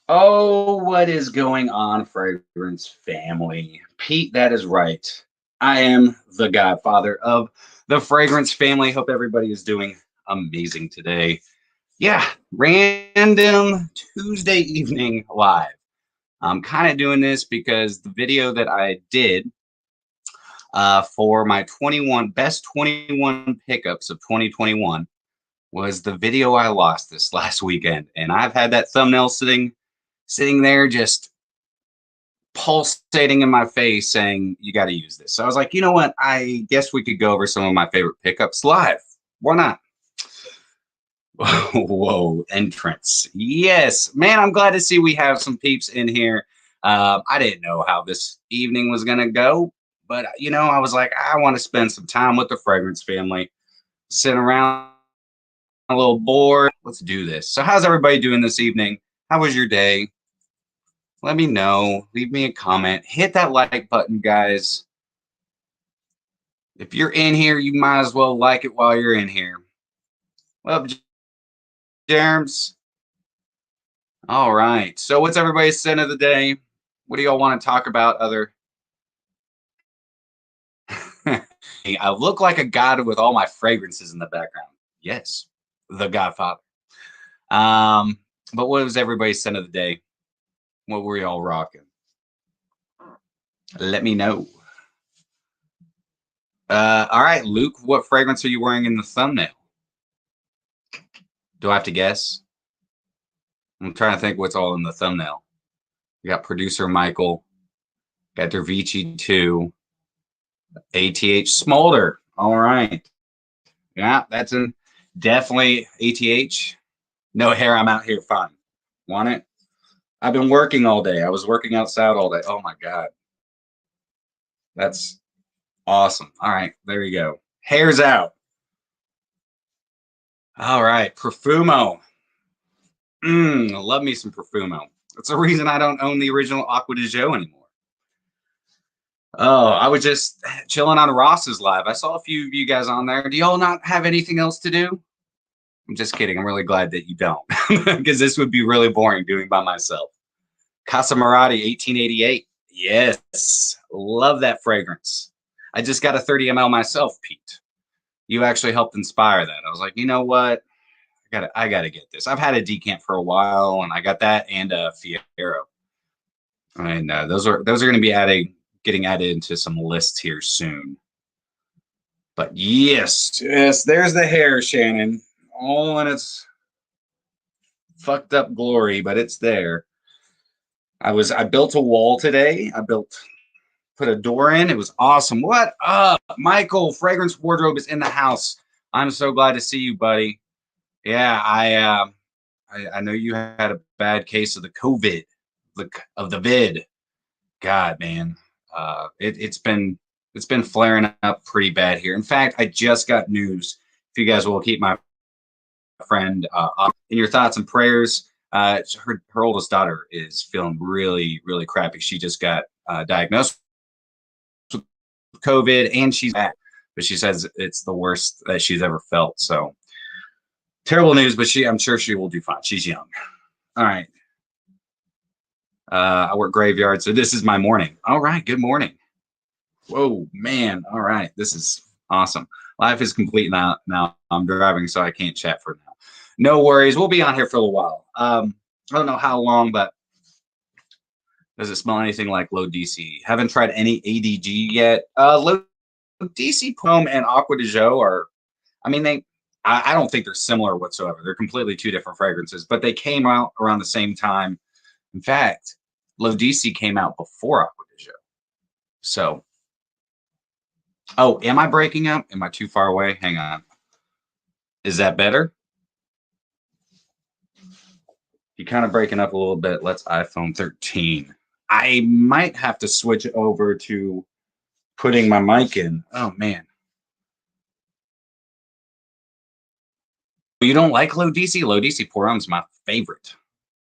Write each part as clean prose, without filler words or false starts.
Oh, what is going on, fragrance family? Pete, that is right. I am the godfather of the fragrance family. Hope everybody is doing amazing today. Yeah, random Tuesday evening live. I'm kind of doing this because the video that I did for my 21 best 21 pickups of 2021 was the video I lost this last weekend, and I've had that thumbnail sitting there just pulsating in my face saying, you got to use this. So I was like, you know what? I guess we could go over some of my favorite pickups live. Why not? Whoa, entrance. Yes, man, I'm glad to see we have some peeps in here. I didn't know how this evening was going to go, but I was like, I want to spend some time with the fragrance family, sitting around a little bored. Let's do this. So, how's everybody doing this evening? How was your day? Let me know. Leave me a comment. Hit that like button, guys. If you're in here, you might as well like it while you're in here. Well, Germs. All right. So what's everybody's scent of the day? What do y'all want to talk about other? I look like a god with all my fragrances in the background. Yes, the Godfather. But what was everybody's scent of the day? What were y'all rocking? Let me know. All right, Luke, what fragrance are you wearing in the thumbnail? Do I have to guess? I'm trying to think what's all in the thumbnail. We got producer Michael, got Dervici 2, ATH Smolder. All right. Yeah, that's in definitely ATH. No hair, I'm out here fun. Want it? I've been working all day. I was working outside all day. Oh my God. That's awesome. All right, there you go. Hair's out. All right, Perfumo. Love me some Perfumo. That's the reason I don't own the original Aqua di Gio anymore. Oh, I was just chilling on Ross's live. I saw a few of you guys on there. Do y'all not have anything else to do? I'm just kidding. I'm really glad that you don't, because this would be really boring doing by myself. Casa Marati 1888. Yes, love that fragrance. I just got a 30 ml myself, Pete. You actually helped inspire that. I was like, you know what? I gotta get this. I've had a decant for a while, and I got that and a Fiero. And those are going to be getting added into some lists here soon. But yes, there's the hair, Shannon, all in its fucked up glory, but it's there. I built a wall today. Put a door in. It was awesome. What up, Michael? Fragrance Wardrobe is in the house. I'm so glad to see you, buddy. Yeah, I know you had a bad case of the COVID, of the vid. God, man, it's been flaring up pretty bad here. In fact, I just got news. If you guys will keep my friend in your thoughts and prayers, her oldest daughter is feeling really, really crappy. She just got diagnosed with COVID, and she's back, but she says it's the worst that she's ever felt. So terrible news, but I'm sure she will do fine. She's young. All right. I work graveyard, so this is my morning. All right, good morning. Whoa, man. All right, this is awesome. Life is complete now. I'm driving, so I can't chat for now. No worries. We'll be on here for a little while. I don't know how long, but does it smell anything like low DC? Haven't tried any ADG yet. Low DC Homme and Aqua di Gio are, I mean, I don't think they're similar whatsoever. They're completely two different fragrances, but they came out around the same time. In fact, Low DC came out before Aqua di Gio. So, oh, am I breaking up? Am I too far away? Hang on. Is that better? You're kind of breaking up a little bit. Let's iPhone 13. I might have to switch over to putting my mic in. Oh, man. You don't like Low DC? Low DC Porum's my favorite.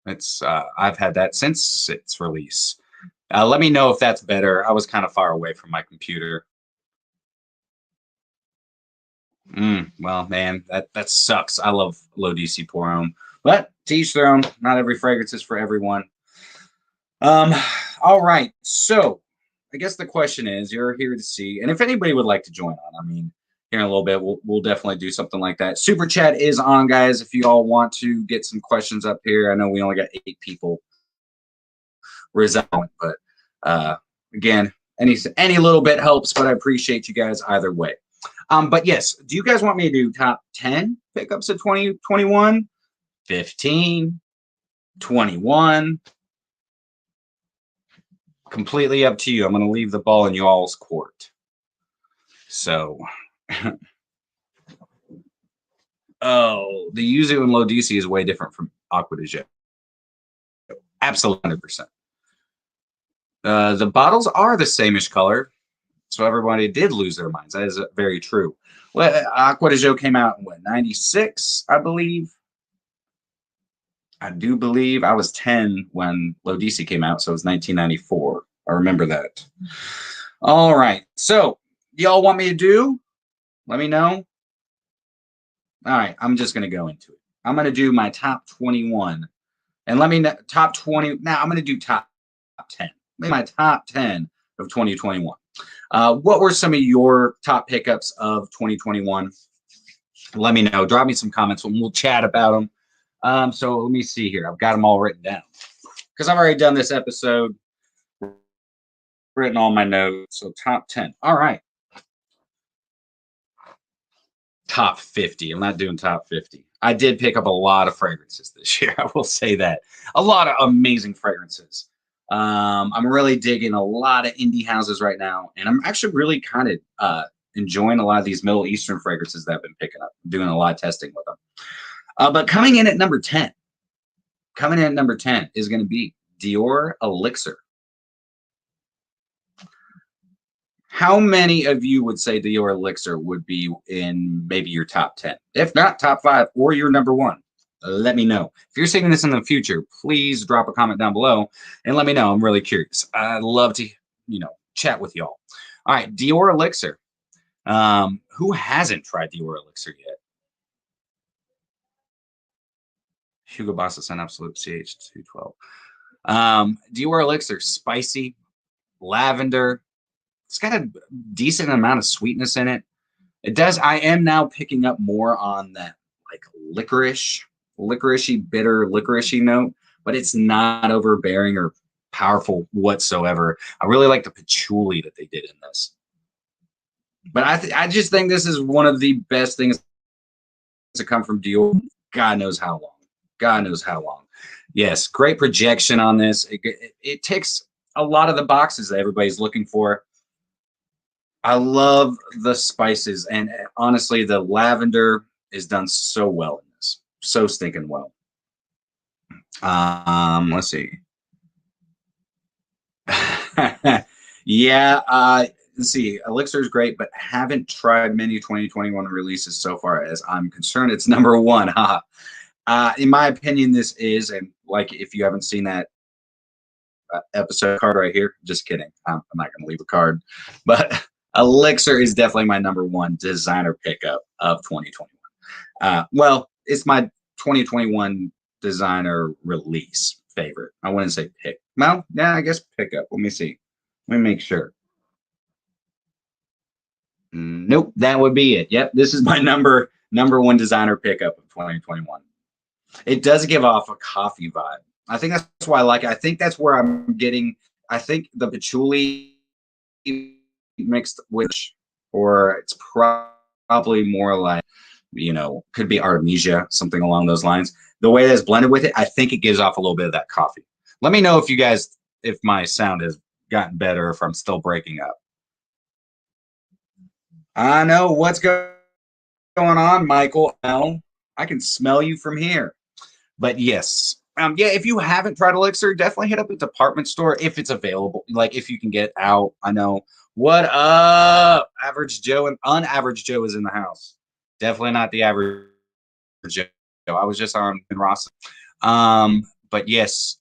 It's I've had that since its release. Let me know if that's better. I was kind of far away from my computer. Well, man, that sucks. I love Low DC Porum, but To each their own. Not every fragrance is for everyone. All right. So I guess the question is, you're here to see, and if anybody would like to join on, I mean, here in a little bit, we'll definitely do something like that. Super chat is on, guys. If you all want to get some questions up here, I know we only got 8 people resolving, but again, any little bit helps. But I appreciate you guys either way. But yes, do you guys want me to do top 10 pickups of 2021, 15, 21? Completely up to you. I'm going to leave the ball in you all's court. So, oh, the Yuzu and Low DC is way different from Aqua de Gel. Absolutely 100%. The bottles are the same-ish color, so everybody did lose their minds. That is very true. Well, Aqua de Gel came out in what, 96, I believe. I do believe I was 10 when Low DC came out, so it was 1994. I remember that. All right. So, y'all want me to do? Let me know. All right. I'm just going to go into it. I'm going to do my top 21. And let me know, top 20. Now, I'm going to do top 10. Maybe my top 10 of 2021. What were some of your top pickups of 2021? Let me know. Drop me some comments and we'll chat about them. So let me see here. I've got them all written down because I've already done this episode, written all my notes. So top 10. All right. Top 50. I'm not doing top 50. I did pick up a lot of fragrances this year. I will say that. A lot of amazing fragrances. I'm really digging a lot of indie houses right now. And I'm actually really kind of enjoying a lot of these Middle Eastern fragrances that I've been picking up. I'm doing a lot of testing with them. But coming in at number 10 is going to be Dior Elixir. How many of you would say Dior Elixir would be in maybe your top 10? If not top 5 or your number 1, let me know. If you're seeing this in the future, please drop a comment down below and let me know. I'm really curious. I'd love to, chat with y'all. All right, Dior Elixir. Who hasn't tried Dior Elixir yet? Hugo Boss and Absolute CH212. Dior Elixir, spicy, lavender. It's got a decent amount of sweetness in it. It does. I am now picking up more on that like licoricey, bitter licoricey note, but it's not overbearing or powerful whatsoever. I really like the patchouli that they did in this. But I just think this is one of the best things to come from Dior. God knows how long. God knows how long. Yes, great projection on this. It ticks a lot of the boxes that everybody's looking for. I love the spices, and honestly, the lavender is done so well in this. So stinking well. Let's see. Yeah, let's see. Elixir is great, but haven't tried many 2021 releases so far as I'm concerned. It's number 1. In my opinion, this is, and like if you haven't seen that episode card right here, just kidding. I'm not going to leave a card, but Elixir is definitely my number 1 designer pickup of 2021. Well, it's my 2021 designer release favorite. I wouldn't say pick. Well, yeah, I guess pickup. Let me see. Let me make sure. Nope, that would be it. Yep, this is my number 1 designer pickup of 2021. It does give off a coffee vibe. I think that's why I like it. I think that's where I'm getting. I think the patchouli mixed with, or it's probably more like, could be Artemisia, something along those lines. The way that's blended with it, I think it gives off a little bit of that coffee. Let me know if my sound has gotten better, if I'm still breaking up. I know what's going on, Michael. I can smell you from here. But yes, yeah, if you haven't tried Elixir, definitely hit up the department store if it's available. Like if you can get it out. I know. What up, Average Joe and Unaverage Joe is in the house. Definitely not the average Joe. I was just on Ross. But yes,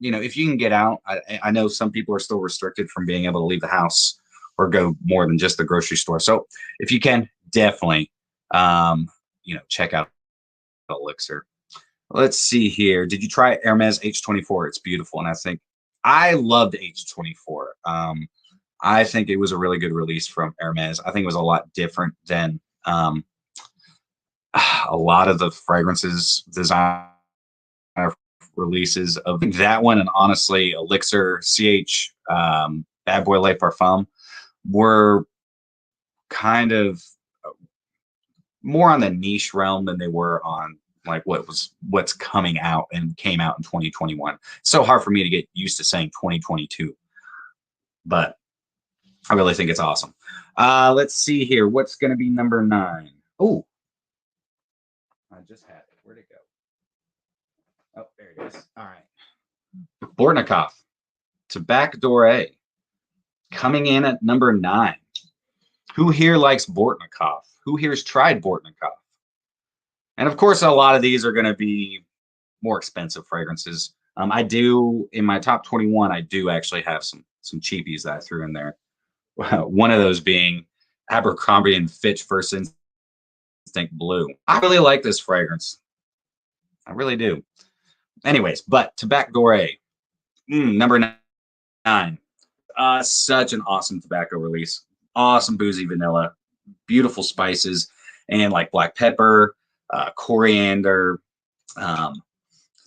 if you can get out, I know some people are still restricted from being able to leave the house or go more than just the grocery store. So if you can, definitely, check out Elixir. Let's see here. Did you try Hermes H-24? It's beautiful, and I think I loved H-24. I think it was a really good release from Hermes. I think it was a lot different than a lot of the fragrances design releases of that one, and honestly, Elixir, CH, Bad Boy Le Parfum were kind of more on the niche realm than they were on like what's coming out and came out in 2021. It's so hard for me to get used to saying 2022, but I really think it's awesome. Let's see here. What's going to be number 9? Oh, I just had it. Where'd it go? Oh, there it is. All right. Bortnikoff, Tabac Doré, coming in at number 9. Who here likes Bortnikoff? Who here's tried Bortnikoff? And of course, a lot of these are going to be more expensive fragrances. I do, in my top 21, I do actually have some cheapies that I threw in there. One of those being Abercrombie and Fitch First Instinct Blue. I really like this fragrance. I really do. Anyways, but Tabac Doré, number 9. Such an awesome tobacco release. Awesome boozy vanilla, beautiful spices, and like black pepper, coriander, a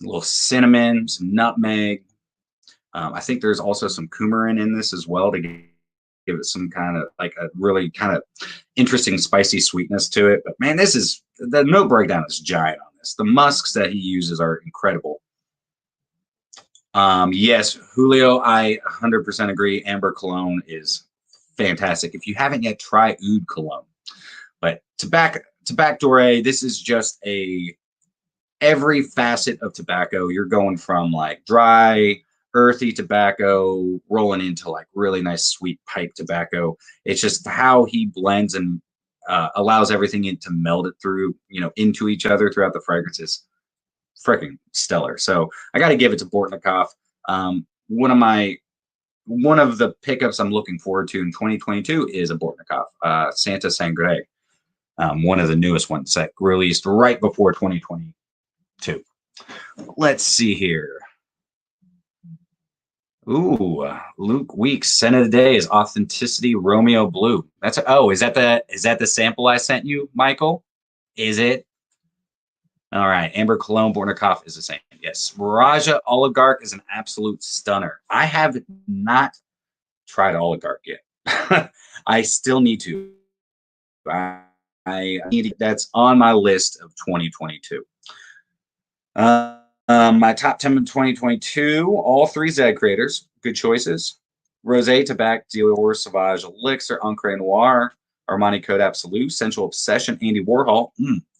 little cinnamon, some nutmeg. I think there's also some coumarin in this as well to give it some kind of like a really kind of interesting spicy sweetness to it. But man, this is the note breakdown is giant on this. The musks that he uses are incredible. Yes, Julio, I 100% agree. Amber cologne is fantastic. If you haven't yet, try Oud cologne. But Tabac Doré, this is just every facet of tobacco. You're going from like dry, earthy tobacco rolling into like really nice sweet pipe tobacco. It's just how he blends and allows everything to meld it through, into each other throughout the fragrances. Freaking stellar. So I got to give it to Bortnikoff. One of the pickups I'm looking forward to in 2022 is a Bortnikoff, Santa Sangre, one of the newest ones that released right before 2022. Let's see here. Ooh, Luke Weeks, scent of the day is Authenticity Romeo Blue. Is that the sample I sent you, Michael? Is it? All right, Amber Cologne Bortnikoff is the same. Yes, Raja Oligarch is an absolute stunner. I have not tried Oligarch yet. I still need to. I need that's on my list of 2022. My top 10 in 2022, all 3 Z creators, good choices. Rosé, Tabac, Dior, Sauvage, Elixir, Encre Noir, Armani Code Absolute, Sensual Obsession, Andy Warhol.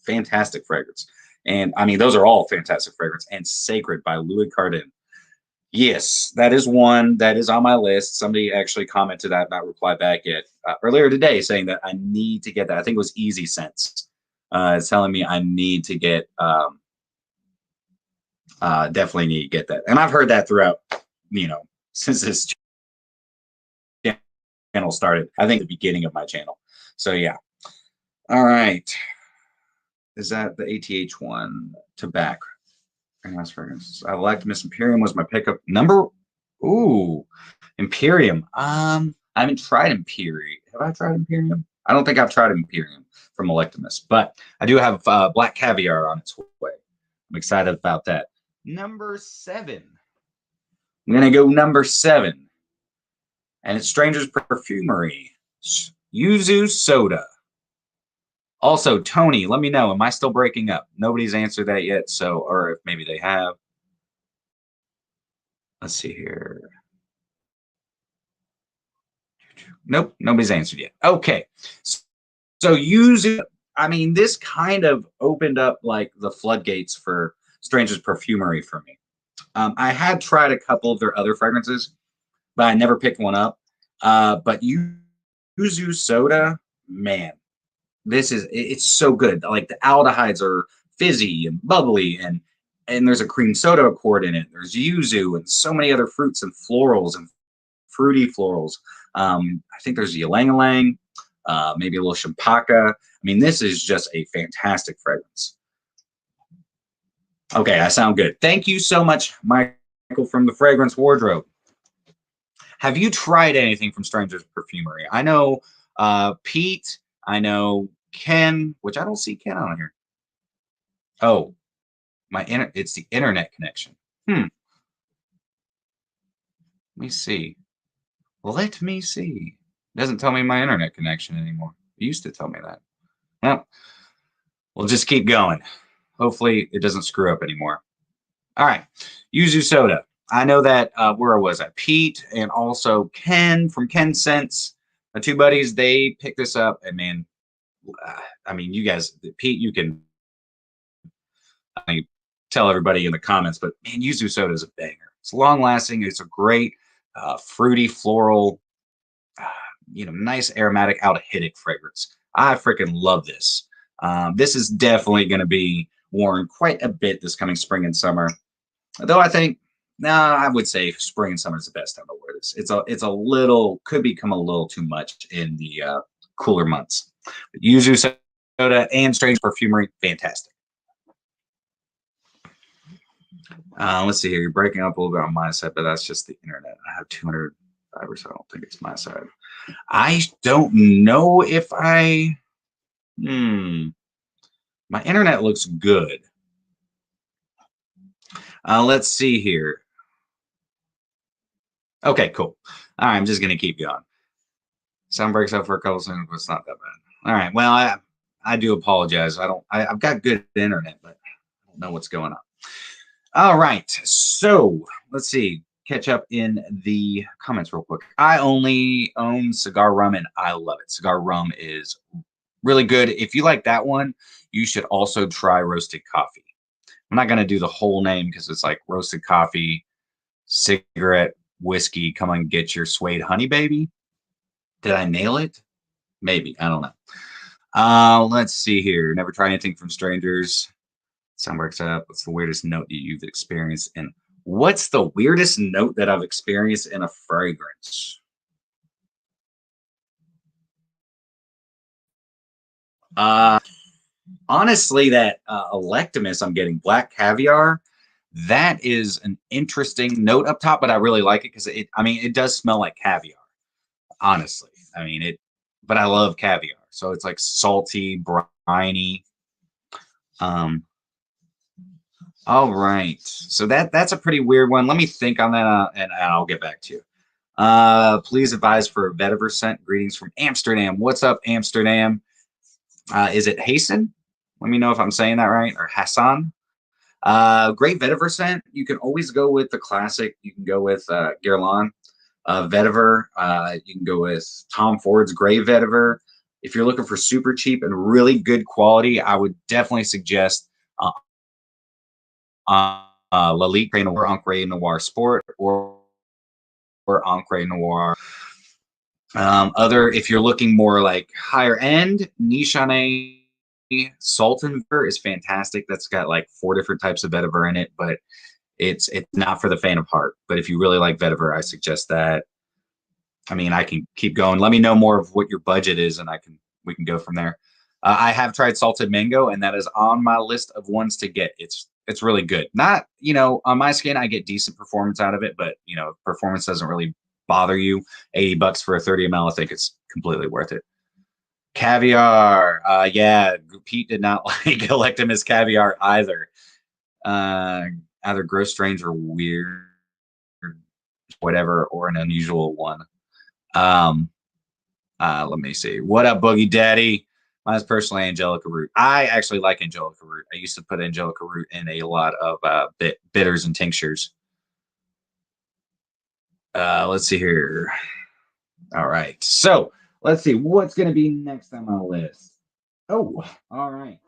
Fantastic fragrance. And I mean, those are all fantastic fragrance. And Sacred by Louis Cardin. Yes, that is one that is on my list. Somebody actually commented that, not replied back yet, earlier today, saying that I need to get that. I think it was Easy Sense. It's telling me I need to get, definitely need to get that. And I've heard that throughout, since this channel started. I think the beginning of my channel. So yeah. All right. Is that the ATH one? Tobacco. Fragrances. I liked Miss Imperium was my pickup. Imperium. I haven't tried Imperium. Have I tried Imperium? I don't think I've tried Imperium from Electimus, but I do have Black Caviar on its way. I'm excited about that. Number 7. I'm gonna go number 7, and it's Stranger's Perfumery. Yuzu Soda. Also, Tony, let me know. Am I still breaking up? Nobody's answered that yet. So, or if maybe they have. Let's see here. Nope, nobody's answered yet. Okay. So Yuzu, I mean, this kind of opened up like the floodgates for Stranger's Perfumery for me. I had tried a couple of their other fragrances, but I never picked one up. But Yuzu Soda, man. It's so good. Like the aldehydes are fizzy and bubbly, and there's a cream soda accord in it. There's yuzu and so many other fruits and florals and fruity florals. I think there's ylang-ylang, maybe a little champaca. I mean, this is just a fantastic fragrance. Okay, I sound good. Thank you so much, Michael from the Fragrance Wardrobe. Have you tried anything from Stranger's Perfumery? I know Pete. I know Ken, which I don't see Ken on here. Oh, it's the internet connection. Let me see. Let me see. It doesn't tell me my internet connection anymore. It used to tell me that. Well, we'll just keep going. Hopefully it doesn't screw up anymore. All right. Yuzu Soda. I know that, where was I? Pete and also Ken from My2Scents. My two buddies, they picked this up. And man, I mean, you guys, Pete, you can tell everybody in the comments, but man, Yuzu Soda is a banger. It's long lasting. It's a great fruity, floral, nice aromatic aldehydic fragrance. I freaking love this. This is definitely going to be worn quite a bit this coming spring and summer. Though I think, I would say spring and summer is the best time to wear this. It's a little, could become a little too much in the cooler months. But Yuzu Soda and Strange Perfumery, fantastic. Let's see here. You're breaking up a little bit on my side, but that's just the internet. I have 200 fibers. So I don't think it's my side. I don't know if I. My internet looks good. Let's see here. Okay, cool. All right, I'm just gonna keep going. Sound breaks up for a couple seconds, but it's not that bad. All right. Well, I do apologize. I've got good internet, but I don't know what's going on. All right. So let's see. Catch up in the comments real quick. I only own Cigar Rum and I love it. Cigar Rum is really good. If you like that one, you should also try Roasted Coffee. I'm not going to do the whole name because it's like roasted coffee, cigarette, whiskey. Come on, get your suede honey, baby. Did I nail it? Maybe. I don't know. Let's see here. Never try anything from strangers. Sound works up. What's the weirdest note you've experienced? And what's the weirdest note that I've experienced in a fragrance? Honestly, that Electimus I'm getting, Black Caviar, that is an interesting note up top, but I really like it because it does smell like caviar. Honestly, but I love caviar, so it's like salty, briny. All right, so that's a pretty weird one. Let me think on that, and I'll get back to you. Please advise for a vetiver scent. Greetings from Amsterdam. What's up, Amsterdam? Is it Hasten? Let me know if I'm saying that right, or Hassan. Great vetiver scent. You can always go with the classic. You can go with Guerlain vetiver. You can go with Tom Ford's Gray vetiver. If you're looking for super cheap and really good quality, I would definitely suggest Lalique Grey Noir, Ancre Noir Sport, or Ancre Noir. If you're looking more like higher end, Nichane Sultan vetiver is fantastic. That's got like 4 different types of vetiver in it, but it's not for the faint of heart. But if you really like vetiver, I suggest that. I can keep going. Let me know more of what your budget is, and we can go from there. I have tried salted mango, and that is on my list of ones to get. It's really good. Not, on my skin, I get decent performance out of it, but performance doesn't really bother you. $80 for a 30 ml, I think it's completely worth it. Caviar. Yeah, Pete did not like Electimus caviar either. Either gross, strange, or weird, whatever, or an unusual one. Let me see. What up, Boogie Daddy? Mine's personally Angelica Root. I actually like Angelica Root. I used to put Angelica Root in a lot of bitters and tinctures. Let's see here. All right. So let's see what's going to be next on my list. Oh, all right.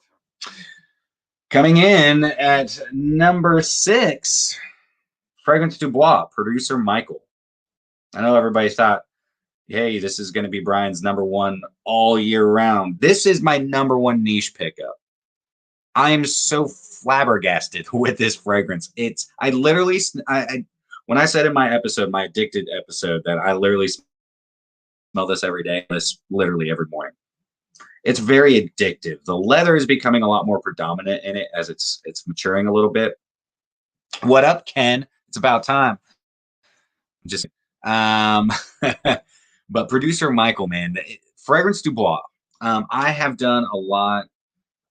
Coming in at number 6, Fragrance du Bois, producer Michael. I know everybody thought, hey, this is going to be Brian's number 1 all year round. This is my number 1 niche pickup. I am so flabbergasted with this fragrance. I literally, when I said in my episode, my addicted episode, that I literally smell this every day, this literally every morning. it's very addictive. The leather is becoming a lot more predominant in it as it's maturing a little bit. What up, Ken? It's about time. Just but producer Michael, man, Fragrance Du Bois. I have done a lot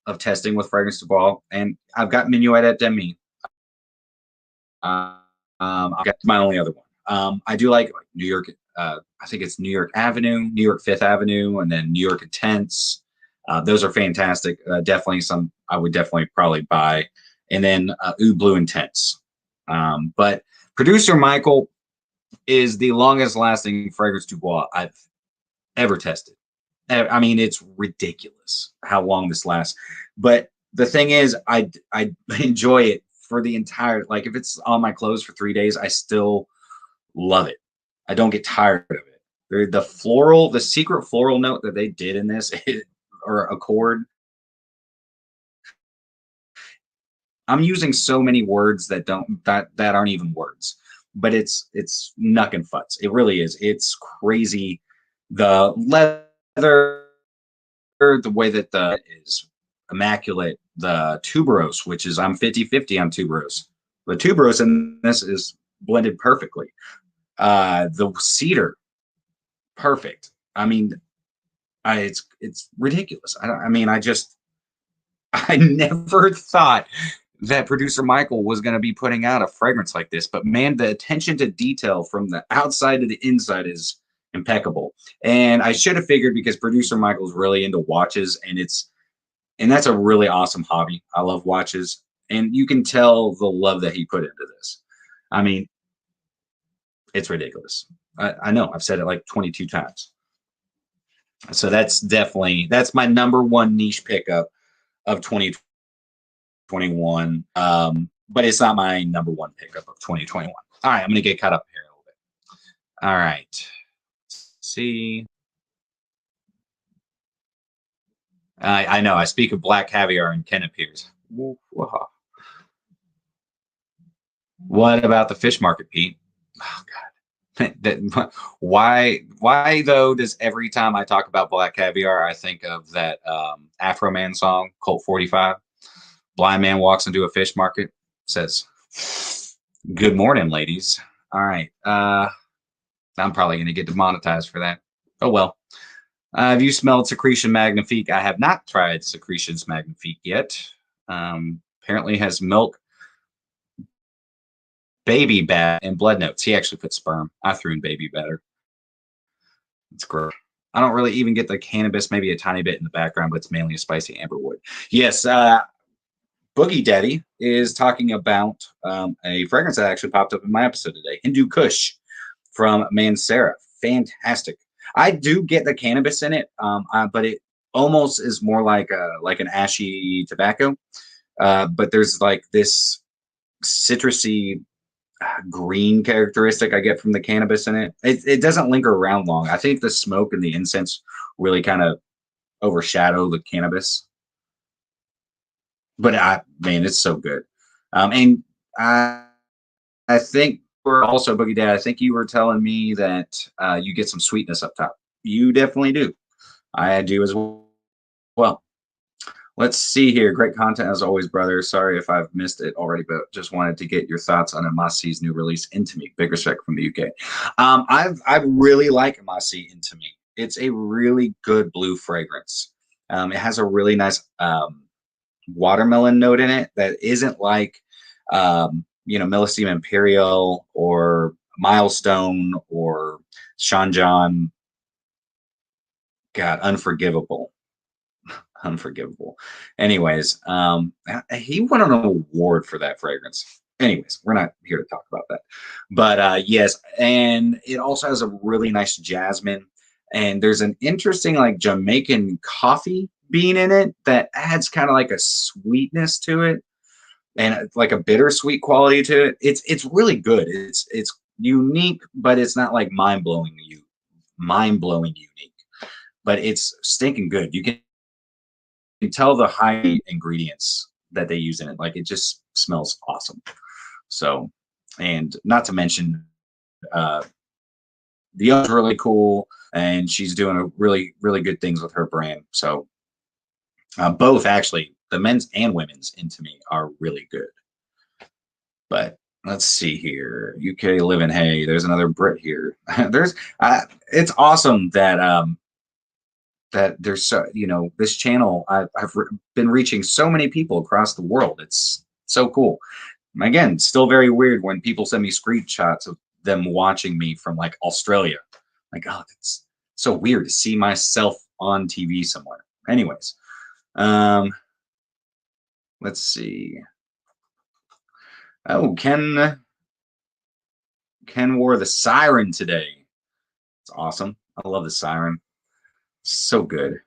of testing with Fragrance Du Bois, and I've got Minuet at Demi. I've got my only other one. I do like New York. I think it's New York Avenue, New York Fifth Avenue, and then New York Intense. Those are fantastic. Definitely some I would definitely probably buy. And then Oud Blue Intense. But producer Michael is the longest lasting Fragrance Du Bois I've ever tested. I mean, it's ridiculous how long this lasts. But the thing is, I enjoy it for the entire, like if it's on my clothes for 3 days, I still love it. I don't get tired of it. The secret floral note that they did in this, or accord. I'm using so many words that aren't even words, but it's nuck and futz. It really is. It's crazy. The leather, the way that the is immaculate. The tuberose, which is I'm 50-50 on tuberose. The tuberose in this is blended perfectly. The cedar, perfect. I mean, it's ridiculous. I mean, I never thought that producer Michael was going to be putting out a fragrance like this, but man, the attention to detail from the outside to the inside is impeccable. And I should have figured, because producer Michael's really into watches, and that's a really awesome hobby. I love watches, and you can tell the love that he put into this. I mean, it's ridiculous. I know I've said it like 22 times. So that's my number one niche pickup of 2021. But it's not my number one pickup of 2021. All right, I'm going to get caught up here a little bit. All right. Let's see. I know. I speak of black caviar and Ken appears. Whoa. What about the fish market, Pete? Oh, God. Why though does every time I talk about black caviar, I think of that Afro Man song, Colt 45? Blind man walks into a fish market, says, "Good morning, ladies." All right. I'm probably going to get demonetized for that. Oh, well. Have you smelled Secretion Magnifique? I have not tried Secretions Magnifique yet. Apparently has milk, baby bat, and blood notes. He actually put sperm. I threw in baby batter. It's gross. I don't really even get the cannabis, maybe a tiny bit in the background, but it's mainly a spicy amberwood. Yes, Boogie Daddy is talking about a fragrance that actually popped up in my episode today, Hindu Kush from Mancera. Fantastic. I do get the cannabis in it, but it almost is more like an ashy tobacco. But there's like this citrusy green characteristic I get from the cannabis in it. It doesn't linger around long. I think the smoke and the incense really kind of overshadow the cannabis. But man, it's so good. And I think we're also, Boogie Dad, I think you were telling me that you get some sweetness up top. You definitely do. I do as well. Let's see here. Great content as always, brother. Sorry if I've missed it already, but just wanted to get your thoughts on Amasi's new release, Into Me. Big respect from the UK. I really like Amasi Into Me. It's a really good blue fragrance. It has a really nice watermelon note in it that isn't like Millesime Imperial or Milestone or Shanjan. God, Unforgivable. Anyways, he won an award for that fragrance. Anyways, we're not here to talk about that. But yes, and it also has a really nice jasmine. And there's an interesting like Jamaican coffee bean in it that adds kind of like a sweetness to it, and like a bittersweet quality to it. It's really good. It's unique, but it's not like mind-blowing unique. But it's stinking good. You can tell the high ingredients that they use in it. Like, it just smells awesome. So, and not to mention, the owner's really cool, and she's doing a really, really good things with her brand. So Both actually, the men's and women's Intimate are really good. But let's see here. UK Living Hay. There's another Brit here. There's it's awesome that that there's so, you know, this channel, I've been reaching so many people across the world. It's so cool. And again, still very weird when people send me screenshots of them watching me from like Australia. Like, oh, it's so weird to see myself on TV somewhere. Anyways, let's see. Oh, Ken wore the siren today. It's awesome. I love the siren. So good.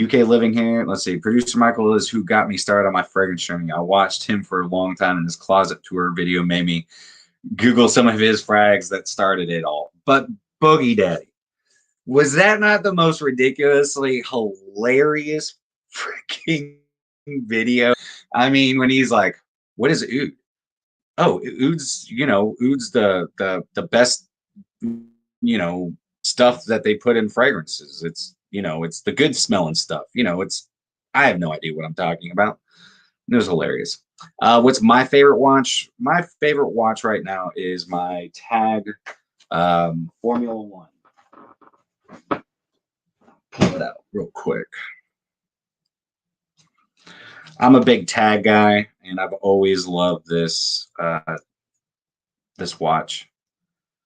UK Living here. Let's see. Producer Michael is who got me started on my fragrance journey. I watched him for a long time, and his closet tour video made me Google some of his frags that started it all. But Boogie Daddy, was that not the most ridiculously hilarious freaking video? I mean, when he's like, "What is oud?" Oh, oud's, you know, oud's the best, you know, stuff that they put in fragrances. It's, you know, it's the good smelling stuff. You know, it's, I have no idea what I'm talking about. It was hilarious. What's my favorite watch? My favorite watch right now is my Tag Formula One. Pull it out real quick. I'm a big Tag guy, and I've always loved this this watch.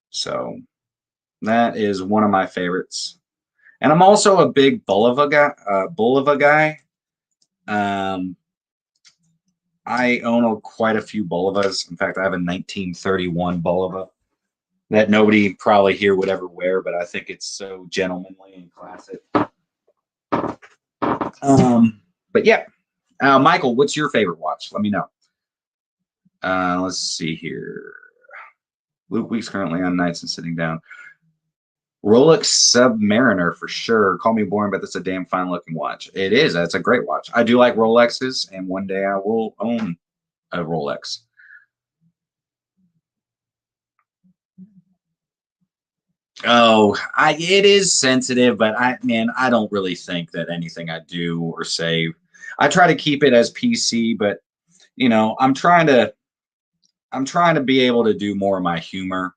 So that is one of my favorites. And I'm also a big Bulova guy. I own quite a few Bulovas. In fact, I have a 1931 Bulova that nobody probably here would ever wear, but I think it's so gentlemanly and classic. But yeah, Michael, what's your favorite watch? Let me know. Let's see here. Luke Week's currently on nights and sitting down. Rolex Submariner for sure. Call me boring, but that's a damn fine looking watch. It is. That's a great watch. I do like Rolexes, and one day I will own a Rolex. Oh, it is sensitive, but I don't really think that anything I do or say, I try to keep it as PC, but you know, I'm trying to be able to do more of my humor.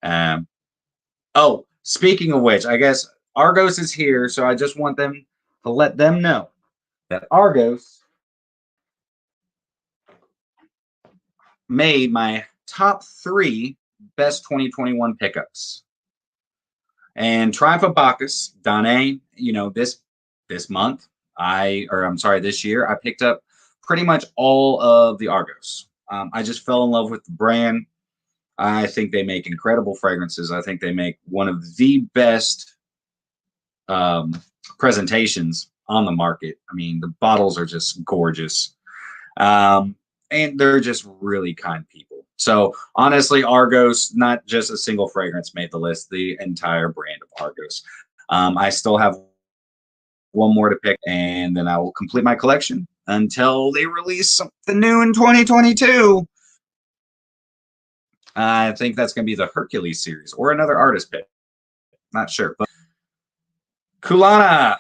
Oh, speaking of which, I guess Argos is here, so I just want them to let them know that Argos made my top 3 best 2021 pickups. And Triumph of Bacchus, Danae, you know, this month, this year, I picked up pretty much all of the Argos. I just fell in love with the brand. I think they make incredible fragrances. I think they make one of the best presentations on the market. I mean, the bottles are just gorgeous. And they're just really kind people. So honestly, Argos, not just a single fragrance made the list, the entire brand of Argos. I still have one more to pick, and then I will complete my collection until they release something new in 2022. I think that's going to be the Hercules series or another artist pick. Not sure. But Kulana.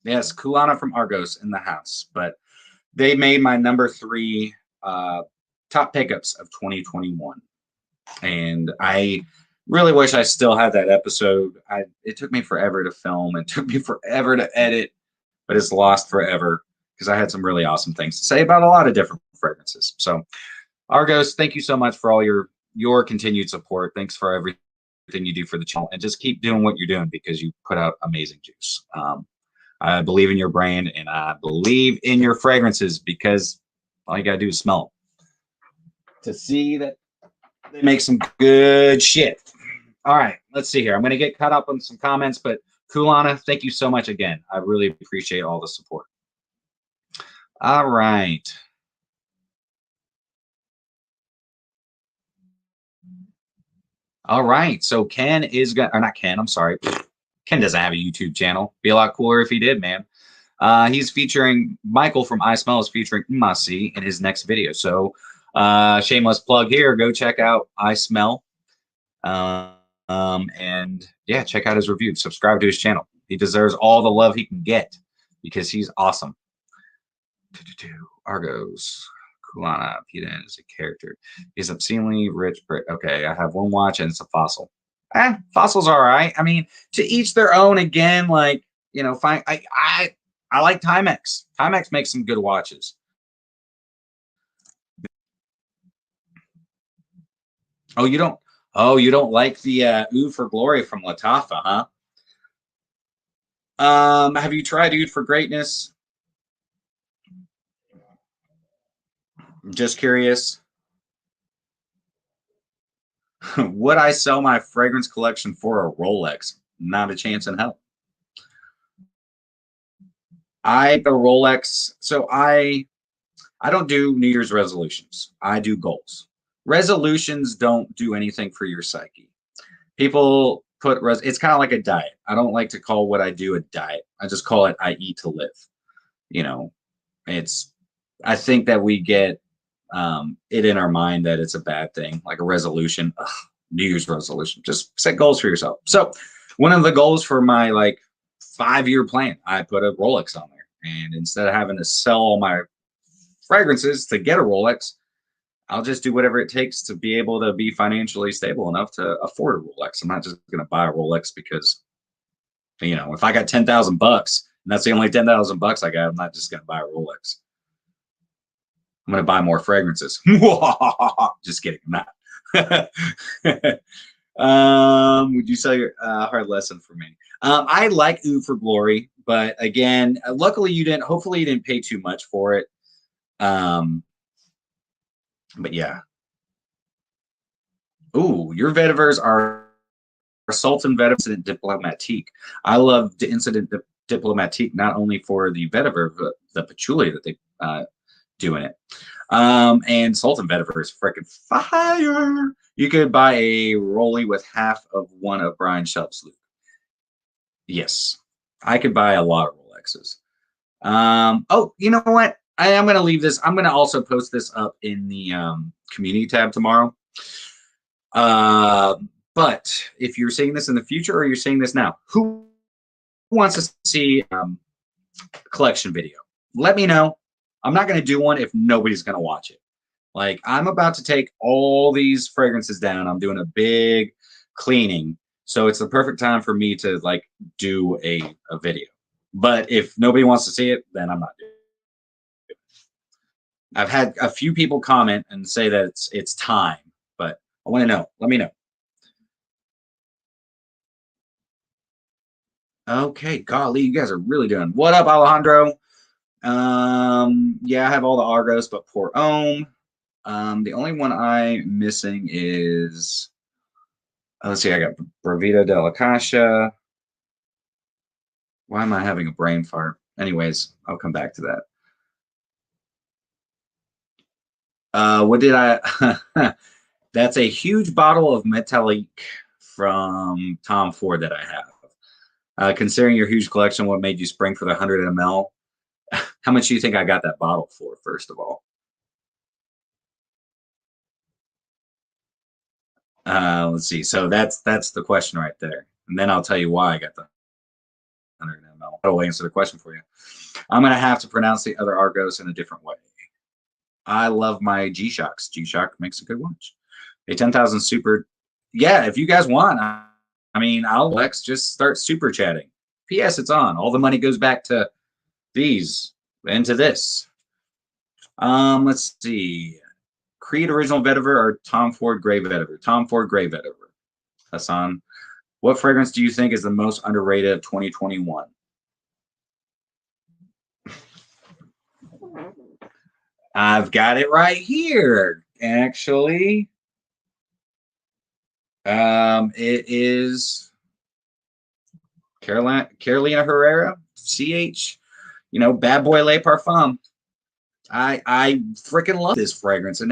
Yes, Kulana from Argos in the house. But they made my number 3 top pickups of 2021. And I really wish I still had that episode. It took me forever to film. It took me forever to edit, but it's lost forever because I had some really awesome things to say about a lot of different fragrances. So Argos, thank you so much for all your continued support. Thanks for everything you do for the channel, and just keep doing what you're doing because you put out amazing juice. I believe in your brand, and I believe in your fragrances because all you gotta do is smell them to see that they make some good shit. All right, let's see here. I'm gonna get caught up on some comments, but Kulana, thank you so much again. I really appreciate all the support. All right. All right, so Ken is gonna, or not Ken, I'm sorry. Ken doesn't have a YouTube channel. Be a lot cooler if he did, man. He's featuring, Michael from I Smell is featuring Masi in his next video. So shameless plug here, go check out I Smell. And yeah, check out his review. Subscribe to his channel. He deserves all the love he can get because he's awesome. Argos. Kulana. Pita is a character. He's obscenely rich. Okay, I have one watch and it's a fossil. Fossils are all right. I mean, to each their own. Again, like, you know, fine. I like Timex. Timex makes some good watches. Oh, you don't. Oh, you don't like the Oud for Glory from Lattafa, huh? Have you tried Oud for Greatness? Just curious. Would I sell my fragrance collection for a Rolex? Not a chance in hell. The Rolex. So I don't do New Year's resolutions. I do goals. Resolutions don't do anything for your psyche. People put it's kind of like a diet. I don't like to call what I do a diet. I just call it I eat to live. You know, I think that we get it in our mind that it's a bad thing, like a resolution. Ugh, New Year's resolution. Just set goals for yourself. So one of the goals for my like 5-year plan, I put a Rolex on there. And instead of having to sell all my fragrances to get a Rolex, I'll just do whatever it takes to be able to be financially stable enough to afford a Rolex. I'm not just going to buy a Rolex because, you know, if I got $10,000 and that's the only $10,000 I got, I'm not just going to buy a Rolex. I'm going to buy more fragrances. Just kidding. I'm not. Would you sell your hard lesson for me? I like Oud for Glory, but again, luckily you didn't. Hopefully you didn't pay too much for it. But yeah. Ooh, your vetivers are Sultan Vetiver Incident Diplomatique. I love the Incident Diplomatique not only for the vetiver, but the patchouli that they do in it. And Sultan Vetiver is freaking fire. You could buy a Rolly with half of one of Brian Shelp's loop. Yes, I could buy a lot of Rolexes. Oh, you know what? I am going to leave this. I'm going to also post this up in the community tab tomorrow. But if you're seeing this in the future or you're seeing this now, who wants to see a collection video? Let me know. I'm not going to do one if nobody's going to watch it. Like, I'm about to take all these fragrances down. I'm doing a big cleaning. So it's the perfect time for me to, like, do a video. But if nobody wants to see it, then I'm not doing it. I've had a few people comment and say that it's time. But I want to know. Let me know. Okay, golly, you guys are really doing. What up, Alejandro? Yeah, I have all the Argos, but poor Homme. The only one I'm missing is, let's see, I got Bravida della Cascia. Why am I having a brain fart? Anyways, I'll come back to that. What did I? That's a huge bottle of Metallique from Tom Ford that I have. Considering your huge collection, what made you spring for the 100 ml? How much do you think I got that bottle for, first of all? Let's see. So that's the question right there. And then I'll tell you why I got the 100 ml. I'll answer the question for you. I'm going to have to pronounce the other Argos in a different way. I love my G-Shocks. G-Shock makes a good watch. A 10,000 super. Yeah, if you guys want, I mean, I'll just start super chatting. P.S. It's on. All the money goes back to these and to this. Let's see. Creed Original Vetiver or Tom Ford Gray Vetiver? Tom Ford Gray Vetiver. Hassan, what fragrance do you think is the most underrated of 2021? I've got it right here, actually. It is Carolina Herrera, CH, you know, Bad Boy Le Parfum. I freaking love this fragrance, and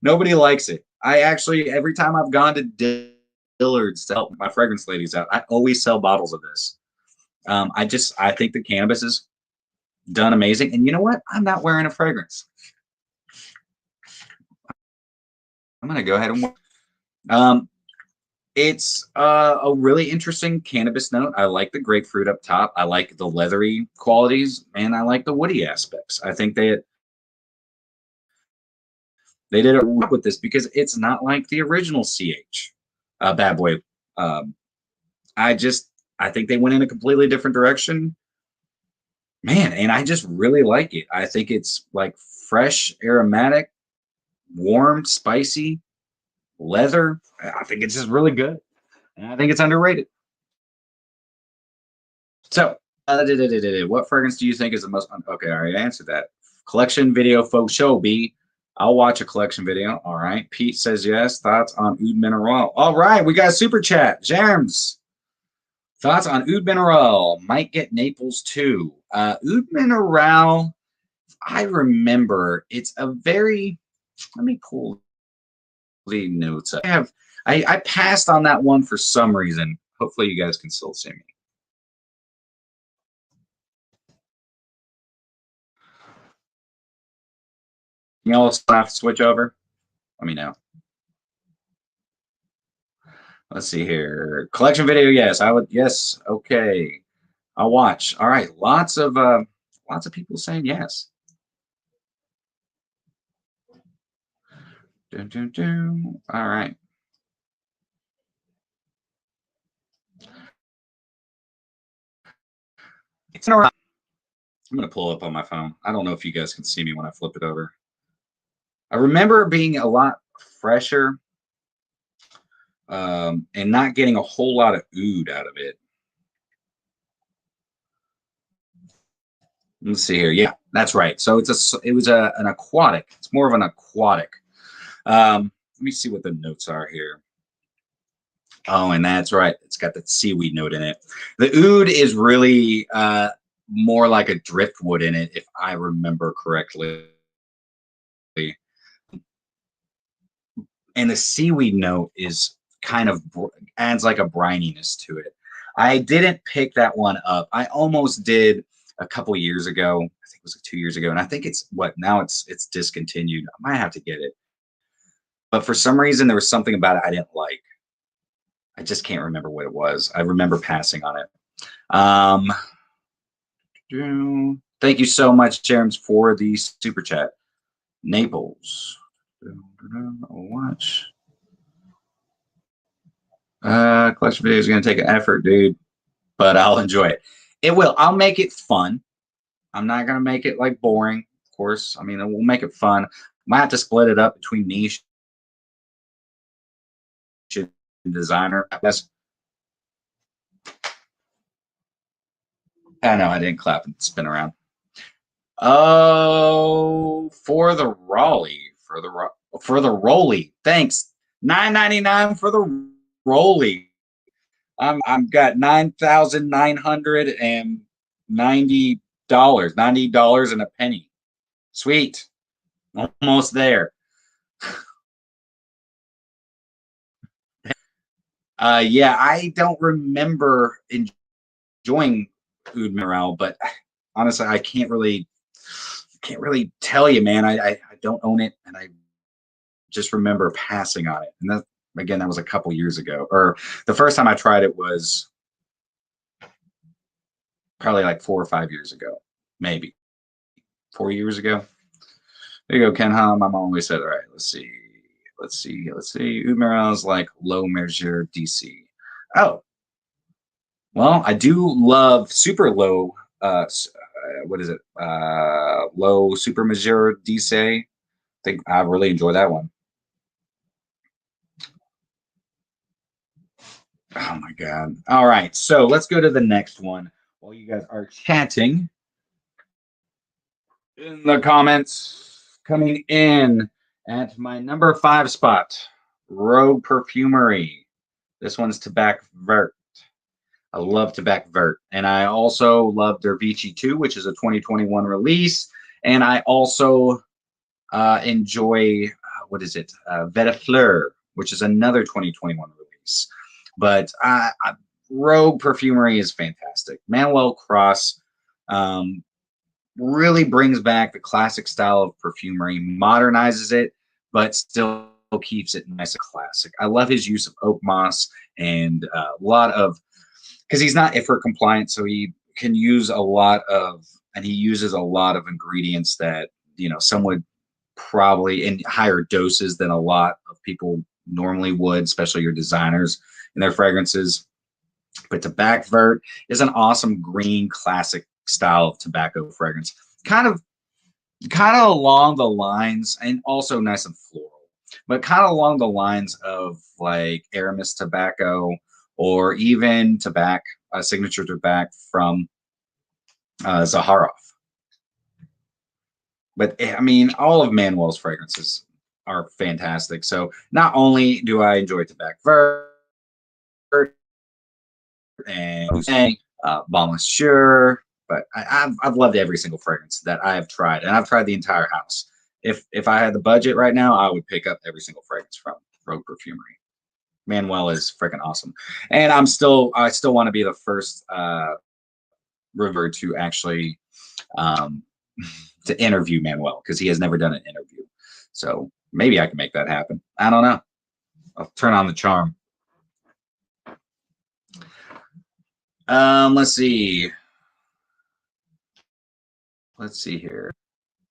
nobody likes it. I actually, every time I've gone to Dillard's to help my fragrance ladies out, I always sell bottles of this. I think the cannabis is done amazing. And you know what? I'm not wearing a fragrance. I'm going to go ahead and It's a really interesting cannabis note. I like the grapefruit up top. I like the leathery qualities, and I like the woody aspects. I think they did it right with this because it's not like the original CH Bad Boy. Um, I think they went in a completely different direction, man, and I just really like it. I think it's like fresh, aromatic, warm, spicy, leather. I think it's just really good, and I think it's underrated. So, what fragrance do you think is the most? Okay, I already answered that. Collection video faux show. B. I'll watch a collection video. All right. Pete says yes. Thoughts on Oud Mineral? All right, we got a super chat. Germs. Thoughts on Oud Mineral? Might get Naples too. Oud Mineral. I remember it's a very. Let me pull the notes. I passed on that one for some reason. Hopefully, you guys can still see me. You know, let's have to switch over. Let me know. Let's see here. Collection video, yes. I would, yes. Okay. I'll watch. All right. Lots of people saying yes. Dun, dun, dun. All right. I'm gonna pull it up on my phone. I don't know if you guys can see me when I flip it over. I remember it being a lot fresher, and not getting a whole lot of oud out of it. Let's see here. Yeah, that's right. So it was an aquatic. It's more of an aquatic. Let me see what the notes are here. Oh, and that's right. It's got that seaweed note in it. The oud is really more like a driftwood in it, if I remember correctly. And the seaweed note is kind of adds like a brininess to it. I didn't pick that one up. I almost did a couple years ago. I think it was like 2 years ago, and I think it's what now it's discontinued. I might have to get it, but for some reason there was something about it I didn't like. I just can't remember what it was. I remember passing on it. Thank you so much, Terence, for the super chat. Naples. Watch. Collection video is going to take an effort, dude, but I'll enjoy it. It will. I'll make it fun. I'm not going to make it like boring, of course. I mean, we'll make it fun. Might have to split it up between niche and designer. I know I didn't clap and spin around. Oh, for the Raleigh, for the Rolly. Thanks. $9.99 for the Rolly. I'm got $9,990. $90 and a penny. Sweet. Almost there. Yeah, I don't remember enjoying Oud Mineral, but honestly, I can't really tell you, man. I don't own it, and I just remember passing on it. And that, again, that was a couple years ago. Or the first time I tried it was probably like 4 or 5 years ago, maybe 4 years ago. There you go, Ken Hum. I'm always said, all right, let's see. Oud Mineral is like low measure DC. Oh, well, I do love super low. What is it? Low super measure DC. I think I really enjoy that one. Oh my God. All right. So let's go to the next one while you guys are chatting in the comments. Coming in at my number 5 spot, Rogue Perfumery. This one's Tabac Vert. I love Tabac Vert. And I also love their Vichy 2, which is a 2021 release. And I also enjoy, what is it? Veta Fleur, which is another 2021 release. But Rogue Perfumery is fantastic. Manuel Cross really brings back the classic style of perfumery, modernizes it, but still keeps it nice and classic. I love his use of oak moss and a lot of, because he's not IFR compliant, so he can use a lot of, and he uses a lot of ingredients that, you know, some would probably in higher doses than a lot of people normally would, especially your designers in their fragrances. But Tobacco Vert is an awesome green classic style of tobacco fragrance, kind of along the lines, and also nice and floral, but kind of along the lines of like Hermes tobacco, or even tobacco, signature tobacco from Zaharoff. But I mean, all of Manuel's fragrances are fantastic. So not only do I enjoy Tobacco Vert and Bon Monsieur, but I've loved every single fragrance that I have tried, and I've tried the entire house. If I had the budget right now, I would pick up every single fragrance from Rogue Perfumery. Manuel is freaking awesome, and I still want to be the first reviewer to actually to interview Manuel, because he has never done an interview. So maybe I can make that happen. I don't know. I'll turn on the charm. Let's see. Let's see here.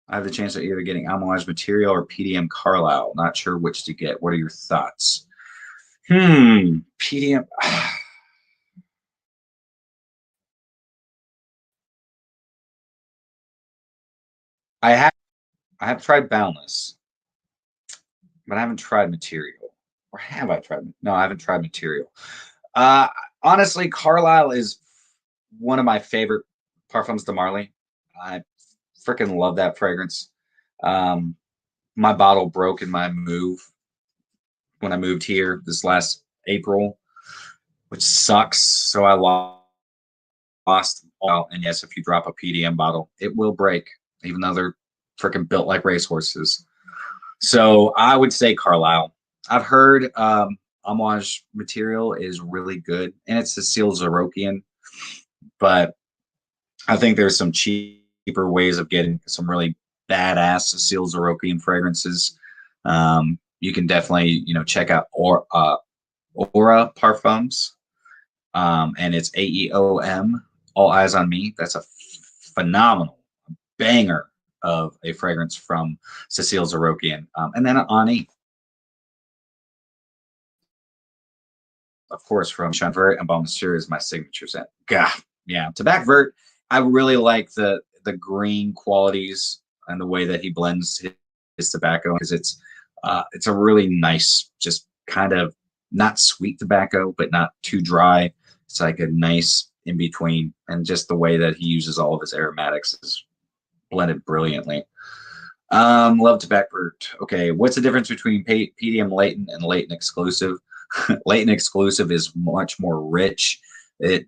I have the chance of either getting Amouage Material or PDM Carlisle. Not sure which to get. What are your thoughts? PDM. I have tried Boundless, but I haven't tried Material. Or have I tried? No, I haven't tried Material. Honestly, Carlisle is one of my favorite Parfums de Marly. I freaking love that fragrance. My bottle broke in my move when I moved here this last April, which sucks. So I lost all. And yes, if you drop a PDM bottle, it will break, even though they're freaking built like racehorses. So I would say Carlisle. I've heard Amouage Material is really good, and it's Cecile Zarokian, but I think there's some cheaper ways of getting some really badass Cecile Zarokian fragrances. You can definitely, you know, check out Aura Parfums, and it's AEOM, All Eyes on Me. That's a phenomenal banger of a fragrance from Cecile Zarokian, and then Ani, of course, from Sean Vert and Bon Monsieur is my signature scent. God, yeah, Tobacco Vert. I really like the green qualities and the way that he blends his tobacco, because it's a really nice, just kind of not sweet tobacco, but not too dry. It's like a nice in between, and just the way that he uses all of his aromatics is blended brilliantly. Love Tobacco Vert. Okay, what's the difference between PDM latent and latent exclusive? Latent exclusive is much more rich. The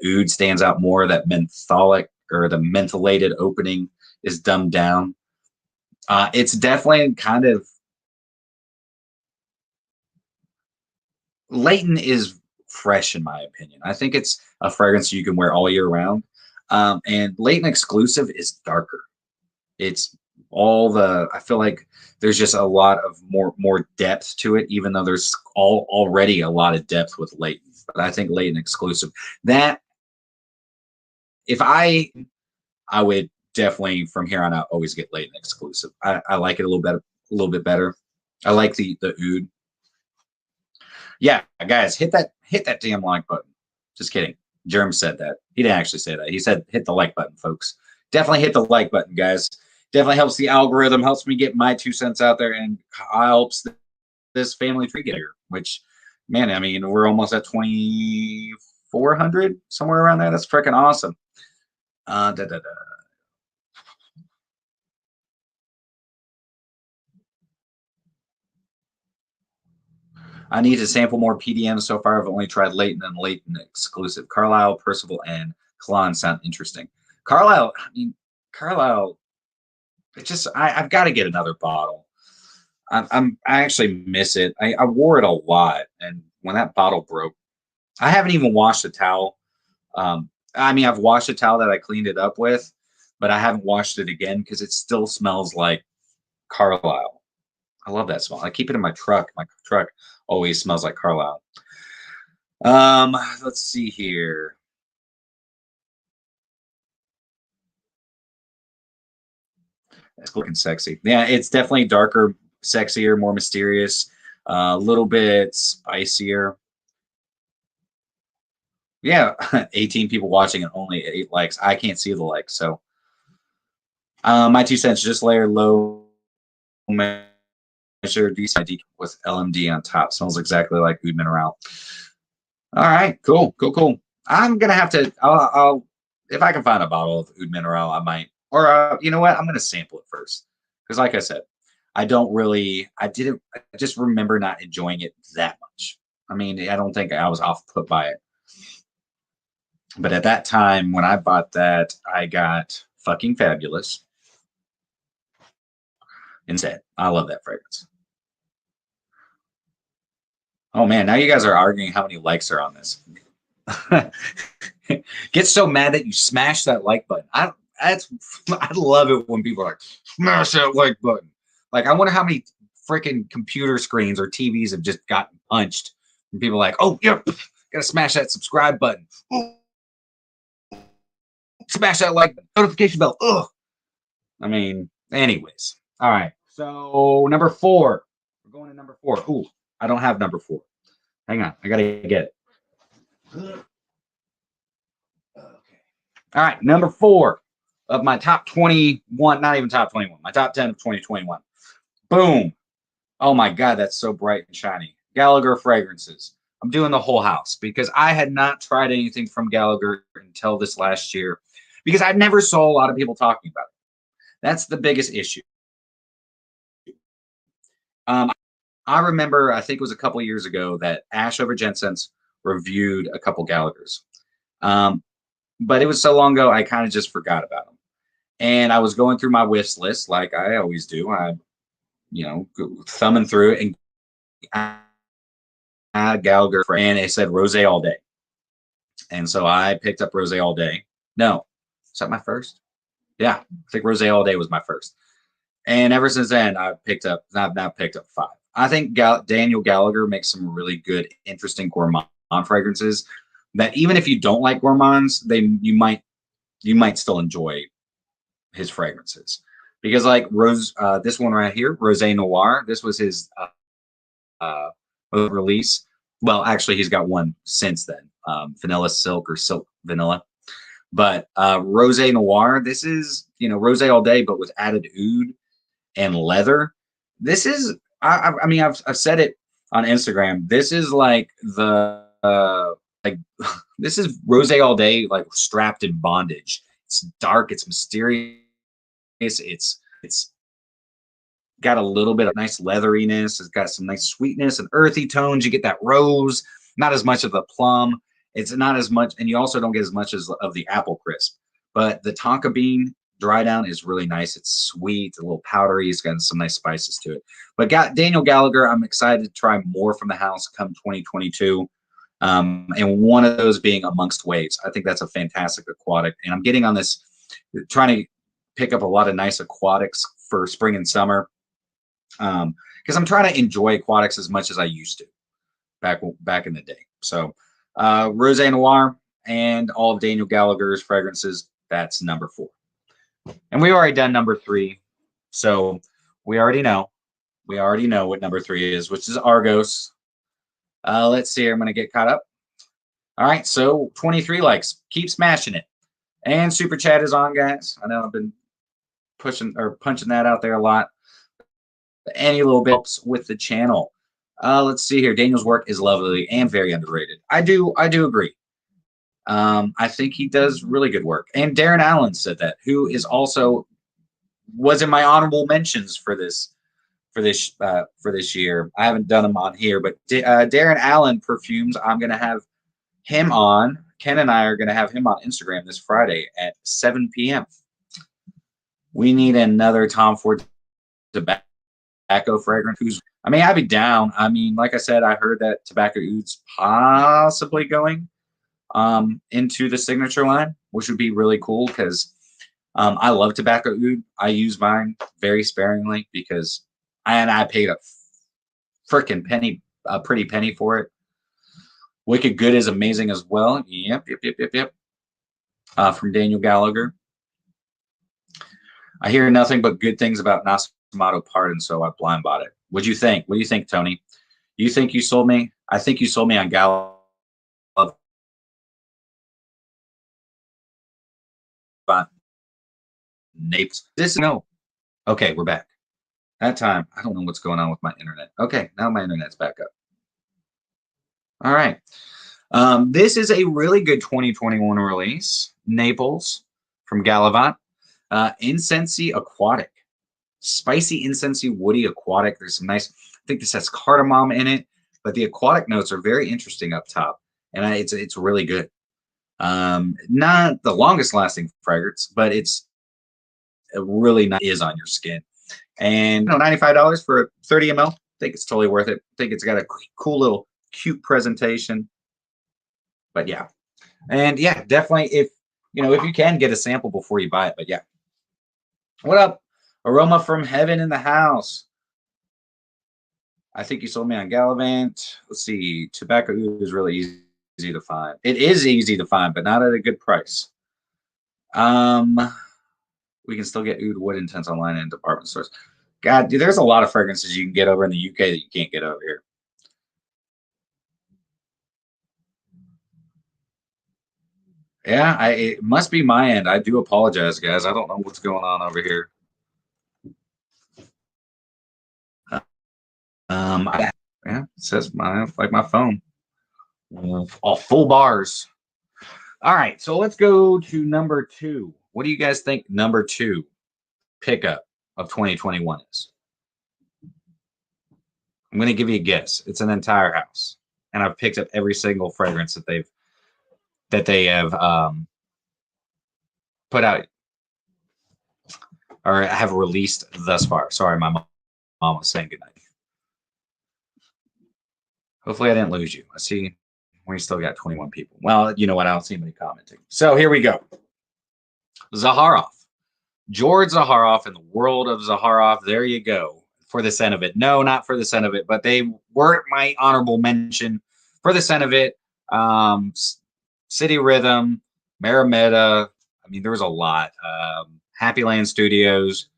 oud stands out more. That mentholic, or the mentholated opening, is dumbed down. It's definitely kind of, latent is fresh in my opinion. I think it's a fragrance you can wear all year round. And latent exclusive is darker. It's I feel like there's just a lot of more depth to it, even though there's already a lot of depth with latent. But I think latent exclusive, that if I would definitely from here on out always get latent exclusive. I like it a little bit better. I like the oud. Yeah, guys, hit that damn like button. Just kidding. Germ said that. He didn't actually say that. He said hit the like button, folks. Definitely hit the like button, guys. Definitely helps the algorithm, helps me get my 2 cents out there, and helps this family tree get here. Which, man, I mean, we're almost at 2,400, somewhere around there. That's freaking awesome. I need to sample more PDM. So far, I've only tried latent and latent exclusive. Carlisle, Percival, and Cologne sound interesting. Carlisle, I mean, Carlisle, it just, I've got to get another bottle. I actually miss it. I wore it a lot, and when that bottle broke, I haven't even washed the towel. I mean, I've washed the towel that I cleaned it up with, but I haven't washed it again because it still smells like Carlisle. I love that smell. I keep it in my truck. My truck always smells like Carlisle. Let's see here. It's looking sexy. Yeah, it's definitely darker, sexier, more mysterious, a little bit spicier. Yeah, 18 people watching and only 8 likes. I can't see the likes. So, my 2 cents, just layer low measure decent with LMD on top. Smells exactly like Oud Mineral. All right, cool, cool, cool. I'm gonna have to. I'll if I can find a bottle of Oud Mineral, I might. Or you know what? I'm gonna sample it first because, like I said, I don't really. I didn't. I just remember not enjoying it that much. I mean, I don't think I was off put by it. But at that time, when I bought that, I got fucking fabulous instead. I love that fragrance. Oh man, now you guys are arguing how many likes are on this. Get so mad that you smash that like button. I love it when people are like, smash that like button. Like, I wonder how many freaking computer screens or TVs have just gotten punched. And people are like, oh, yep, gotta smash that subscribe button. Ooh, smash that like notification bell. Ugh. I mean, anyways. All right. So number 4. We're going to number 4. Ooh, I don't have number 4. Hang on. I gotta get it. Okay. All right. Number 4 of my top 21, not even top 21, my top 10 of 2021. Boom. Oh my God, that's so bright and shiny. Gallagher fragrances. I'm doing the whole house because I had not tried anything from Gallagher until this last year because I never saw a lot of people talking about it. That's the biggest issue. Um, I remember, I think it was a couple years ago that Ash Over Jensen's reviewed a couple Gallaghers. Um, but it was so long ago, I kind of just forgot about them. And I was going through my wish list like I always do. I, thumbing through it and add Gallagher, and it said Rose All Day. And so I picked up Rose All Day. No, is that my first? Yeah, I think Rose All Day was my first. And ever since then, I've now picked up 5. I think Daniel Gallagher makes some really good, interesting gourmand fragrances that even if you don't like gourmands, you might still enjoy his fragrances because like this one right here, Rose Noir. This was his release. Well, actually, he's got one since then, Vanilla Silk or Silk Vanilla. But Rose Noir, this is Rose All Day, but with added oud and leather. This is, I mean, I've said it on Instagram. This is like this is Rose All Day, like strapped in bondage. It's dark. It's mysterious. It's got a little bit of nice leatheriness. It's got some nice sweetness and earthy tones. You get that rose, not as much of the plum. It's not as much, and you also don't get as much of the apple crisp. But the tonka bean dry down is really nice. It's sweet, a little powdery. It's got some nice spices to it. But Daniel Gallagher, I'm excited to try more from the house come 2022. And one of those being Amongst Waves. I think that's a fantastic aquatic. And I'm getting on this, trying to pick up a lot of nice aquatics for spring and summer. Because I'm trying to enjoy aquatics as much as I used to back in the day. So Rose Noir and all of Daniel Gallagher's fragrances, that's number 4. And we've already done number 3. So we already know what number 3 is, which is Argos. Let's see here. I'm going to get caught up. All right. So 23 likes. Keep smashing it. And Super Chat is on, guys. I know I've been punching that out there a lot. But any little bits with the channel. Let's see here. Daniel's work is lovely and very underrated. I do agree. I think he does really good work. And Darren Allen said that, who is also was in my honorable mentions for this year. I haven't done him on here, but Darren Allen Perfumes, I'm going to have him on. Ken and I are going to have him on Instagram this Friday at 7 p.m. We need another Tom Ford tobacco fragrance. I'd be down. I mean, like I said, I heard that Tobacco Oud's possibly going into the signature line, which would be really cool because I love Tobacco Oud. I use mine very sparingly because and I paid a freaking penny, a pretty penny for it. Wicked Good is amazing as well. Yep. From Daniel Gallagher. I hear nothing but good things about Nascimento Pardon, so I blind bought it. What'd you think? What do you think, Tony? You think you sold me? I think you sold me on Gallagher. Naples. This no. Okay, we're back. That time, I don't know what's going on with my internet. Okay, now my internet's back up. All right. This is a really good 2021 release. Naples from Galavant. Incensey Aquatic. Spicy, incensey, woody, aquatic. There's some nice, I think this has cardamom in it, but the aquatic notes are very interesting up top. And it's really good. Not the longest lasting fragrance, but it's really nice is on your skin. And $95 for a 30 ml. I think it's totally worth it. I think it's got a cool little cute presentation. But yeah. And yeah, definitely if you can get a sample before you buy it. But yeah. What up? Aroma from Heaven in the house. I think you sold me on Galavant. Let's see. Tobacco Oud is really easy to find. It is easy to find, but not at a good price. We can still get Oud wood intense online in department stores. God, dude, there's a lot of fragrances you can get over in the UK that you can't get over here. Yeah, it must be my end. I do apologize, guys. I don't know what's going on over here. Yeah, it says my phone. All full bars. All right, so let's go to number 2. What do you guys think number 2 pickup of 2021 is? I'm going to give you a guess. It's an entire house, and I've picked up every single fragrance that they have put out or have released thus far. Sorry, my mom was saying goodnight. Hopefully, I didn't lose you. I see we still got 21 people. Well, you know what? I don't see anybody commenting. So here we go. Zaharoff. George Zaharoff in the world of Zaharoff. There you go. For the scent of it. No, not for the scent of it, but they were my honorable mention for the scent of it. City Rhythm, Meremeta. I mean, there was a lot. Happy Land Studios.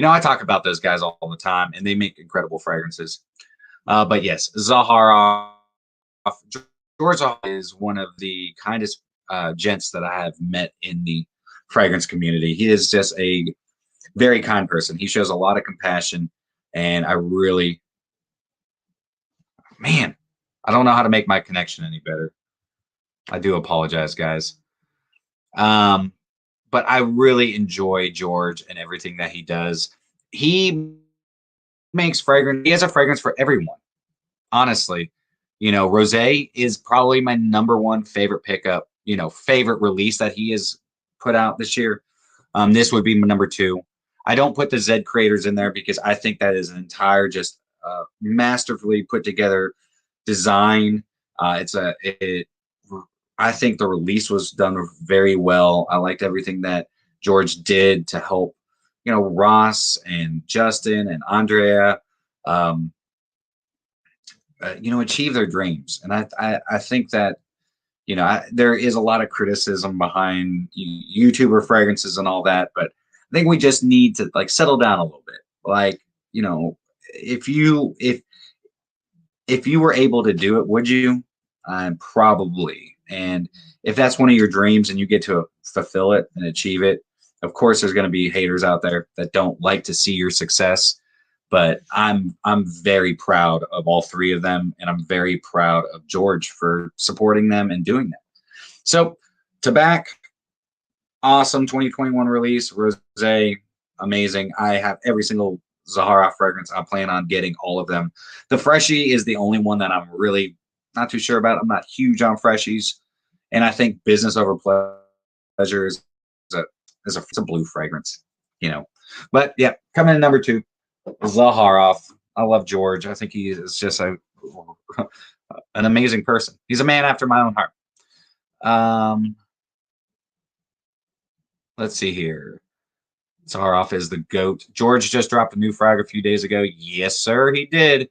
I talk about those guys all the time, and they make incredible fragrances. But yes, Zaharoff. George Zaharoff is one of the kindest gents that I have met in the fragrance community. He is just a very kind person. He shows a lot of compassion, and I really, man, I don't know how to make my connection any better. I do apologize, guys. But I really enjoy George and everything that he does. He makes fragrance. He has a fragrance for everyone. Honestly, Rosé is probably my number 1 favorite pickup, favorite release that he has put out this year. This would be my number 2. I don't put the Z Creators in there because I think that is an entire just masterfully put together design. I think the release was done very well. I liked everything that George did to help, Ross and Justin and Andrea, achieve their dreams. And I think that, there is a lot of criticism behind YouTuber fragrances and all that, but I think we just need to settle down a little bit. If you were able to do it, would you? Probably. And if that's one of your dreams and you get to fulfill it and achieve it, of course, there's going to be haters out there that don't like to see your success. But I'm very proud of all 3 of them, and I'm very proud of George for supporting them and doing that. So, Tabac, awesome 2021 release. Rosé, amazing. I have every single Zaharoff fragrance. I plan on getting all of them. The Freshie is the only one that I'm really not too sure about. I'm not huge on Freshies, and I think Business Over Pleasure is a blue fragrance, But yeah, coming in number 2. Zaharoff. I love George. I think he is just an amazing person. He's a man after my own heart. Let's see here. Zaharoff is the GOAT. George just dropped a new frag a few days ago. Yes, sir, he did.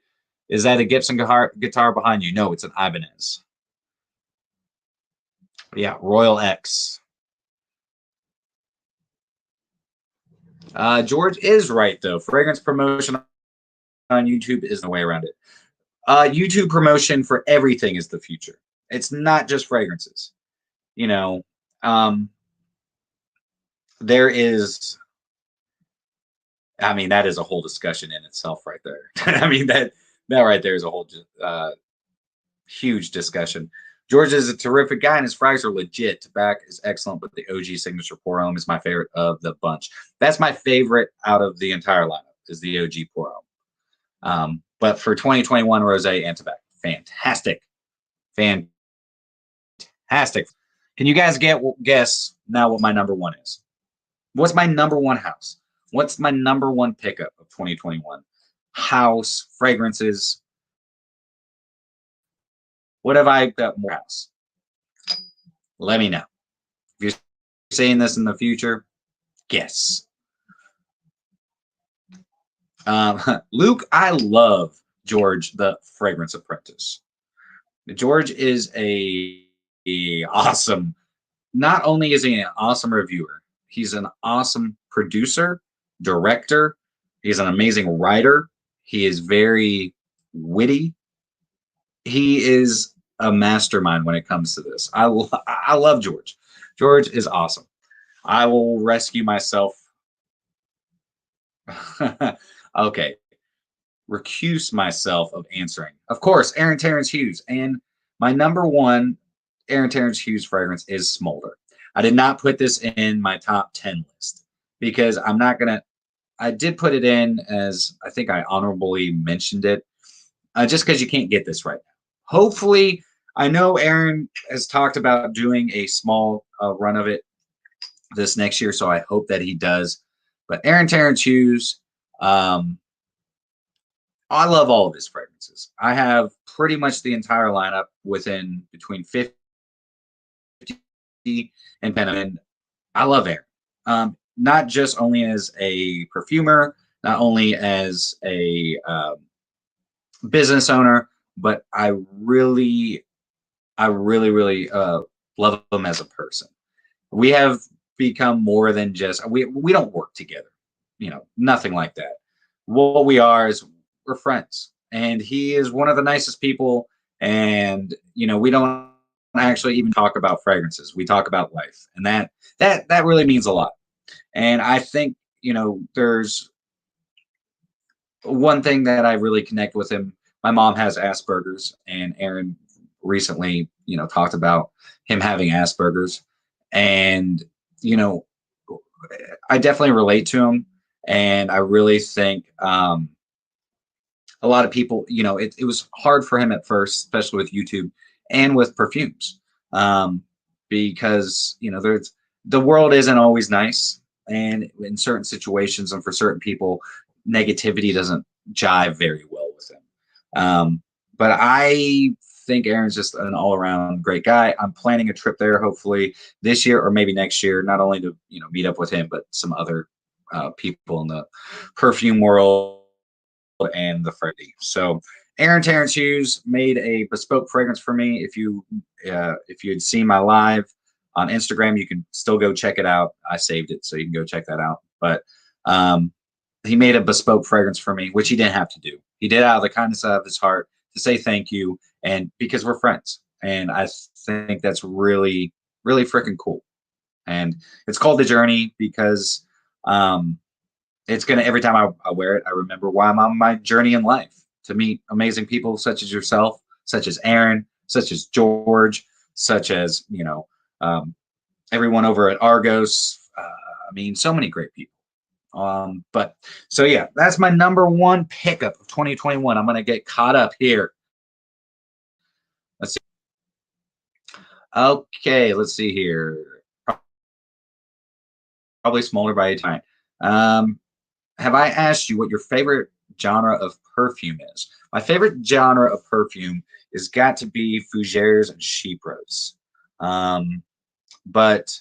Is that a Gibson guitar behind you? No, it's an Ibanez. Yeah, Royal X. George is right, though. Fragrance promotion on YouTube is the way around it. YouTube promotion for everything is the future. It's not just fragrances. You know, there is, I mean, that is a whole discussion in itself right there. I mean, that right there is a whole huge discussion. George is a terrific guy, and his frags are legit. Tobacco is excellent, but the OG signature pour homme is my favorite of the bunch. That's my favorite out of the entire lineup is the OG pour homme. But for 2021 rosé and tobacco, fantastic, fantastic. Can you guys guess now what my number one is? What's my number one house? What's my number one pickup of 2021? House, fragrances. What have I got more house? Let me know. If you're saying this in the future, guess. Luke, I love George, the fragrance apprentice. George is a awesome, not only is he an awesome reviewer, he's an awesome producer, director. He's an amazing writer. He is very witty. He is a mastermind when it comes to this. I love George. George is awesome. I will rescue myself. Okay. Recuse myself of answering. Of course, Terence Hughes. And my number one Terence Hughes fragrance is Smolder. I did not put this in my top 10 list because I'm not going to. I did put it in as I think I honorably mentioned it just because you can't get this right now. Hopefully, I know Aaron has talked about doing a small run of it this next year, so I hope that he does. But Terence Hughes, I love all of his fragrances. I have pretty much the entire lineup within between 50 and 10. And I love Aaron. Not just only as a perfumer, not only as a business owner, but I really love him as a person. We have become more than just we don't work together, nothing like that. What we are is we're friends, and he is one of the nicest people. And we don't actually even talk about fragrances. We talk about life, and that really means a lot. And I think there's one thing that I really connect with him. My mom has Asperger's, and Aaron recently, talked about him having Asperger's, and I definitely relate to him, and I really think a lot of people, it was hard for him at first, especially with YouTube and with perfumes, because the world isn't always nice, and in certain situations and for certain people, negativity doesn't jive very well with him. But I think Aaron's just an all-around great guy. I'm planning a trip there, hopefully this year or maybe next year, not only to meet up with him, but some other people in the perfume world and the Freddie. So Terence Hughes made a bespoke fragrance for me. If you had seen my live on Instagram, you can still go check it out. I saved it, so you can go check that out. But he made a bespoke fragrance for me, which he didn't have to do. He did out of the kindness of his heart to say thank you, and because we're friends. And I think that's really, really freaking cool. And it's called The Journey because it's going to, every time I wear it, I remember why I'm on my journey in life, to meet amazing people such as yourself, such as Aaron, such as George, such as, everyone over at Argos. I mean, so many great people. But so yeah, that's my number one pickup of 2021. I'm going to get caught up here. Let's see. Okay, let's see here. Probably Smolder by time. Have I asked you what your favorite genre of perfume is? My favorite genre of perfume is got to be fougères and chypres. But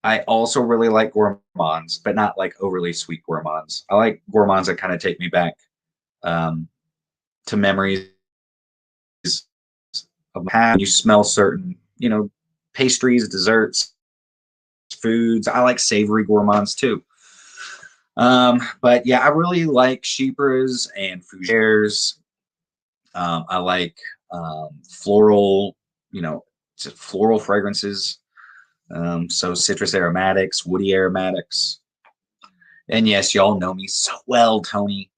I also really like gourmands, but not like overly sweet gourmands. I like gourmands that kind of take me back um, to memories of how you smell certain, pastries, desserts, foods. I like savory gourmands too. But yeah, I really like chypres and fougères. I like floral, just floral fragrances. So citrus aromatics, woody aromatics. And yes, y'all know me so well, Tony.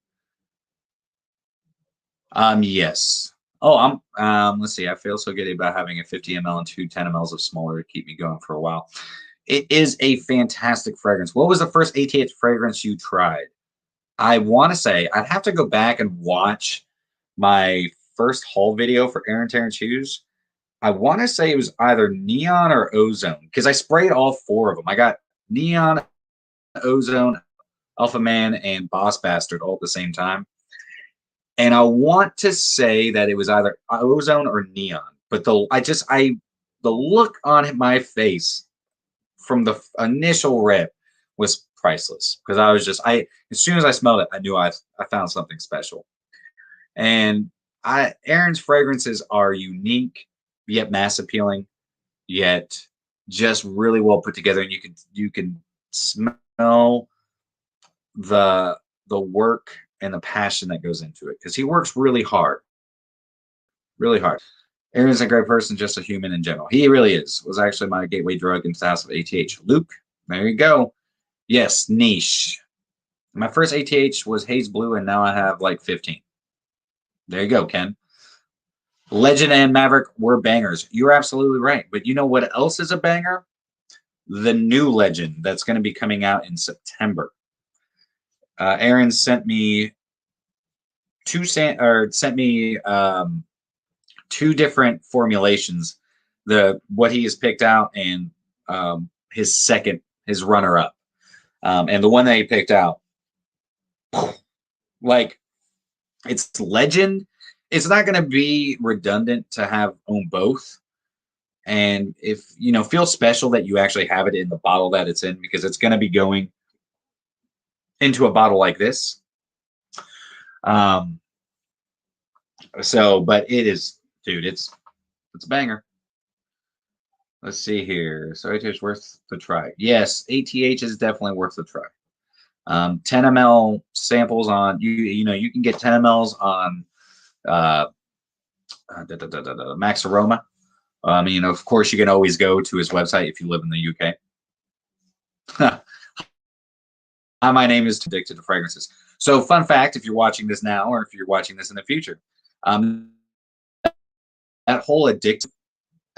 Yes. Oh, let's see. I feel so giddy about having a 50 ml and two 10 mLs of smaller to keep me going for a while. It is a fantastic fragrance. What was the first ATH fragrance you tried? I want to say I'd have to go back and watch my first haul video for Terence Hughes. I want to say it was either neon or ozone because I sprayed all four of them. I got neon, ozone, Alpha Man, and Boss Bastard all at the same time. And I want to say that it was either ozone or neon, but the look on my face from the initial rip was priceless because as soon as I smelled it, I knew I found something special. And Aaron's fragrances are unique, yet mass appealing, yet just really well put together, and you can smell the work and the passion that goes into it because he works really hard, really hard. Aaron's a great person, just a human in general. He really is. Was actually my gateway drug into the house of ATH. Luke, there you go. Yes, niche. My first ATH was Haze Blue, and now I have like 15. There you go, Ken. Legend and Maverick were bangers. You're absolutely right. But you know what else is a banger? The new Legend that's going to be coming out in September. Aaron sent me two different formulations. What he has picked out and his runner up, and the one that he picked out, like it's Legend. It's not going to be redundant to own both. And if feel special that you actually have it in the bottle that it's in because it's going to be going into a bottle like this. But it is, dude, it's a banger. Let's see here. So ATH is worth the try. Yes, ATH is definitely worth the try. 10 ml samples on you can get 10 mLs on Max Aroma. Of course, you can always go to his website if you live in the UK. Hi, my name is Addicted to Fragrances. So, fun fact, if you're watching this now or if you're watching this in the future, that whole addictive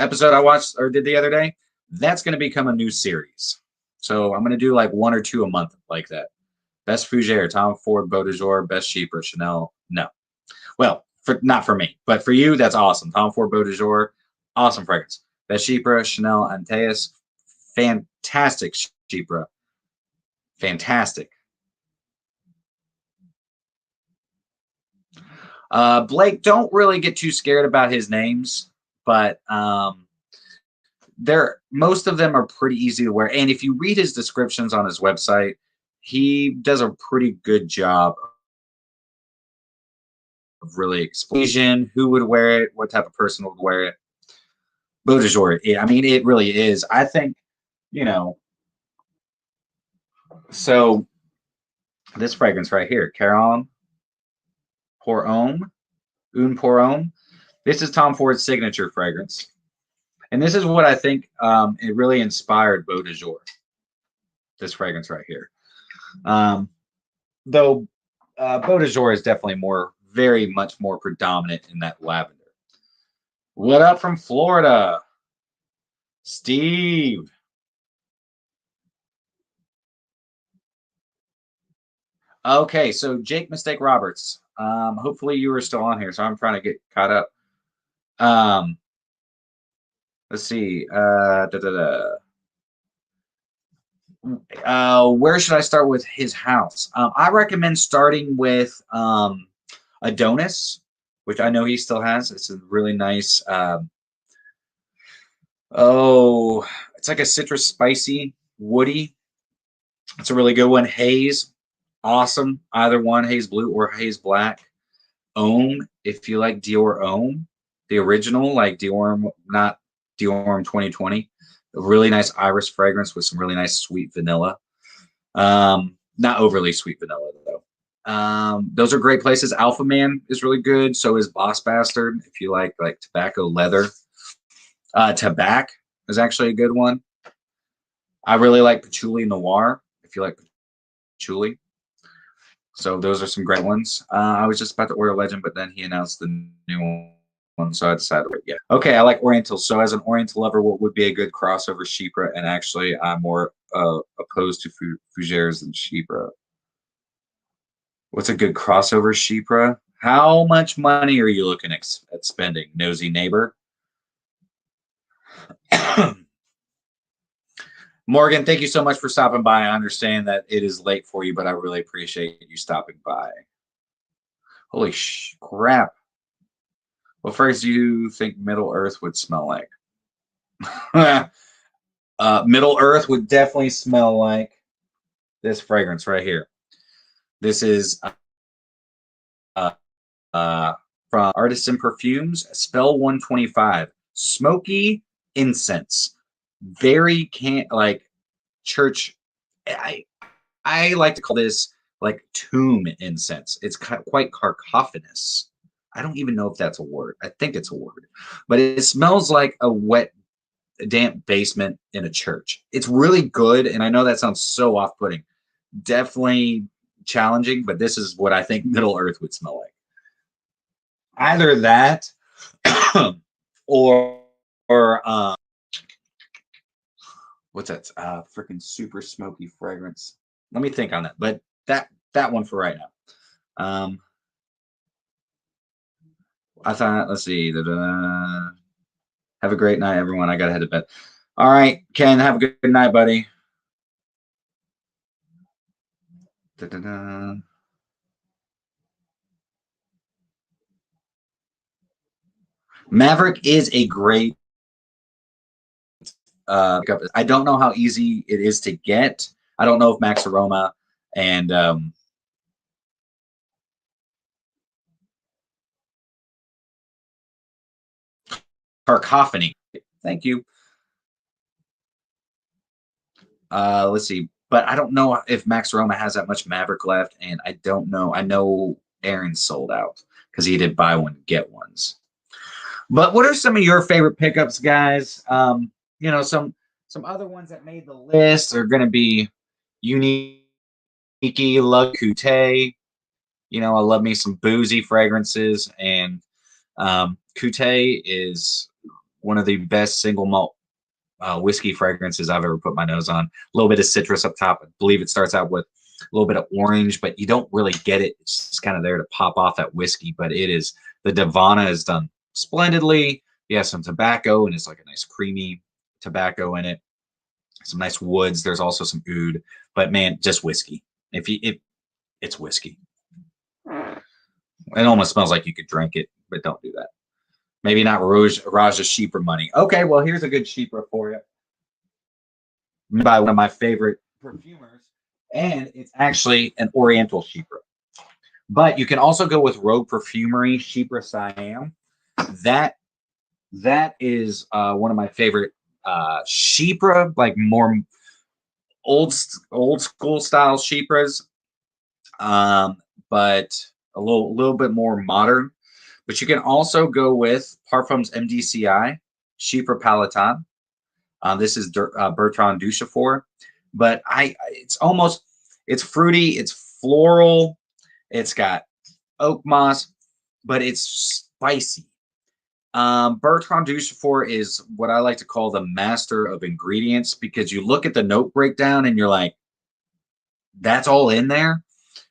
episode I watched or did the other day, that's going to become a new series. So, I'm going to do like one or two a month like that. Best Fougère, Tom Ford, Beau de Jour, Best Chypre, Chanel. No. Well, not for me, but for you, that's awesome. Tom Ford, Beau de Jour, awesome fragrance. Best Chypre, Chanel, Antaeus, fantastic Chypre. Fantastic. Blake, don't really get too scared about his names, but most of them are pretty easy to wear. And if you read his descriptions on his website, he does a pretty good job of really explaining who would wear it, what type of person would wear it. Beau de Jour, it really is. I think, so this fragrance right here, Caron pour Homme, Un pour Homme. This is Tom Ford's signature fragrance. And this is what I think it really inspired Beau de Jour, this fragrance right here. Though Beau de Jour is definitely very much more predominant in that lavender. What up from Florida? Steve. Okay, so Jake Mistake Roberts. Hopefully you are still on here, so I'm trying to get caught up. Let's see. Where should I start with his house? I recommend starting with Adonis, which I know he still has. It's a really nice. It's like a citrus spicy woody. It's a really good one. Haze, awesome. Either one, Haze Blue or Haze Black. Homme, if you like Dior Homme, the original, like Dior, not Dior 2020. A really nice iris fragrance with some really nice sweet vanilla. Not overly sweet vanilla though. Those are great places. Alpha Man is really good. So is Boss Bastard. If you like tobacco leather. Tabac is actually a good one. I really like Patchouli Noir. If you like patchouli. So those are some great ones. I was just about to order Legend, but then he announced the new one, so I decided, yeah. Okay, I like Oriental. So as an Oriental lover, what would be a good crossover Chypre? And actually, I'm more opposed to Fougères than Chypre. What's a good crossover Chypre? How much money are you looking at spending, nosy neighbor? Morgan, thank you so much for stopping by. I understand that it is late for you, but I really appreciate you stopping by. Holy crap. What fragrance do you think Middle Earth would smell like? Middle Earth would definitely smell like this fragrance right here. This is from Artisan Perfumes, Spell 125. Smoky incense. Very like church. I like to call this like tomb incense. It's quite cacophonous. I don't even know if that's a word. I think it's a word. But it smells like a wet, damp basement in a church. It's really good, and I know that sounds so off-putting. Definitely challenging, but this is what I think Middle Earth would smell like. Either that or what's that? Freaking super smoky fragrance. Let me think on that. But that one for right now. I thought, let's see. Have a great night, everyone. I gotta head to bed. All right, Ken, have a good night, buddy. Maverick is a great pickup. I don't know how easy it is to get. I don't know if Max Aroma and Cacophony. Thank you. Let's see. But I don't know if Max Aroma has that much Maverick left, and I don't know. I know Aaron sold out because he did buy one, get ones. But what are some of your favorite pickups, guys? You know, some other ones that made the list are going to be Unique, Love Couté. You know, I love me some boozy fragrances, and Couté is one of the best single malt whiskey fragrances I've ever put my nose on. A little bit of citrus up top. I believe it starts out with a little bit of orange, but you don't really get it. It's just kind of there to pop off that whiskey, but it is, the Divana is done splendidly. You have some tobacco, and it's like a nice creamy tobacco in it. Some nice woods. There's also some oud, but man, just whiskey. It's whiskey. It almost smells like you could drink it, but don't do that. Maybe not Raja Chypre money. Okay, well, here's a good Chypre for you. By one of my favorite perfumers, and it's actually an Oriental Chypre. But you can also go with Rogue Perfumery Chypre Siam. That is one of my favorite Chypre, like more old school style Chypres, but a little bit more modern. But you can also go with Parfums MDCI, Chypre Palatin. This is Bertrand Duchefort. But it's fruity, it's floral, it's got oak moss, but it's spicy. Bertrand Duchefort is what I like to call the master of ingredients, because you look at the note breakdown and you're like, that's all in there?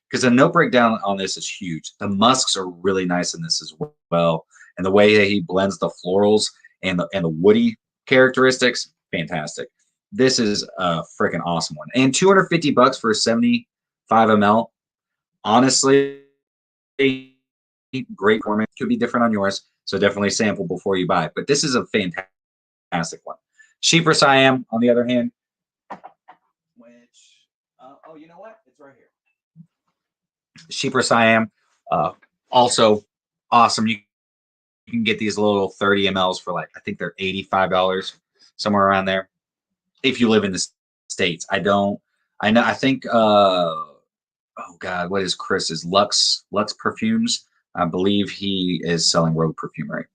Because the note breakdown on this is huge. The musks are really nice in this as well. And the way that he blends the florals and the woody characteristics, fantastic. This is a freaking awesome one. And $250 for a 75 ml. Honestly, great format. Could be different on yours. So definitely sample before you buy. But this is a fantastic one. Chypre Siam, on the other hand, Chypre Siam, also awesome. You can get these little 30 mLs for like, I think they're $85, somewhere around there. If you live in the States, I know, I think, oh God, what is Chris's? Lux Perfumes. I believe he is selling Rogue Perfumery.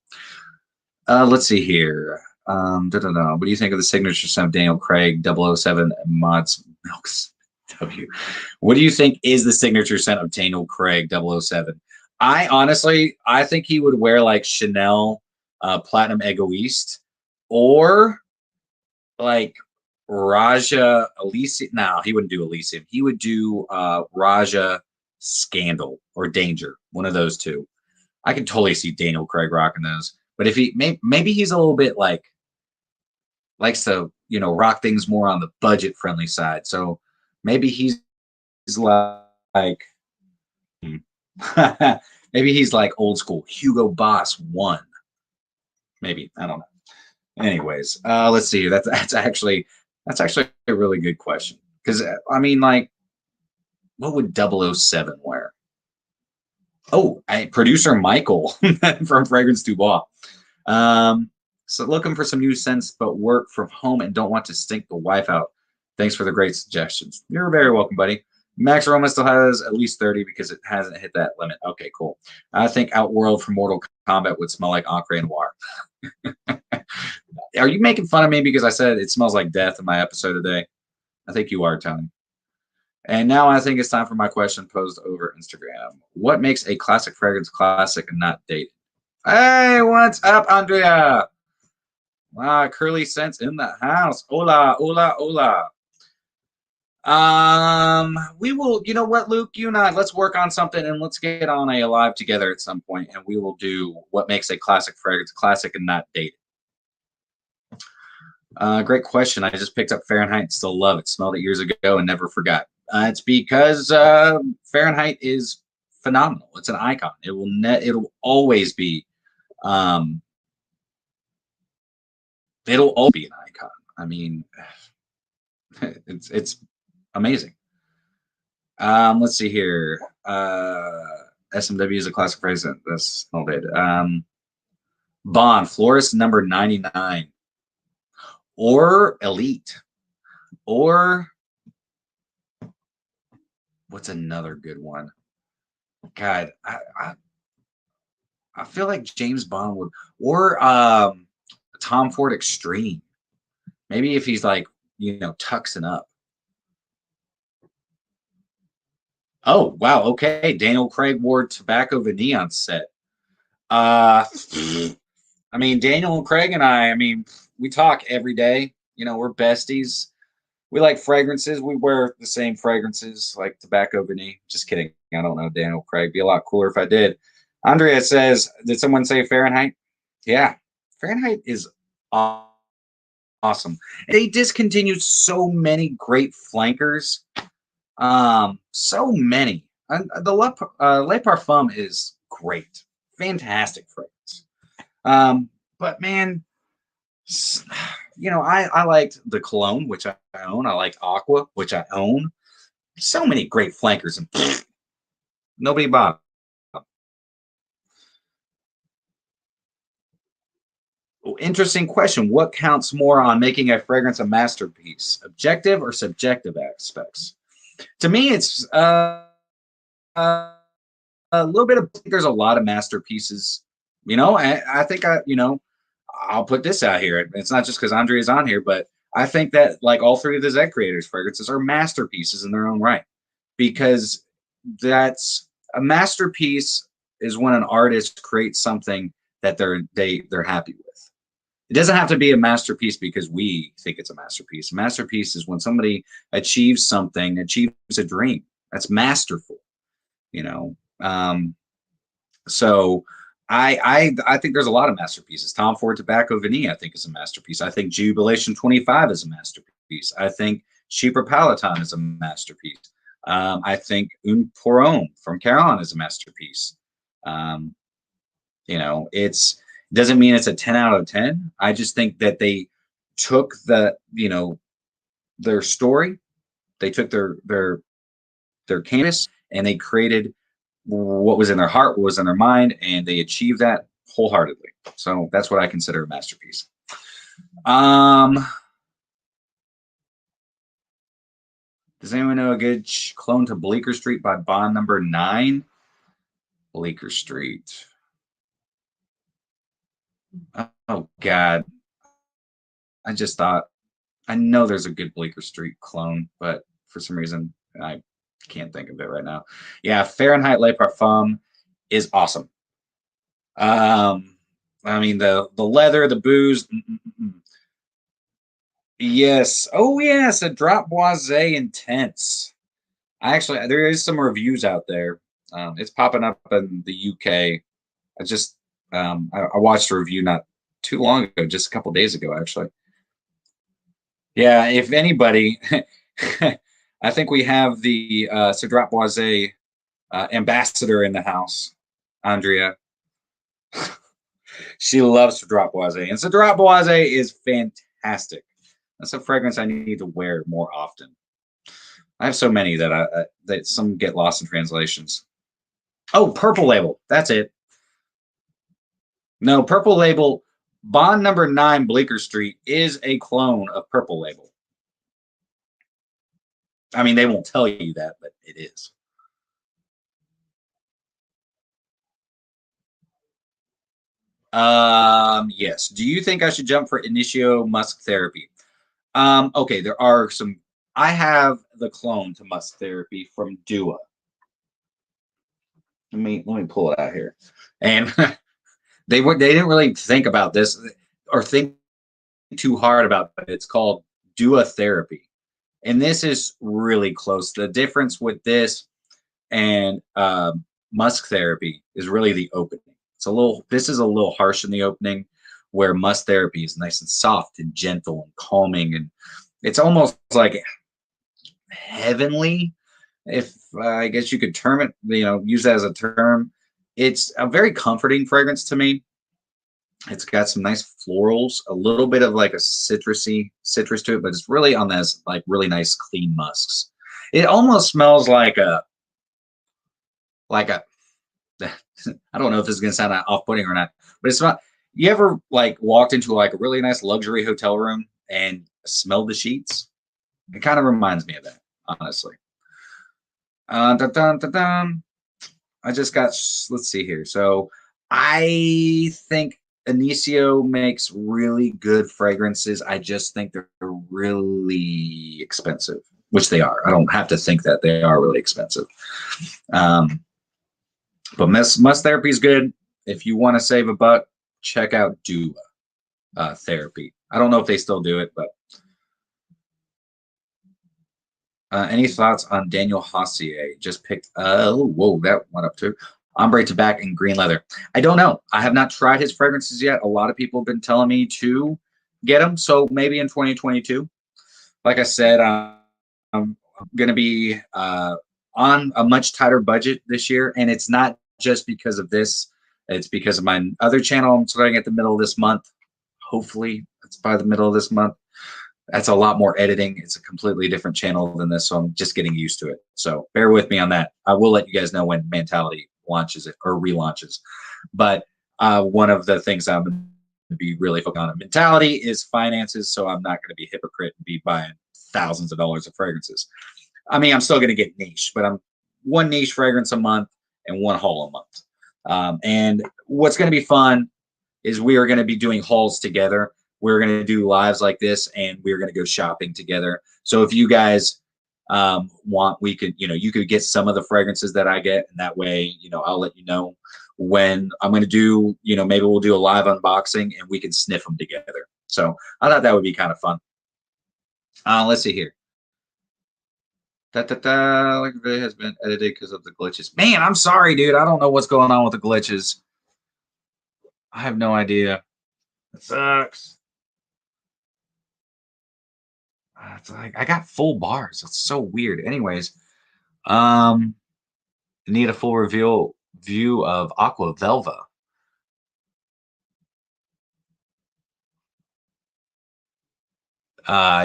Let's see here. What do you think of the signature scent of Daniel Craig 007 Mods Milks W? What do you think is the signature scent of Daniel Craig 007? I honestly, I think he would wear like Chanel Platinum Egoiste or like Raja Elysium. No, he wouldn't do Elysium. He would do Raja Scandal or Danger. One of those two. I can totally see Daniel Craig rocking those. But if he maybe he's a little bit like likes to rock things more on the budget friendly side. So maybe he's like maybe he's like old school Hugo Boss 1. Maybe I don't know. Anyways, let's see. That's actually a really good question because I mean, like, what would 007 wear? Oh, producer Michael from Fragrance Dubois. So looking for some new scents, but work from home and don't want to stink the wife out. Thanks for the great suggestions. You're very welcome, buddy. Max Aroma still has at least 30 because it hasn't hit that limit. Okay, cool. I think Outworld from Mortal Kombat would smell like Encre Noir. Are you making fun of me because I said it smells like death in my episode today? I think you are, Tony. And now I think it's time for my question posed over Instagram. What makes a classic fragrance classic and not dated? Hey, what's up, Andrea? Wow, Curly Scents in the house. Hola, hola, hola. We will, you know what, Luke, you and I, let's work on something and let's get on a live together at some point and we will do what makes a classic fragrance classic and not dated. Great question. I just picked up Fahrenheit and still love it. Smelled it years ago and never forgot. It's because Fahrenheit is phenomenal. It's an icon. It'll always be it'll always be an icon. I mean, it's amazing. Let's see here. SMW is a classic phrase that's all good. Bond, Florist number 99. Or Elite. Or what's another good one? God, I feel like James Bond would, or Tom Ford Extreme. Maybe if he's like, tuxing up. Oh, wow. Okay. Daniel Craig wore Tobacco Vanille on set. I mean, Daniel and Craig and I mean, we talk every day. We're besties. We like fragrances. We wear the same fragrances, like Tobacco Vanille. Just kidding. I don't know Daniel Craig. Be a lot cooler if I did. Andrea says, did someone say Fahrenheit? Yeah. Fahrenheit is awesome. They discontinued so many great flankers. So many. The Le Parfum is great. Fantastic fragrance. But man, I liked the cologne, which I own. I like Aqua, which I own. So many great flankers, and nobody bought them. Oh, interesting question. What counts more on making a fragrance a masterpiece? Objective or subjective aspects? To me, it's a little bit of, there's a lot of masterpieces. I think I'll put this out here. It's not just because Andre is on here, but I think that like all three of the Z Creators fragrances are masterpieces in their own right, because that's a masterpiece is when an artist creates something that they're happy with. It doesn't have to be a masterpiece because we think it's a masterpiece. A masterpiece is when somebody achieves something, achieves a dream. That's masterful, So I think there's a lot of masterpieces. Tom Ford Tobacco Vanille, I think, is a masterpiece. I think Jubilation 25 is a masterpiece. I think Chypre Palatine is a masterpiece. I think Un Pour Homme from Caron is a masterpiece. It's doesn't mean it's a 10 out of 10. I just think that they took their story, they took their canvas, and they created what was in their heart, what was in their mind, and they achieved that wholeheartedly. So that's what I consider a masterpiece. Does anyone know a good clone to Bleecker Street by Bond number 9? Bleecker Street. Oh, God. I just thought, I know there's a good Bleecker Street clone, but for some reason, I can't think of it right now. Yeah, Fahrenheit Le Parfum is awesome. I mean, the leather, the booze. Yes. Oh, yes, a Drop Boisé Intense. Actually, there is some reviews out there. It's popping up in the UK. I watched a review not too long ago, just a couple days ago, actually. Yeah, if anybody, I think we have the Cedrat Boisé ambassador in the house, Andrea. She loves Cedrat Boisé, and Cedrat Boisé is fantastic. That's a fragrance I need to wear more often. I have so many that that some get lost in translations. Oh, Purple Label. That's it. No, Purple Label. Bond number 9 Bleecker Street is a clone of Purple Label. I mean, they won't tell you that, but it is. Yes. Do you think I should jump for Initio Musk Therapy? Okay, there are some. I have the clone to Musk Therapy from Dua. Let me pull it out here. And they didn't really think about this or think too hard about it. It's called Dua Therapy. And this is really close. The difference with this and Musk Therapy is really the opening. This is a little harsh in the opening, where Musk Therapy is nice and soft and gentle and calming, and it's almost like heavenly, if I guess you could term it, use that as a term. It's a very comforting fragrance to me. It's got some nice florals, a little bit of like a citrus to it, but it's really on this like really nice clean musks. It almost smells like a I don't know if this is gonna sound off-putting or not, but it's not. You ever like walked into like a really nice luxury hotel room and smelled the sheets? It kind of reminds me of that, honestly. Dun, dun, dun, dun. I just got. Let's see here. So I think Inicio makes really good fragrances. I just think they're really expensive, which they are. I don't have to think that they are really expensive. But Musk Therapy is good. If you want to save a buck, check out Dua Therapy. I don't know if they still do it, but any thoughts on Daniel Hossier? Just picked. Whoa, that went up too. Ombre Tobacco and Green Leather. I don't know. I have not tried his fragrances yet. A lot of people have been telling me to get them, so maybe in 2022. Like I said, I'm going to be on a much tighter budget this year, and it's not just because of this. It's because of my other channel I'm starting at the middle of this month. Hopefully, it's by the middle of this month. That's a lot more editing. It's a completely different channel than this, so I'm just getting used to it. So bear with me on that. I will let you guys know when Mentality launches it or relaunches. But one of the things I'm going to be really focused on in Mentality is finances, so I'm not going to be a hypocrite and be buying thousands of dollars of fragrances. I mean, I'm still going to get niche, but I'm one niche fragrance a month and one haul a month. And what's going to be fun is we are going to be doing hauls together. We're going to do lives like this, and we're going to go shopping together. So if you guys want, we could, you could get some of the fragrances that I get, and that way, I'll let you know when I'm going to do, maybe we'll do a live unboxing and we can sniff them together. So I thought that would be kind of fun. Let's see here. Like the video has been edited because of the glitches. Man, I'm sorry, dude. I don't know what's going on with the glitches. I have no idea. It sucks. It's like I got full bars. It's so weird. Anyways, need a full view of Aqua Velva.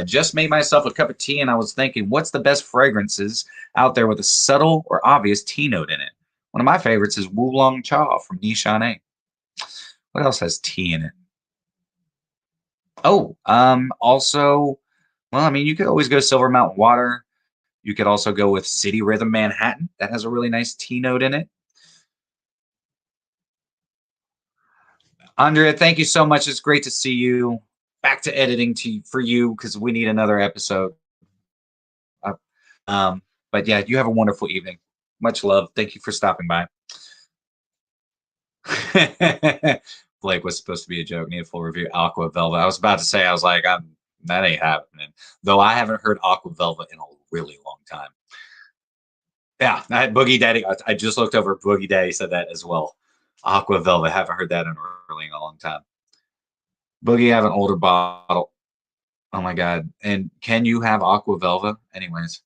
Just made myself a cup of tea, and I was thinking, what's the best fragrances out there with a subtle or obvious tea note in it? One of my favorites is Oolong Cha from Nishan. What else has tea in it? Oh, also, well, I mean, you could always go Silver Mountain Water. You could also go with City Rhythm Manhattan. That has a really nice tea note in it. Andrea, thank you so much. It's great to see you. Back to editing for you because we need another episode. Uh, but yeah, you have a wonderful evening. Much love. Thank you for stopping by. Blake was supposed to be a joke. Need a full review. Aqua Velvet. I was about to say, I was like, that ain't happening. Though I haven't heard Aqua Velvet in a really long time. Yeah, Boogie Daddy. I just looked over. Boogie Daddy said that as well. Aqua Velvet. Haven't heard that in really a long time. Boogie have an older bottle. Oh my god! And can you have Aqua Velva? Anyways,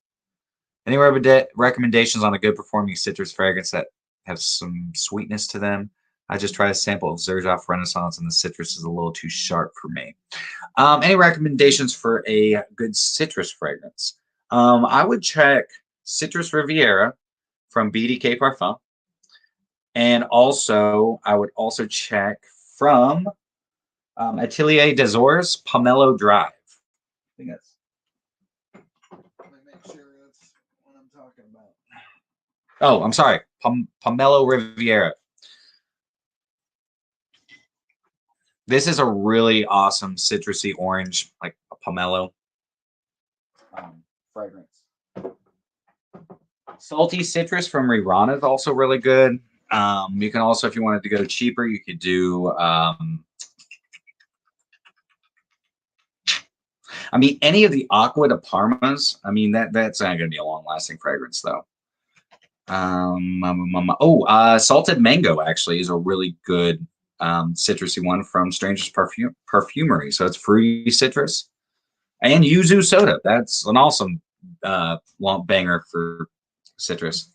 any recommendations on a good performing citrus fragrance that have some sweetness to them? I just tried a sample of Xarmony Renaissance, and the citrus is a little too sharp for me. Any recommendations for a good citrus fragrance? I would check Citrus Riviera from BDK Parfum, and also I would also check from Atelier des Ors Pomelo Drive. I think that's. Let me make sure that's what I'm talking about. Oh, I'm sorry, Pomelo Riviera. This is a really awesome citrusy orange, like a pomelo fragrance. Salty citrus from Rirana is also really good. You can also, if you wanted to go cheaper, you could do. I mean, any of the Aqua de Parmas. I mean, that's not going to be a long-lasting fragrance, though. Salted mango actually is a really good citrusy one from Stranger's Perfumery. So it's fruity citrus. And Yuzu Soda. That's an awesome long banger for citrus.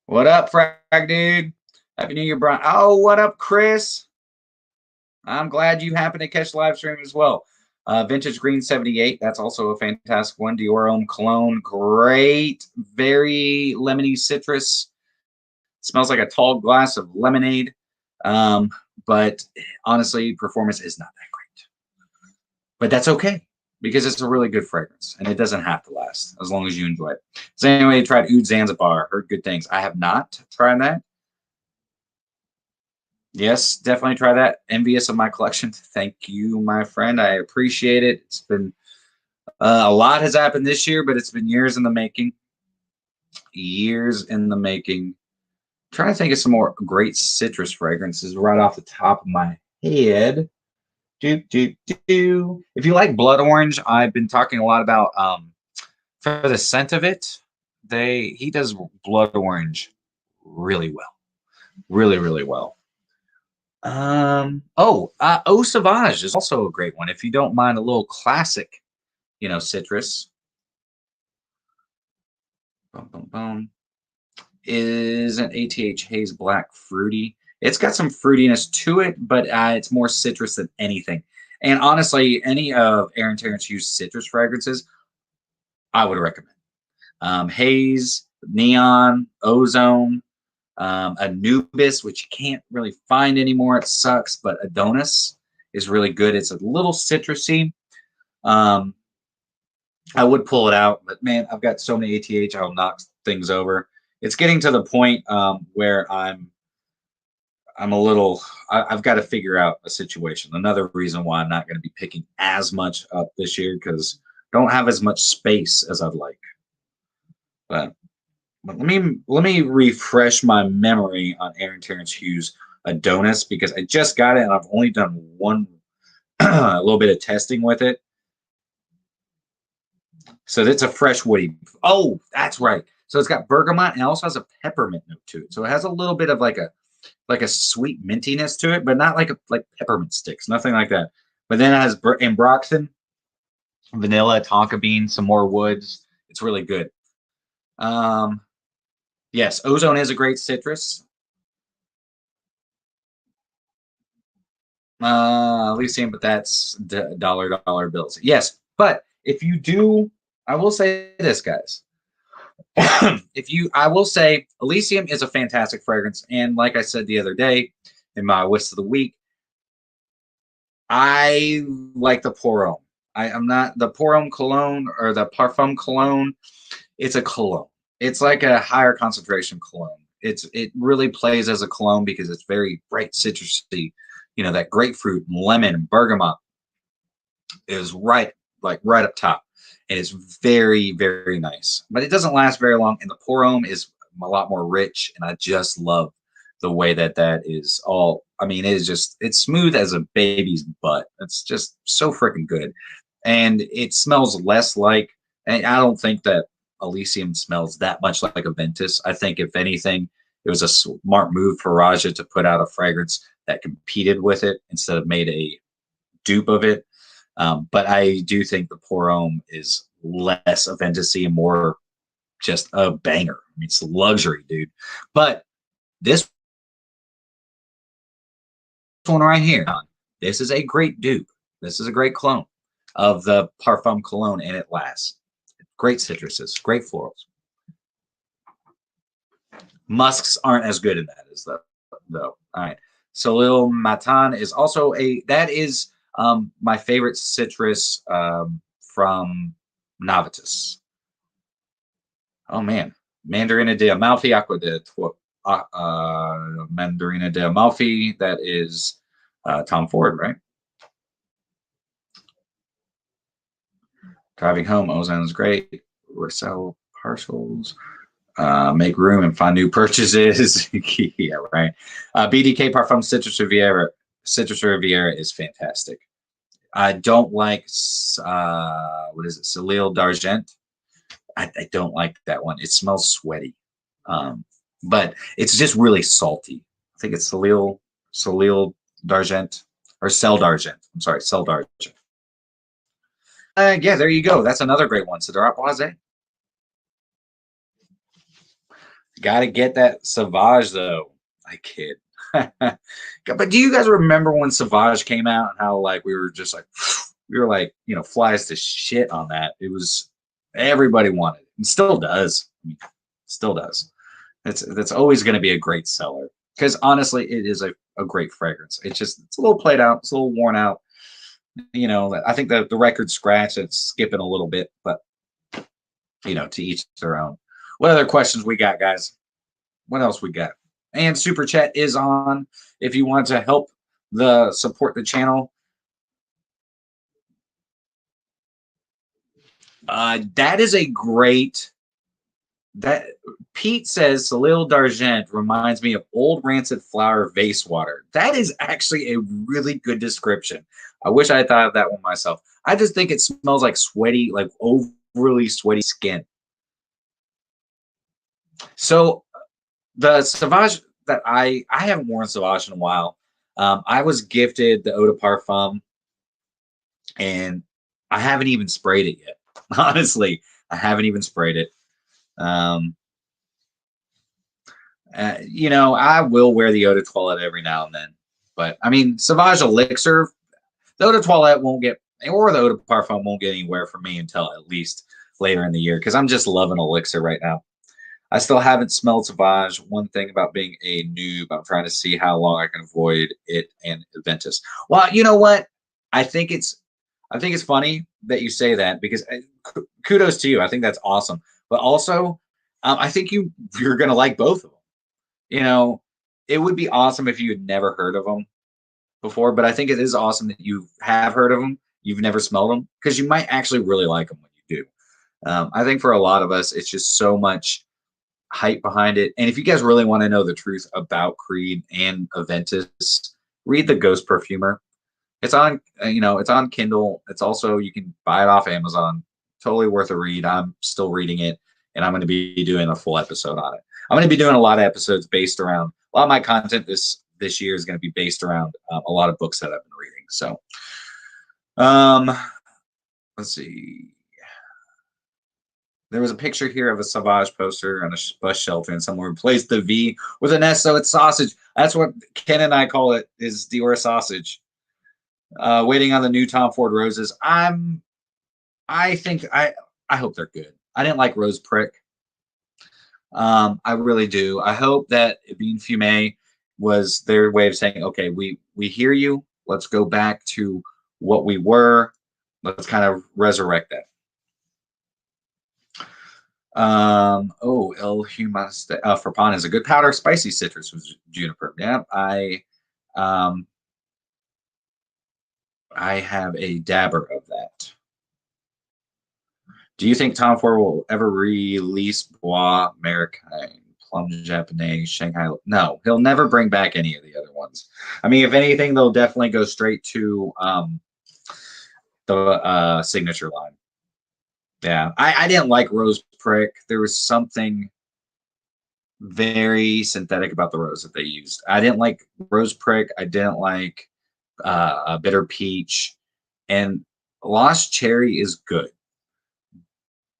What up, Frag Dude? Happy New Year, Brian. Oh, what up, Chris? I'm glad you happened to catch the live stream as well. Vintage Green 78. That's also a fantastic one. Dior Homme cologne. Great. Very lemony citrus. Smells like a tall glass of lemonade. But honestly, performance is not that great. But that's okay because it's a really good fragrance and it doesn't have to last as long as you enjoy it. So anyway, tried Oud Zanzibar. Heard good things. I have not tried that. Yes, definitely try that. Envious of my collection. Thank you, my friend. I appreciate it. It's been a lot has happened this year, but it's been years in the making. Years in the making. I'm trying to think of some more great citrus fragrances right off the top of my head. If you like blood orange, I've been talking a lot about for the scent of it. He does blood orange really well, really well. Eau Sauvage is also a great one if you don't mind a little classic, citrus. Isn't ATH Haze Black fruity? It's got some fruitiness to it, but it's more citrus than anything. And honestly, any of Aaron Terence Hughes citrus fragrances, I would recommend. Haze, Neon, Ozone, Anubis, which you can't really find anymore. It sucks, but Adonis is really good. It's a little citrusy. I would pull it out, but man, I've got so many ATH, I'll knock things over. It's getting to the point where I'm a little. I've got to figure out a situation. Another reason why I'm not going to be picking as much up this year because I don't have as much space as I'd like. But let me refresh my memory on Aaron Terence Hughes Adonis because I just got it and I've only done one a little bit of testing with it. So it's a fresh woody. Oh, that's right. So it's got bergamot and it also has a peppermint note to it. So it has a little bit of like a sweet mintiness to it, but not like peppermint sticks, nothing like that. But then it has ambroxan, vanilla, tonka bean, some more woods. It's really good. Yes, Ozone is a great citrus. Lyceum, but that's dollar bills. Yes, But if you do, I will say this, guys. I will say Elysium is a fantastic fragrance. And like I said the other day in my whisk of the week, I like the Pour Homme. I'm not the Pour Homme cologne or the Parfum cologne. It's a cologne. It's like a higher concentration cologne. It really plays as a cologne because it's very bright citrusy. You know, that grapefruit and lemon and bergamot is right up top. And it's very, very nice. But it doesn't last very long. And the Pour Homme is a lot more rich. And I just love the way that is all. I mean, it's smooth as a baby's butt. It's just so freaking good. And it smells less like, and I don't think that Elysium smells that much like a Ventus. I think if anything, it was a smart move for Raja to put out a fragrance that competed with it instead of made a dupe of it. But I do think the Pour Homme is less a Ventus-y and more just a banger. I mean, it's luxury, dude. But this one right here, this is a great dupe. This is a great clone of the Parfum cologne, and it lasts. Great citruses, great florals. Musks aren't as good in that as though. All right. Soleil Matin is also that is my favorite citrus from Novitus. Oh man, Mandarina De Amalfi, Mandarina De Amalfi. That is Tom Ford, right? Driving home, Ozone is great. Resell partials. Make room and find new purchases. Yeah, right. BDK Parfum Citrus Riviera. Citrus Riviera is fantastic. I don't like what is it? Soleil d'Argent. I don't like that one. It smells sweaty, but it's just really salty. I think it's Soleil d'Argent or Cell d'Argent. I'm sorry, Cell d'Argent. Yeah, there you go. That's another great one. Siderat Boise. Got to get that Sauvage though. I kid. But do you guys remember when Sauvage came out and how like we were like, you know, flies to shit on that? It was everybody wanted it and still does. Still does. That's always going to be a great seller because honestly, it is a great fragrance. It's a little played out. It's a little worn out. You know, I think the record scratch, it's skipping a little bit, but you know, to each their own. What other questions we got, guys? What else we got? And Super Chat is on if you want to help support the channel. That is a great. That Pete says Soleil d'Argent reminds me of old rancid flower vase water. That is actually a really good description. I wish I had thought of that one myself. I just think it smells like sweaty, like overly sweaty skin. So the Sauvage that I haven't worn Sauvage in a while. I was gifted the Eau de Parfum, and I haven't even sprayed it yet. Honestly, I haven't even sprayed it. You know, I will wear the Eau de Toilette every now and then, but I mean, Sauvage Elixir, the Eau de Toilette won't get, or the Eau de Parfum won't get anywhere for me until at least later in the year because I'm just loving Elixir right now. I still haven't smelled Sauvage. One thing about being a noob, I'm trying to see how long I can avoid it and Ventus. Well, you know what? I think it's funny that you say that because kudos to you. I think that's awesome. But also, I think you're gonna like both of them. You know, it would be awesome if you had never heard of them before, but I think it is awesome that you have heard of them. You've never smelled them because you might actually really like them when you do. I think for a lot of us, it's just so much hype behind it. And if you guys really want to know the truth about Creed and Aventus, read The Ghost Perfumer. It's on, it's on Kindle. It's also, you can buy it off Amazon. Totally worth a read. I'm still reading it, and I'm going to be doing a full episode on it. I'm going to be doing a lot of episodes based around, a lot of my content this year is going to be based around a lot of books that I've been reading. So, let's see. There was a picture here of a Sauvage poster on a bus shelter, and someone replaced the V with an S, so it's sausage. That's what Ken and I call it, is Dior sausage. Waiting on the new Tom Ford roses. I'm I think I hope they're good. I didn't like Rose Prick. I really do. I hope that Being Fume was their way of saying, okay, we hear you. Let's go back to what we were. Let's kind of resurrect that. Oh, El Humas Frappan is a good powder, spicy citrus with juniper. Yeah, I have a dabber of that. Do you think Tom Ford will ever release Bois Americain, Plum Japonais, Shanghai? No, he'll never bring back any of the other ones. I mean, if anything, they'll definitely go straight to the signature line. Yeah, I didn't like Rose Prick. There was something very synthetic about the rose that they used. I didn't like Rose Prick. I didn't like Bitter Peach. And Lost Cherry is good.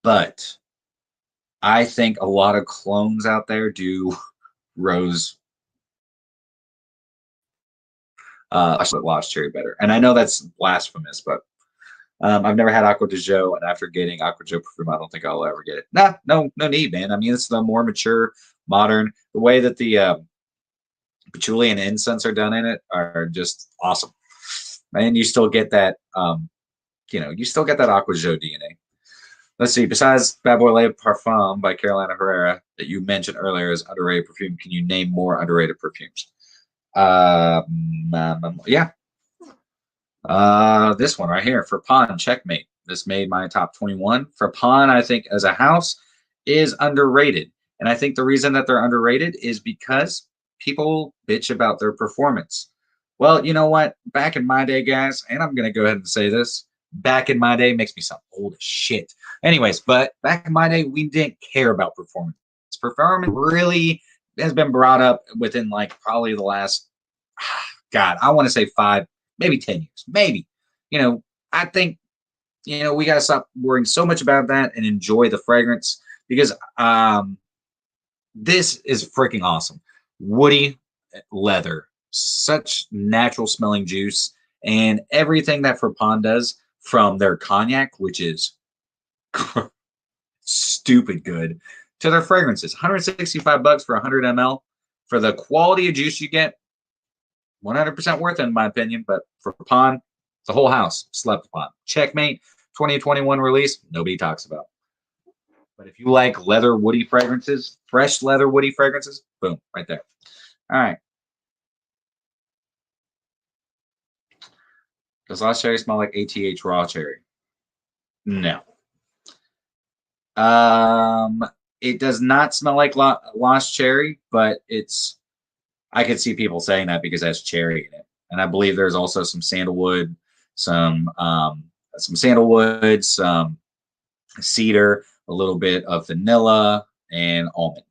But I think a lot of clones out there do rose Lost Cherry better. And I know that's blasphemous, but I've never had Aqua de Jo, and after getting Aqua de Jo perfume, I don't think I'll ever get it. Nah, no need, man. I mean, it's the more mature, modern. The way that the patchouli and incense are done in it are just awesome. And you still get that, you still get that Aqua de Jo DNA. Let's see. Besides Bad Boy Le Parfum by Carolina Herrera that you mentioned earlier as underrated perfume, can you name more underrated perfumes? Yeah. This one right here, Frappan Checkmate. This made my top 21. Frappan, I think, as a house, is underrated. And I think the reason that they're underrated is because people bitch about their performance. Well, you know what? Back in my day, guys, and I'm going to go ahead and say this, back in my day makes me sound old as shit. Anyways, but back in my day, we didn't care about performance. Performance really has been brought up within like probably the last, God, I want to say 5, maybe 10 years, maybe. I think, we got to stop worrying so much about that and enjoy the fragrance because this is freaking awesome. Woody leather, such natural smelling juice, and everything that Frappan does from their cognac, which is stupid good, to their fragrances. $165 for 100 ml. For the quality of juice you get, 100% worth it, in my opinion. But for Frappan, the whole house slept upon. Checkmate, 2021 release, nobody talks about. But if you like leather woody fragrances, fresh leather woody fragrances, boom, right there. All right. Does Lost Cherry smell like ATH raw cherry? No. It does not smell like Lost Cherry, but I could see people saying that because it has cherry in it. And I believe there's also some sandalwood, some cedar, a little bit of vanilla and almond,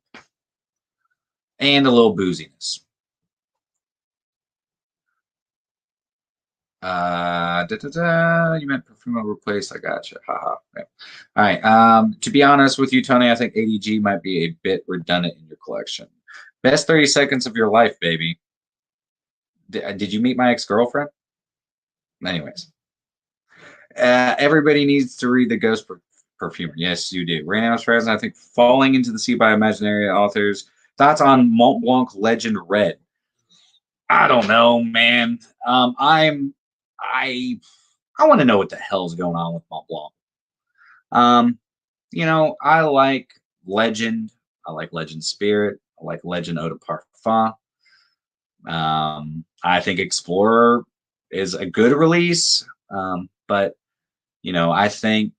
and a little booziness. You meant perfume will replace. I gotcha. Haha. Okay. All right. To be honest with you, Tony, I think ADG might be a bit redundant in your collection. Best 30 seconds of your life, baby. Did you meet my ex-girlfriend? Anyways, everybody needs to read the Ghost Perfumer. Yes, you do. Rain House Fresno, I think, Falling into the Sea by Imaginary Authors. Thoughts on Mont Blanc Legend Red? I don't know, man. I want to know what the hell's going on with Mont Blanc. I like Legend. I like Legend Spirit. I like Legend Eau de Parfum. I think Explorer is a good release, but I think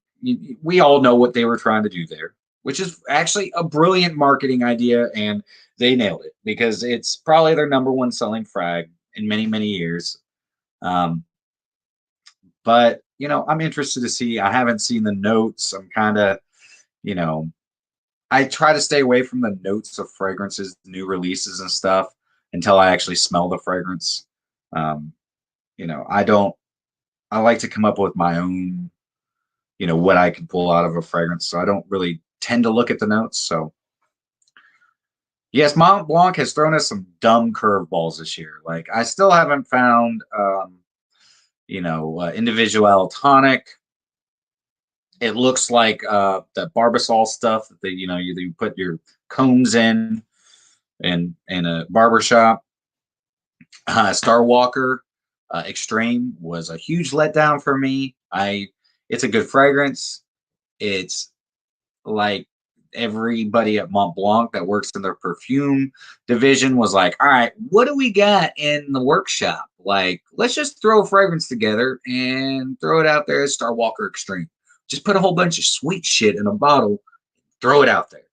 we all know what they were trying to do there, which is actually a brilliant marketing idea, and they nailed it because it's probably their #1 selling frag in many, many years. But I'm interested to see. I haven't seen the notes. I'm kind of, I try to stay away from the notes of fragrances, new releases and stuff until I actually smell the fragrance. I like to come up with my own, what I can pull out of a fragrance. So I don't really tend to look at the notes. So yes, Mont Blanc has thrown us some dumb curveballs this year. Like I still haven't found, Individual Tonic. It looks like the Barbasol stuff that you put your combs in a barber shop. Star Walker Extreme was a huge letdown for me. It's a good fragrance. It's like everybody at Mont Blanc that works in their perfume division was like, all right, what do we got in the workshop? Like, let's just throw a fragrance together and throw it out there as Star Walker Extreme. Just put a whole bunch of sweet shit in a bottle, throw it out there.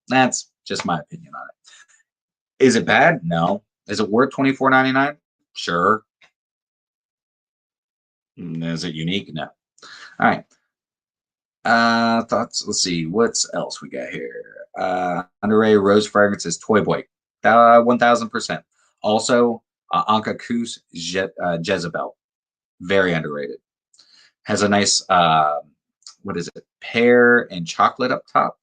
That's just my opinion on it. Is it bad? No. Is it worth $24.99? Sure. Is it unique? No. All right. Thoughts. Let's see. What's else we got here? Underrated rose fragrances, Toy Boy, 1000%. Also, Anka Kus Jezebel, very underrated. Has a nice what is it? Pear and chocolate up top.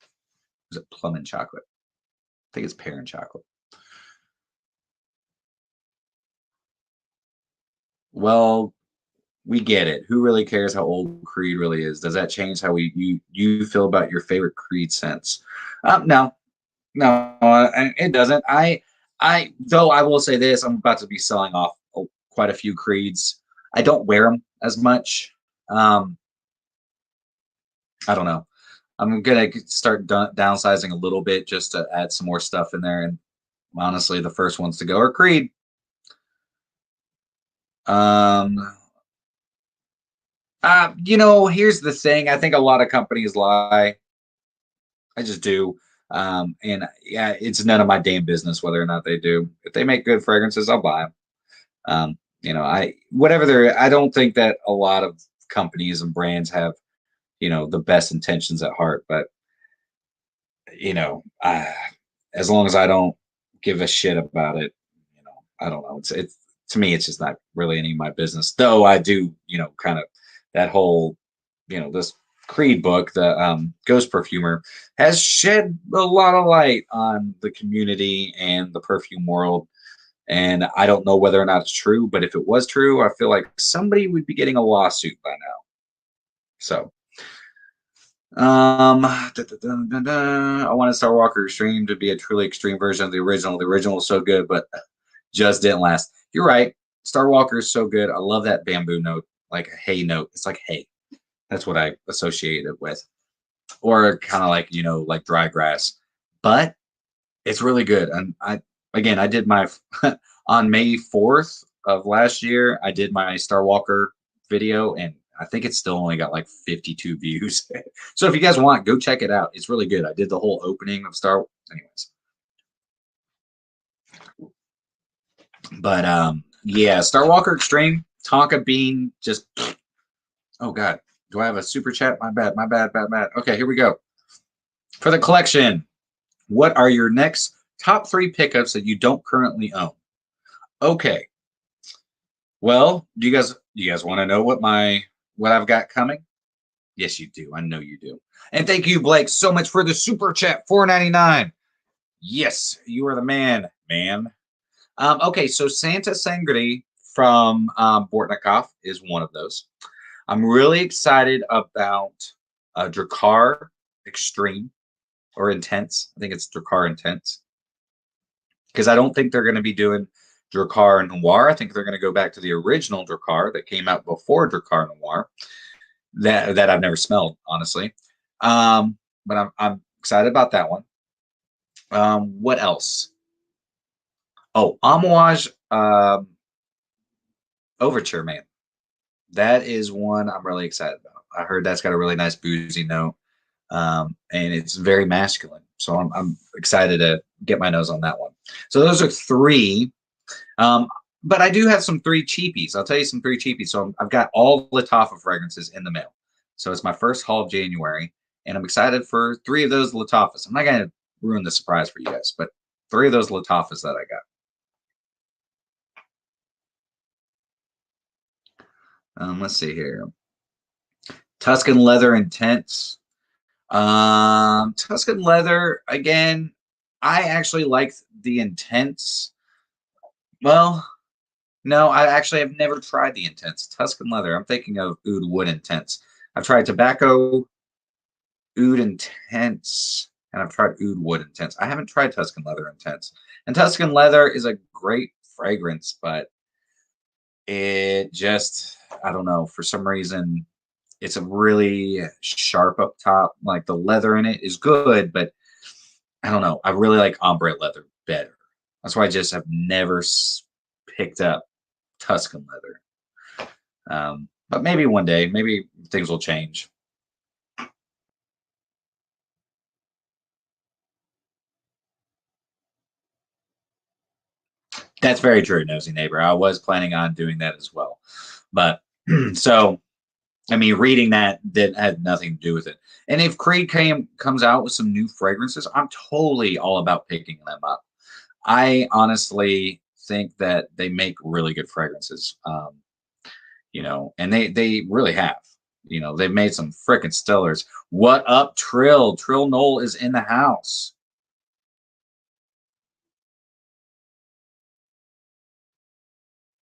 Is it plum and chocolate? I think it's pear and chocolate. Well, we get it. Who really cares how old Creed really is? Does that change how you feel about your favorite Creed scents? No, no, it doesn't. Though I will say this: I'm about to be selling off quite a few Creeds. I don't wear them as much. I don't know. I'm gonna start downsizing a little bit just to add some more stuff in there. And honestly, the first ones to go are Creed. Here's the thing. I think a lot of companies lie. I just do. And yeah, it's none of my damn business whether or not they do. If they make good fragrances, I'll buy them. I don't think that a lot of companies and brands have, the best intentions at heart, but as long as I don't give a shit about it, I don't know. It's to me, it's just not really any of my business. Though I do, kind of that whole, this Creed book, the Ghost Perfumer, has shed a lot of light on the community and the perfume world. And I don't know whether or not it's true, but if it was true, I feel like somebody would be getting a lawsuit by now. So, I wanted Star Walker Extreme to be a truly extreme version of the original. The original was so good, but just didn't last. You're right. Star Walker is so good. I love that bamboo note, like a hay note. It's like hay. That's what I associate it with. Or kind of like, like dry grass. But it's really good. And I did my on May 4th of last year, I did my Star Walker video, and I think it's still only got like 52 views. So if you guys want, go check it out. It's really good. I did the whole opening of anyways. But yeah, Star Walker Extreme, Tonka Bean, just oh god. Do I have a super chat? My bad. Okay, here we go. For the collection, what are your next top 3 pickups that you don't currently own? Okay. Well, do you guys want to know what I've got coming? Yes, you do. I know you do. And thank you, Blake, so much for the super chat, $4.99. Yes, you are the man. Okay, so Santa Sangre from Bortnikoff is one of those. I'm really excited about Drakkar Extreme or Intense. I think it's Drakkar Intense. Because I don't think they're going to be doing Drakkar Noir. I think they're going to go back to the original Drakkar that came out before Drakkar Noir that I've never smelled, honestly. But I'm excited about that one. What else? Oh, Amouage Overture, man. That is one I'm really excited about. I heard that's got a really nice boozy note, and it's very masculine. So I'm excited to get my nose on that one. So those are 3. But I do have some 3 cheapies. I'll tell you some 3 cheapies. So I've got all Lattafa fragrances in the mail. So it's my first haul of January, and I'm excited for 3 of those Lattafas. I'm not going to ruin the surprise for you guys, but 3 of those Lattafas that I got. Let's see here. Tuscan Leather Intense. Tuscan Leather, again, I actually like the Intense. Well, no, I actually have never tried the Intense. Tuscan Leather. I'm thinking of Oud Wood Intense. I've tried Tobacco Oud Intense, and I've tried Oud Wood Intense. I haven't tried Tuscan Leather Intense. And Tuscan Leather is a great fragrance, but it just, I don't know, for some reason, it's a really sharp up top. Like the leather in it is good, but I don't know. I really like ombre leather better. That's why I just have never picked up Tuscan leather. But maybe one day, maybe things will change. That's very true, nosy neighbor. I was planning on doing that as well. But so, I mean, reading that had nothing to do with it. And if Creed comes out with some new fragrances, I'm totally all about picking them up. I honestly think that they make really good fragrances. You know, and they really have. You know, they've made some freaking stellars. What up, Trill? Trill Knoll is in the house.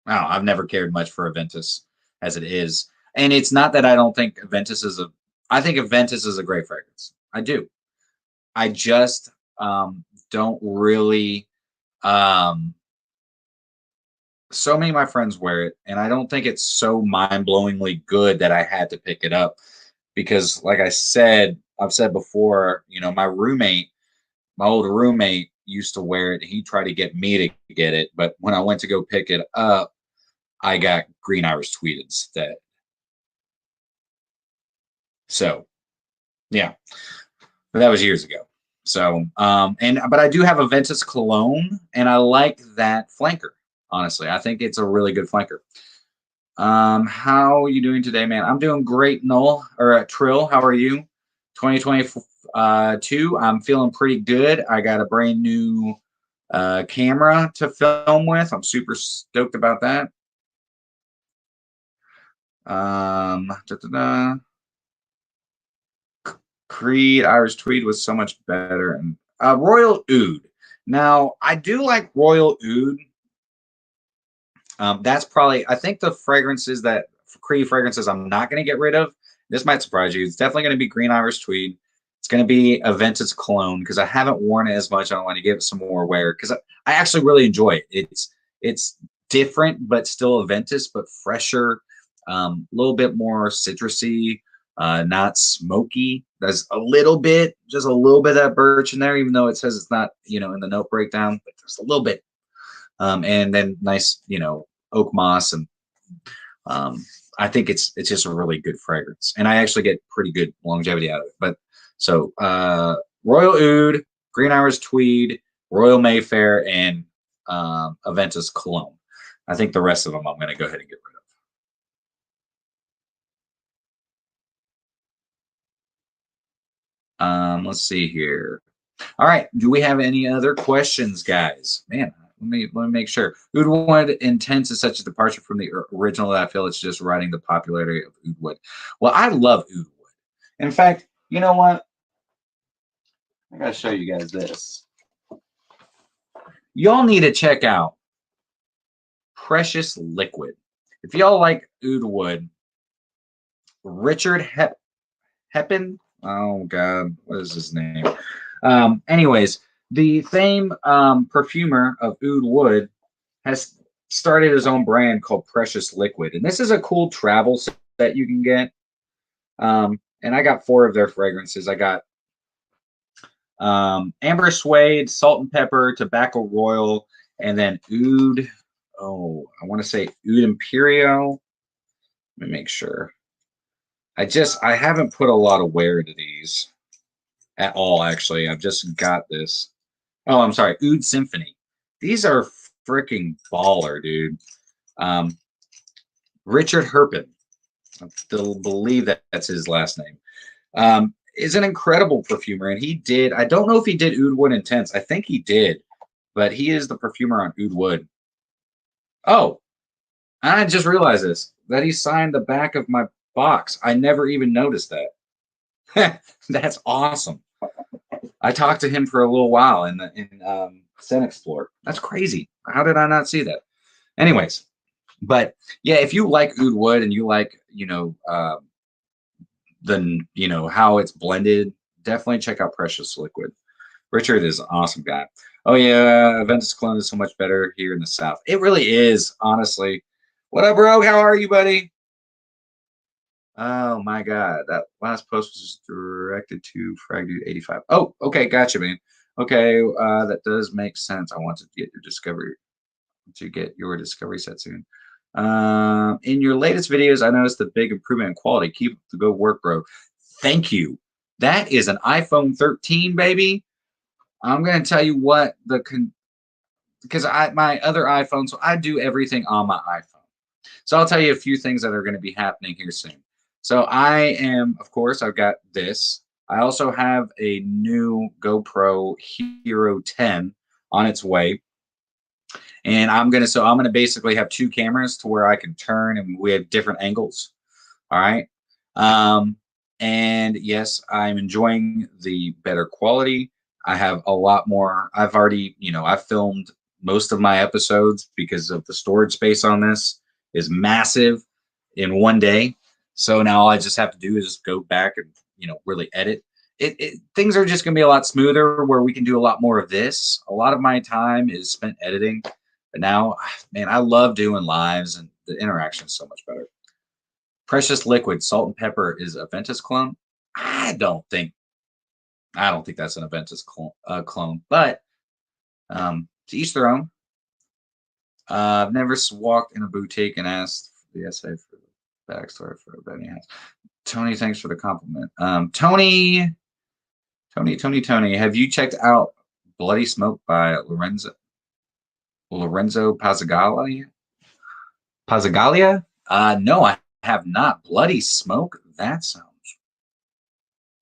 Wow, I've never cared much for Aventus as it is. And it's not that I don't think Aventus is a I think Aventus is a great fragrance. I do. I just don't really um so many of my friends wear it, and I don't think it's so mind-blowingly good that I had to pick it up because like I've said before, you know, my old roommate used to wear it. He tried to get me to get it, but when I went to go pick it up, I got Green Irish Tweed instead. So yeah, but that was years ago. So but I do have a Ventus cologne, and I like that flanker. Honestly, I think it's a really good flanker. How are you doing today, man? I'm doing great, Noel or Trill. How are you? 2022. I'm feeling pretty good. I got a brand new camera to film with. I'm super stoked about that. Da, da, da. Creed Irish Tweed was so much better, and Royal Oud. Now I do like Royal Oud. That's probably I think the fragrances that Creed fragrances I'm not going to get rid of. This might surprise you. It's definitely going to be Green Irish Tweed. It's going to be a Vintage cologne because I haven't worn it as much. I want to give it some more wear because I actually really enjoy it. It's different but still a Ventus but fresher, a little bit more citrusy, not smoky. There's a little bit, just a little bit of that birch in there, even though it says it's not, you know, in the note breakdown, but there's a little bit. And then nice, you know, oak moss, and I think it's just a really good fragrance, and I actually get pretty good longevity out of it. But so Royal Oud, Green Irish Tweed, Royal Mayfair, and Aventus Cologne. I think the rest of them I'm going to go ahead and get rid of. Let's see here. All right. Do we have any other questions, guys? Man, let me make sure. Oud Wood Intense is such a departure from the original that I feel it's just riding the popularity of Oud Wood. Well, I love Oud Wood. In fact, you know what? I gotta show you guys this. Y'all need to check out Precious Liquid. If y'all like Oud Wood, Richard Heppen. Oh God, what is his name? Anyways, the same perfumer of Oud Wood has started his own brand called Precious Liquid, and this is a cool travel set you can get. And I got 4 of their fragrances. I got Amber Suede, Salt and Pepper, Tobacco Royal, and then Oud. Oh, I want to say Oud Imperio. Let me make sure. I haven't put a lot of wear into these at all, actually. I've just got this. Oh, I'm sorry. Oud Symphony. These are freaking baller, dude. Richard Herpen. I still believe that's his last name. Is an incredible perfumer, and he did. I don't know if he did Oud Wood Intense. I think he did, but he is the perfumer on Oud Wood. Oh, I just realized this that he signed the back of my box. I never even noticed that. That's awesome. I talked to him for a little while in Scent Explore. That's crazy. How did I not see that? Anyways, but yeah, if you like Oud Wood and you like, you know, how it's blended definitely check out Precious Liquid. Richard is an awesome guy. Oh yeah, Aventus cologne is so much better here in the South. It really is, honestly. What up, bro? How are you, buddy? Oh my God, that last post was directed to Frag Dude 85. Oh, okay, gotcha, man. Okay, that does make sense. I want to get your discovery set soon. In your latest videos, I noticed the big improvement in quality. Keep up the good work, bro. Thank you. That is an iPhone 13, baby. I'm gonna tell you what because my other iPhone, so I do everything on my iPhone. So I'll tell you a few things that are going to be happening here soon. So I am, of course, I've got this. I also have a new GoPro Hero 10 on its way. And I'm gonna basically have two cameras to where I can turn and we have different angles. All right. And yes, I'm enjoying the better quality. I have a lot more. I've already, I've filmed most of my episodes because of the storage space on this is massive in one day. So now all I just have to do is just go back and, really edit. Things are just going to be a lot smoother where we can do a lot more of this. A lot of my time is spent editing. But now, man, I love doing lives and the interaction is so much better. Precious Liquid, salt and pepper is Aventus clone. I don't think that's an Aventus clone, but to each their own. I've never walked in a boutique and asked the essay for the backstory for Benny has. Tony, thanks for the compliment. Tony, have you checked out Bloody Smoke by Lorenzo Pazagalia? No, I have not. Bloody Smoke? That sounds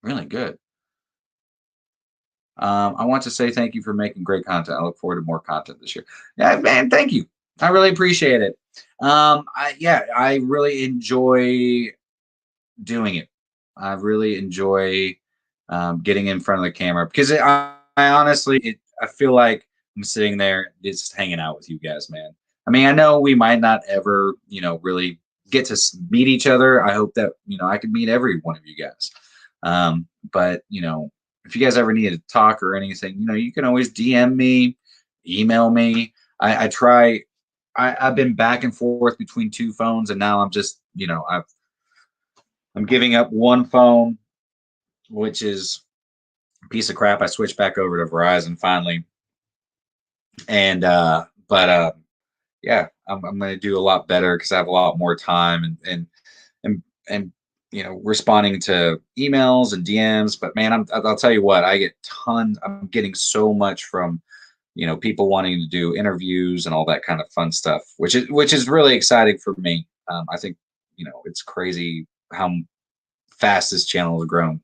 really good. I want to say thank you for making great content. I look forward to more content this year. Yeah, man, thank you. I really appreciate it. I really enjoy doing it. I really enjoy getting in front of the camera because I honestly, I feel like I'm sitting there just hanging out with you guys, man. I mean, I know we might not ever, really get to meet each other. I hope that, I could meet every one of you guys. But, if you guys ever need to talk or anything, you can always DM me, email me. I've been back and forth between two phones, and now I'm just, I'm giving up one phone, which is a piece of crap. I switched back over to Verizon finally. And, yeah, I'm going to do a lot better because I have a lot more time and responding to emails and DMs. But man, I'll tell you what, I get tons. I'm getting so much from, people wanting to do interviews and all that kind of fun stuff, which is really exciting for me. I think, it's crazy how fast this channel has grown.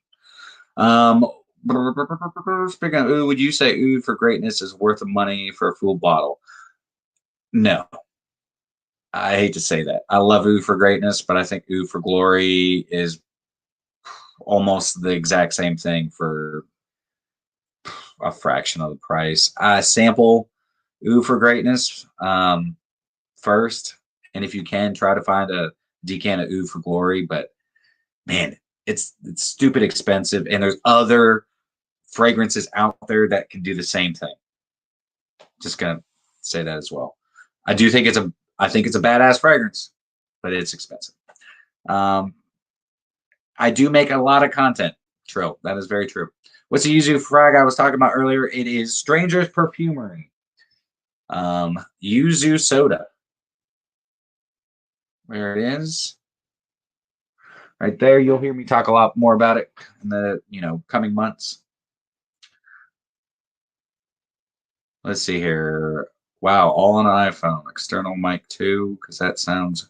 Speaking of would you say oud for greatness is worth the money for a full bottle? No. I hate to say that. I love oud for greatness, but I think oud for glory is almost the exact same thing for a fraction of the price. I sample oud for greatness first, and if you can, try to find a decant of oud for glory. But man, it's stupid expensive, and there's other fragrances out there that can do the same thing. Just gonna say that as well. I think it's a badass fragrance, but it's expensive. I do make a lot of content. True, that is very true. What's the Yuzu frag I was talking about earlier? It is Stranger's Perfumery. Yuzu Soda. There it is. Right there. You'll hear me talk a lot more about it in the coming months. Let's see here. Wow, all on an iPhone. External mic too, because that sounds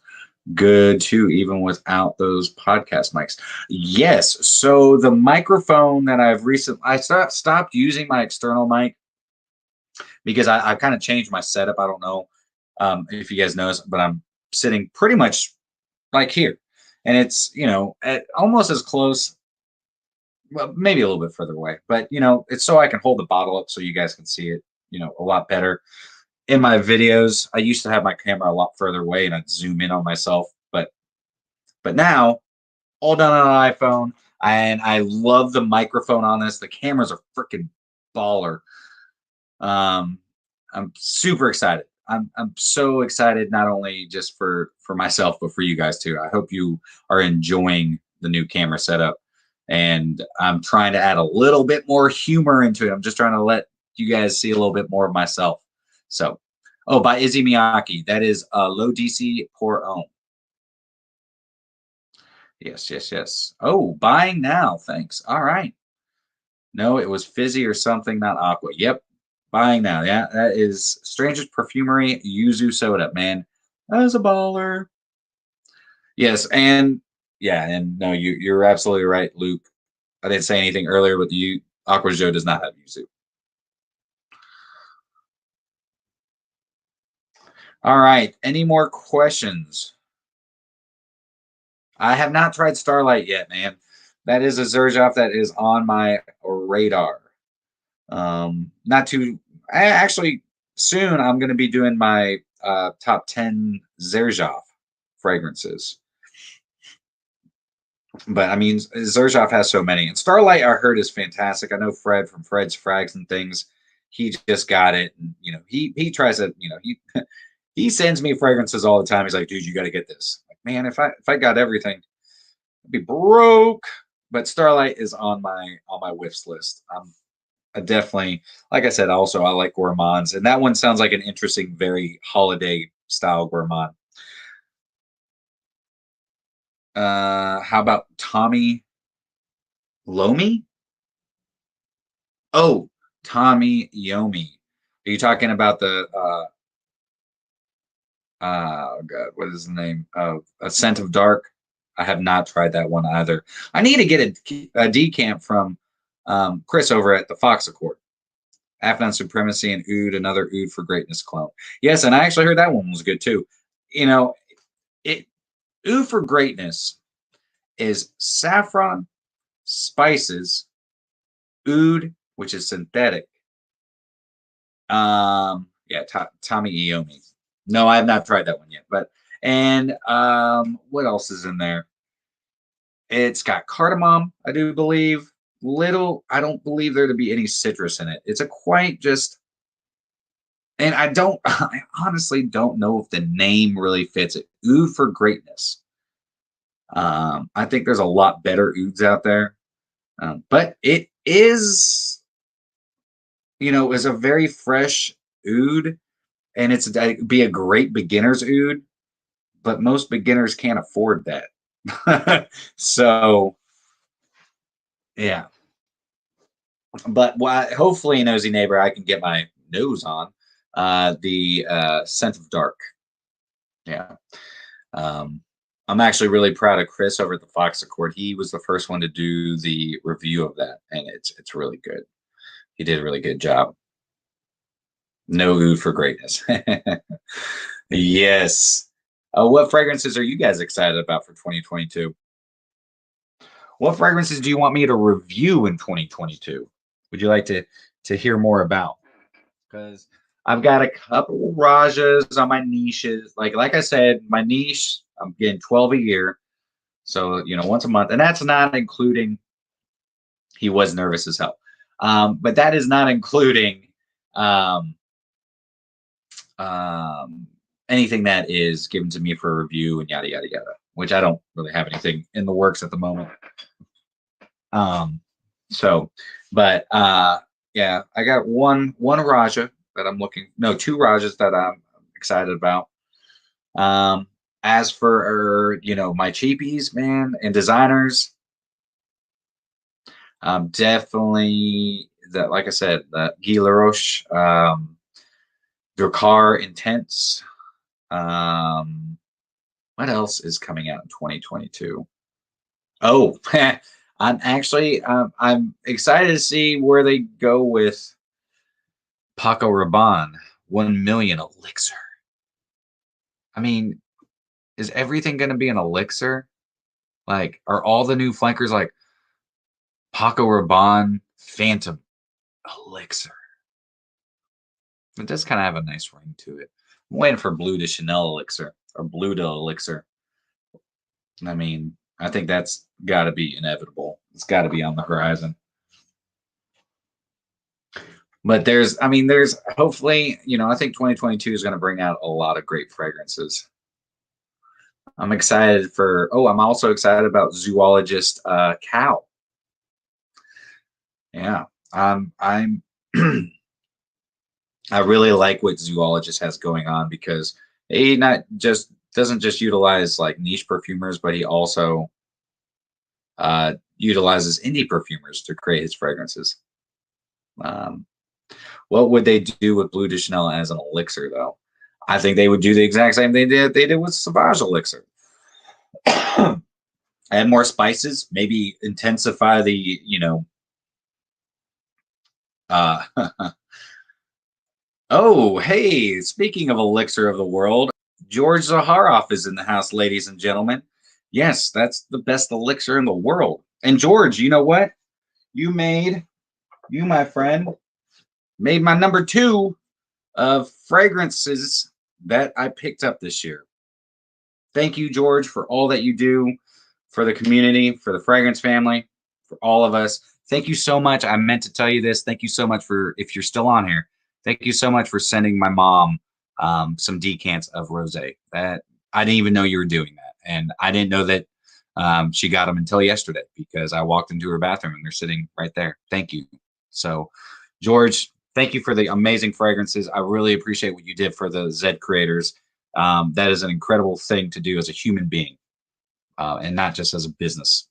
good too, even without those podcast mics. Yes. So the microphone that I stopped using my external mic because I kind of changed my setup. I don't know if you guys noticed, but I'm sitting pretty much like here, and it's almost as close. Well, maybe a little bit further away, but it's so I can hold the bottle up so you guys can see it, a lot better. In my videos, I used to have my camera a lot further away and I'd zoom in on myself, but now all done on an iPhone. And I love the microphone on this. The cameras are freaking baller. I'm super excited. I'm so excited, not only just for myself, but for you guys too. I hope you are enjoying the new camera setup. And I'm trying to add a little bit more humor into it. I'm just trying to let you guys see a little bit more of myself. So, oh, by Izzy Miyake. That is low DC pour homme. Yes, yes, yes. Oh, buying now. Thanks. All right. No, it was fizzy or something, not aqua. Yep. Buying now. Yeah, that is Strangest Perfumery Yuzu Soda, man. That is a baller. Yes, and yeah, and no, you're absolutely right, Luke. I didn't say anything earlier, but you Aqua Joe does not have Yuzu. All right. Any more questions? I have not tried Starlight yet, man. That is a Xarmony that is on my radar. Not too. Actually, soon I'm going to be doing my top 10 Xarmony fragrances. But I mean, Xarmony has so many, and Starlight I heard is fantastic. I know Fred from Fred's Frags and things. He just got it, and he tries to he sends me fragrances all the time. He's like, dude, you got to get this. Like, man, if I got everything, I'd be broke. But Starlight is on my whiffs list. I definitely, like I said, also I like gourmands, and that one sounds like an interesting, very holiday style gourmand. How about Tommy Lomi? Oh, Tommy Yomi. Are you talking about the oh god, what is the name of A Scent of Dark? I have not tried that one either. I need to get a decant from Chris over at the Fox Accord. Afghan Supremacy and Oud, another Oud for Greatness clone. Yes, and I actually heard that one was good too. It Oud for Greatness is saffron, spices, oud, which is synthetic. Yeah, Tommy Iommi. No, I have not tried that one yet. And what else is in there? It's got cardamom, I do believe. I don't believe there to be any citrus in it. It's a quite just, and I honestly don't know if the name really fits it. Oud for Greatness. I think there's a lot better ouds out there, but it is, is a very fresh oud, and it'd be a great beginner's oud, but most beginners can't afford that. So, yeah. But hopefully, nosy neighbor, I can get my nose on the Scent of Dark. Yeah. Um, I'm actually really proud of Chris over at the Fox Accord. He was the first one to do the review of that, and it's really good. He did a really good job. No Oud for Greatness. Yes. What fragrances are you guys excited about for 2022? What fragrances do you want me to review in 2022? Would you like to hear more about? Because I've got a couple Rajas on my niches. Like I said, my niche, I'm getting 12 a year. So, once a month. And that's not including, he was nervous as hell. But that is not including um, anything that is given to me for review and yada, yada, yada, which I don't really have anything in the works at the moment. So, but yeah, I got one Raja that I'm two Rajas that I'm excited about. As for my cheapies, man, and designers, definitely that, like I said, the Guy Laroche, Drakkar Intense. What else is coming out in 2022? Oh, I'm excited to see where they go with Paco Rabanne 1 million elixir. I mean, is everything going to be an elixir? Like, are all the new flankers like Paco Rabanne Phantom elixir? It does kind of have a nice ring to it. I'm waiting for Blue de Chanel elixir or Blue de elixir. I mean, I think that's got to be inevitable. It's got to be on the horizon. But there's hopefully, I think 2022 is going to bring out a lot of great fragrances. I'm excited I'm also excited about Zoologist Cow. Yeah. I'm I really like what Zoologist has going on because he not just doesn't just utilize like niche perfumers, but he also utilizes indie perfumers to create his fragrances. What would they do with Bleu de Chanel as an elixir, though? I think they would do the exact same thing they did with Sauvage Elixir. Add more spices, maybe intensify the, uh, oh, hey, speaking of elixir of the world, George Zaharoff is in the house, ladies and gentlemen. Yes, that's the best elixir in the world. And George, you know what? You, my friend, made my number 2 of fragrances that I picked up this year. Thank you, George, for all that you do for the community, for the fragrance family, for all of us. Thank you so much. I meant to tell you this. Thank you so much for, if you're still on here, thank you so much for sending my mom some decants of rosé. That I didn't even know you were doing that, and I didn't know that she got them until yesterday because I walked into her bathroom and they're sitting right there. Thank you. So, George, thank you for the amazing fragrances. I really appreciate what you did for the Zed creators. That is an incredible thing to do as a human being, and not just as a business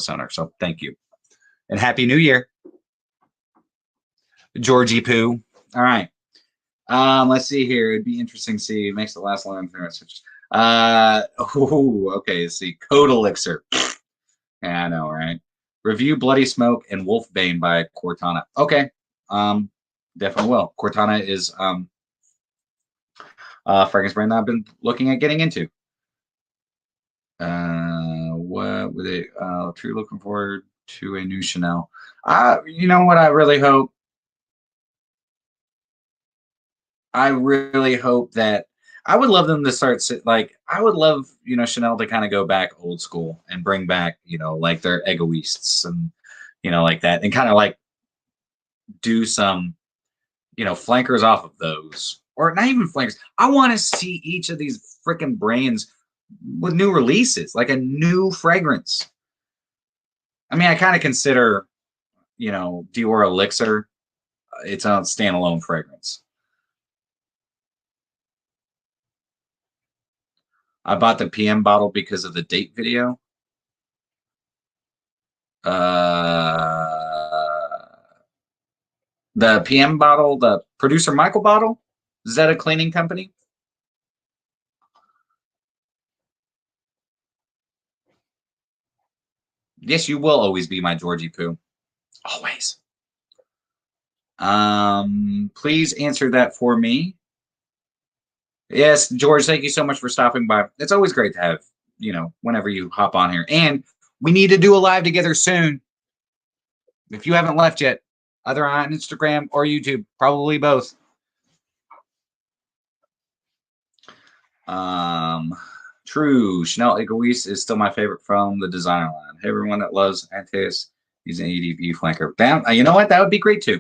owner. So thank you, and Happy New Year, Georgie Poo. All right, let's see here. It'd be interesting to see. It makes the last line. Okay. Let's see. Code Elixir. Yeah, I know, right? Review Bloody Smoke and Wolfbane by Cortana. Okay, definitely will. Cortana is fragrance brand that I've been looking at getting into. What would they? True, looking forward to a new Chanel. You know what? I really hope that I would love them to start I would love Chanel to kind of go back old school and bring back like their egoists and like that and kind of like do some flankers off of those, or not even flankers. I want to see each of these freaking brands with new releases, like a new fragrance. I mean, I kind of consider Dior Elixir its own standalone fragrance. I bought the PM bottle because of the date video. The PM bottle, the Producer Michael bottle, is that a cleaning company? Yes, you will always be my Georgie Poo. Always. Please answer that for me. Yes, George, thank you so much for stopping by. It's always great to have, whenever you hop on here. And we need to do a live together soon. If you haven't left yet, either on Instagram or YouTube, probably both. True. Chanel Egoist is still my favorite from the designer line. Hey, everyone that loves Antaeus, he's an EDB flanker. Damn, you know what? That would be great too.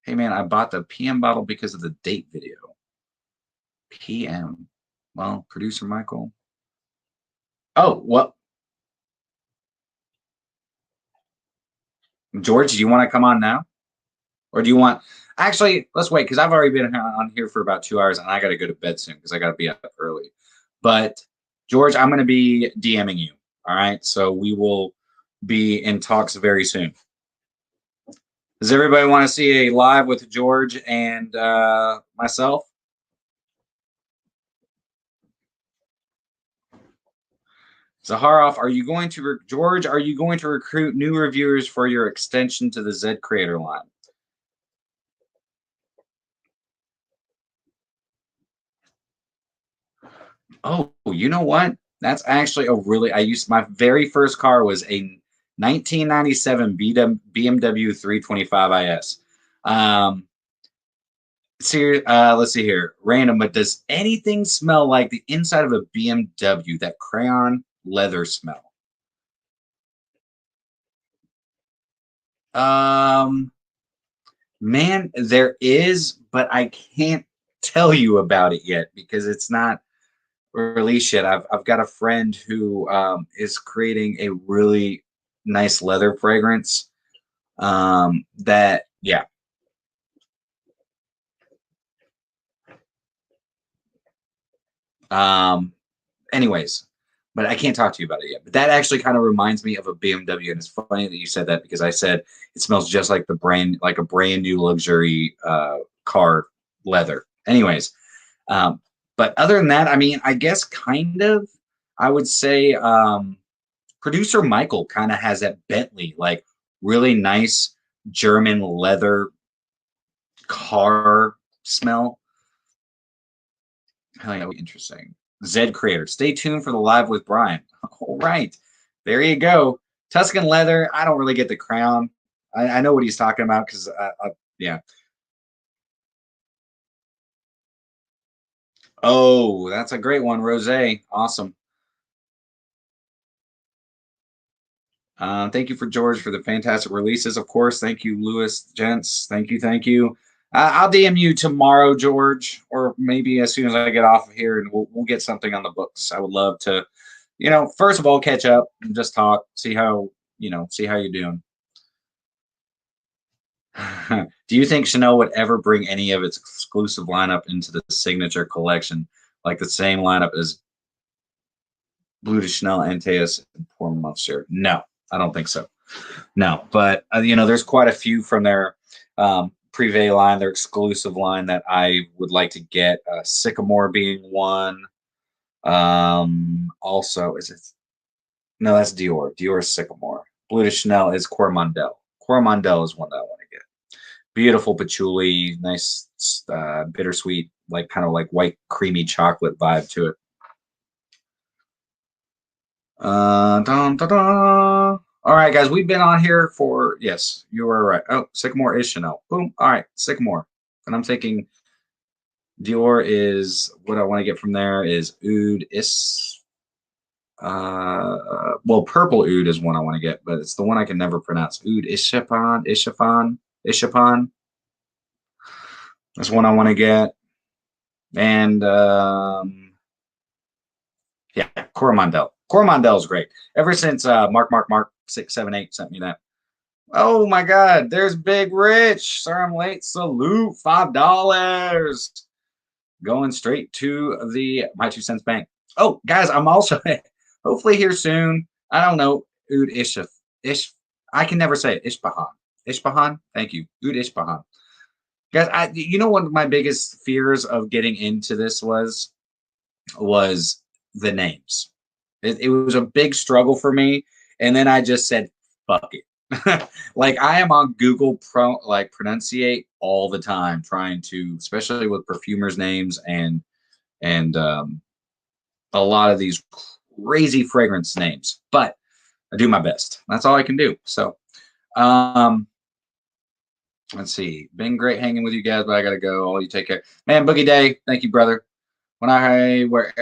Hey man, I bought the PM bottle because of the date video. PM. Well, Producer Michael. Oh, well. George, do you want to come on now? Or do you want... Actually, let's wait, because I've already been on here for about 2 hours, and I got to go to bed soon, because I got to be up early. But, George, I'm going to be DMing you, all right? So we will be in talks very soon. Does everybody want to see a live with George and myself? Zaharoff, George, are you going to recruit new reviewers for your extension to the Zed Creator line? Oh, you know what? That's actually my very first car was a 1997 BMW 325 IS. See, let's see here. Random, but does anything smell like the inside of a BMW? That crayon leather smell. Um, Man, there is, but I can't tell you about it yet because it's not released yet. I've got a friend who is creating a really nice leather fragrance. That yeah. Um, Anyways, but I can't talk to you about it yet. But that actually kind of reminds me of a BMW, and it's funny that you said that because I said it smells just like like a brand new luxury car leather. Anyways, um, but other than that, I mean, I guess kind of, I would say producer Michael kind of has that Bentley, like really nice German leather car smell. Hell yeah, interesting. Zed Creator. Stay tuned for the live with Brian. All right. There you go. Tuscan leather. I don't really get the crown. I know what he's talking about because, yeah. Oh, that's a great one. Rose. Awesome. Thank you for George for the fantastic releases. Of course. Thank you, Lewis, gents. Thank you. Thank you. I'll DM you tomorrow, George, or maybe as soon as I get off of here, and we'll get something on the books. I would love to, first of all, catch up and just talk, see how you're doing. Do you think Chanel would ever bring any of its exclusive lineup into the signature collection, like the same lineup as Blue de Chanel, Antaeus, and Pour Monsieur? No, I don't think so. No, but there's quite a few from their Privé line, their exclusive line that I would like to get. Sycamore being one. Also, is it? No, that's Dior. Dior is Sycamore. Blue de Chanel is Coromandel. Coromandel is one that I want to get. Beautiful patchouli, nice bittersweet, like kind of like white creamy chocolate vibe to it. Dun, dun, dun. All right, guys, we've been on here for, yes, you are right. Oh, Sycamore is Chanel. Boom. All right, Sycamore. And I'm thinking Dior is what I want to get from there is Oud is well, purple oud is one I want to get, but it's the one I can never pronounce. Oud Ishapan. That's one I want to get. And yeah, Coromandel. Coromandel is great. Ever since Mark 678 sent me that. Oh my God, there's Big Rich. Sorry I'm late. Salute, $5. Going straight to the My2Scents bank. Oh, guys, I'm also hopefully here soon. I don't know. Oud Ish. I can never say it. Ishpahan. Ishpahan. Thank you. Oud Ishpahan. Guys, one of my biggest fears of getting into this was the names. It was a big struggle for me, and then I just said, "Fuck it." Like I am on Google pronunciate all the time, trying to, especially with perfumers' names and a lot of these crazy fragrance names. But I do my best. That's all I can do. So, let's see. Been great hanging with you guys, but I gotta go. All you take care, man. Boogie Day. Thank you, brother. When I wear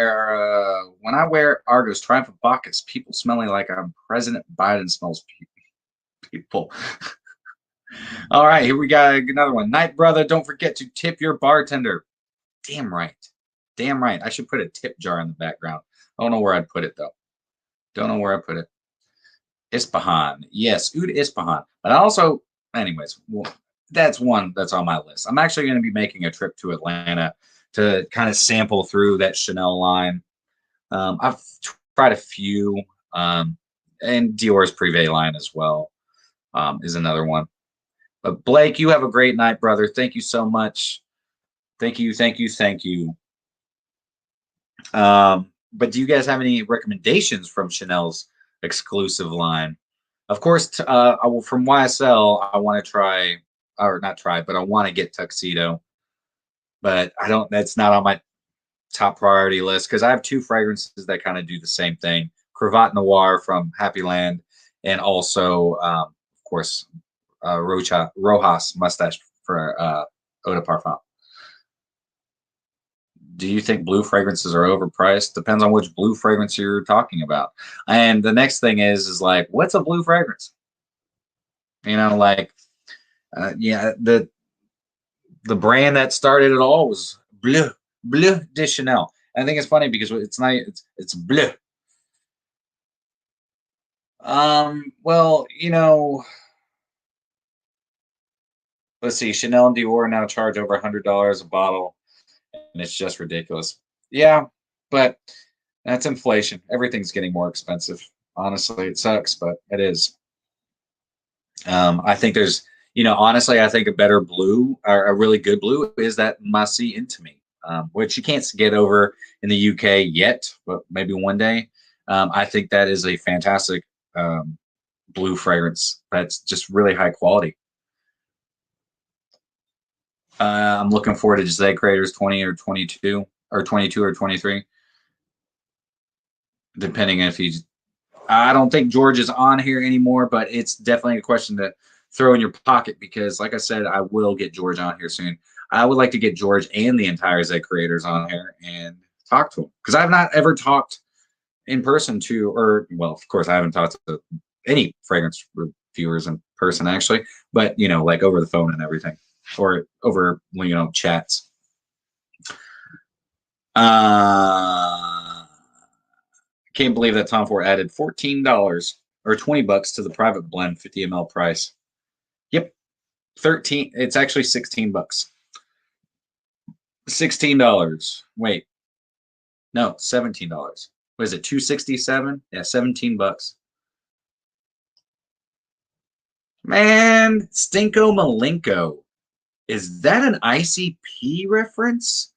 Argos Triumph of Bacchus, people smelling like I'm President Biden smells people. All right, here we got another one. Night brother, don't forget to tip your bartender. Damn right. Damn right. I should put a tip jar in the background. I don't know where I'd put it though. Don't know where I put it. Ispahan. Yes, Oud Ispahan. But I also, anyways, well, that's one that's on my list. I'm actually going to be making a trip to Atlanta to kind of sample through that Chanel line. I've tried a few, and Dior's Privé line as well is another one. But Blake, you have a great night, brother. Thank you so much. Thank you, thank you, thank you. But do you guys have any recommendations from Chanel's exclusive line? Of course, from YSL, I want to try, or not try, but I want to get Tuxedo. But I don't, that's not on my top priority list because I have two fragrances that kind of do the same thing. Cravat Noir from Happy Land, and also, of course, Rojas Mustache for Eau de Parfum. Do you think blue fragrances are overpriced? Depends on which blue fragrance you're talking about. And the next thing is like, what's a blue fragrance? You know, like, yeah, the brand that started it all was Bleu de Chanel. And I think it's funny because it's not, it's bleu. Well, you know, let's see, Chanel and Dior now charge over $100 a bottle, and it's just ridiculous. Yeah, but that's inflation. Everything's getting more expensive. Honestly, it sucks, but it is. I think there's, you know, honestly, I think a better blue or a really good blue is that Massy Intimate, which you can't get over in the UK yet, but maybe one day. I think that is a fantastic blue fragrance that's just really high quality. I'm looking forward to Jose Creators 20 or 22 or 22 or 23, depending if he's. I don't think George is on here anymore, but it's definitely a question to throw in your pocket because, like I said, I will get George on here soon. I would like to get George and the entire Z creators on here and talk to him because I've not ever talked in person to, or well, of course, I haven't talked to any fragrance reviewers in person actually, but you know, like over the phone and everything, or over chats. Can't believe that Tom Ford added $14 or $20 to the private blend 50 ml price. Yep, 13. It's actually $16. $16. Wait, no, $17. What is it? 267? Yeah, $17. Man, Stinko Malenko. Is that an ICP reference,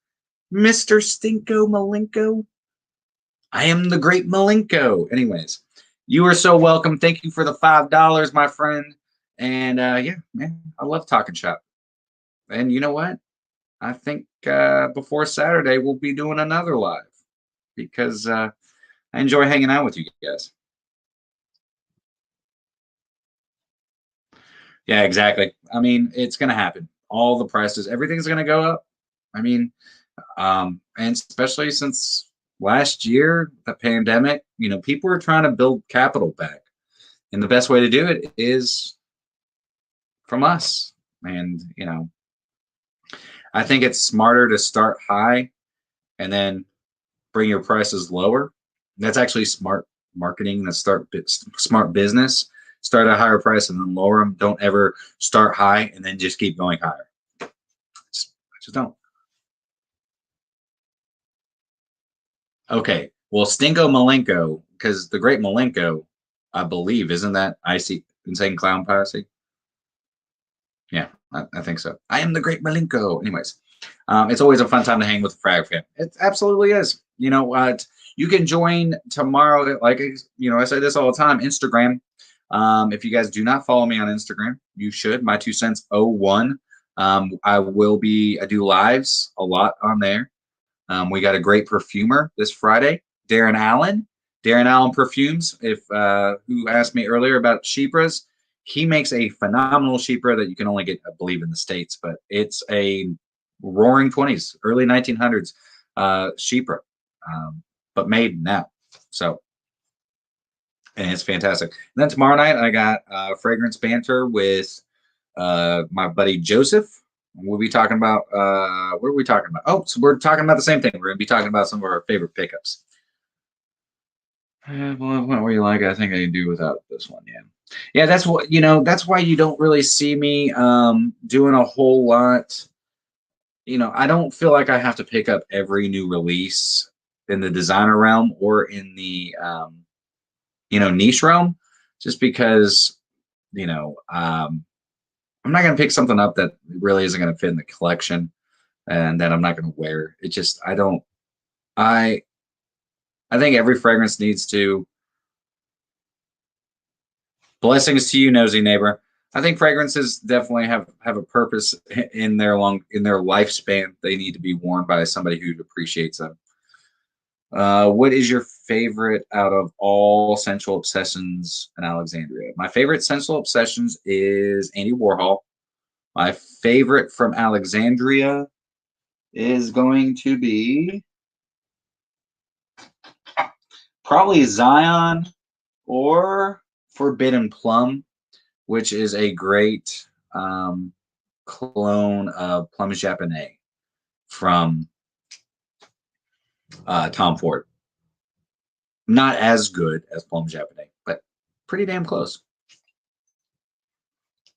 Mr. Stinko Malenko? I am the great Malenko. Anyways, you are so welcome. Thank you for the $5, my friend. And yeah, man, I love talking shop. And you know what? I think before Saturday we'll be doing another live because I enjoy hanging out with you guys. Yeah, exactly. I mean, it's gonna happen. All the prices, everything's gonna go up. I mean, and especially since last year, the pandemic, people are trying to build capital back. And the best way to do it is from us. And, I think it's smarter to start high and then bring your prices lower. That's actually smart marketing. That's smart business. Start at a higher price and then lower them. Don't ever start high and then just keep going higher. Just don't. Okay. Well, Stinko Malenko, because the great Malenko, I believe, isn't that Icy Insane Clown Posse? Yeah, I think so. I am the great Malenko. Anyways, it's always a fun time to hang with the Frag Fam. It absolutely is. You know what? You can join tomorrow. Like, I say this all the time, Instagram. If you guys do not follow me on Instagram, you should. My2Scents01. I do lives a lot on there. We got a great perfumer this Friday, Darren Allen. Darren Allen Perfumes. If who asked me earlier about Chypres, he makes a phenomenal Chypre that you can only get, I believe, in the States, but it's a roaring 20s, early 1900s Chypre, but made now. So, and it's fantastic. And then tomorrow night, I got fragrance banter with my buddy Joseph. We'll be talking about, what are we talking about? Oh, so we're talking about the same thing. We're going to be talking about some of our favorite pickups. Well, what were you like? I think I can do without this one. Yeah. Yeah, that's what, that's why you don't really see me doing a whole lot. I don't feel like I have to pick up every new release in the designer realm or in the, niche realm, just because, I'm not going to pick something up that really isn't going to fit in the collection and that I'm not going to wear. It just, I think every fragrance needs to. Blessings to you, nosy neighbor. I think fragrances definitely have a purpose in their lifespan. They need to be worn by somebody who appreciates them. What is your favorite out of all sensual obsessions in Alexandria? My favorite sensual obsessions is Andy Warhol. My favorite from Alexandria is going to be probably Zion or Forbidden Plum, which is a great clone of Plum Japonais from Tom Ford. Not as good as Plum Japonais, but pretty damn close.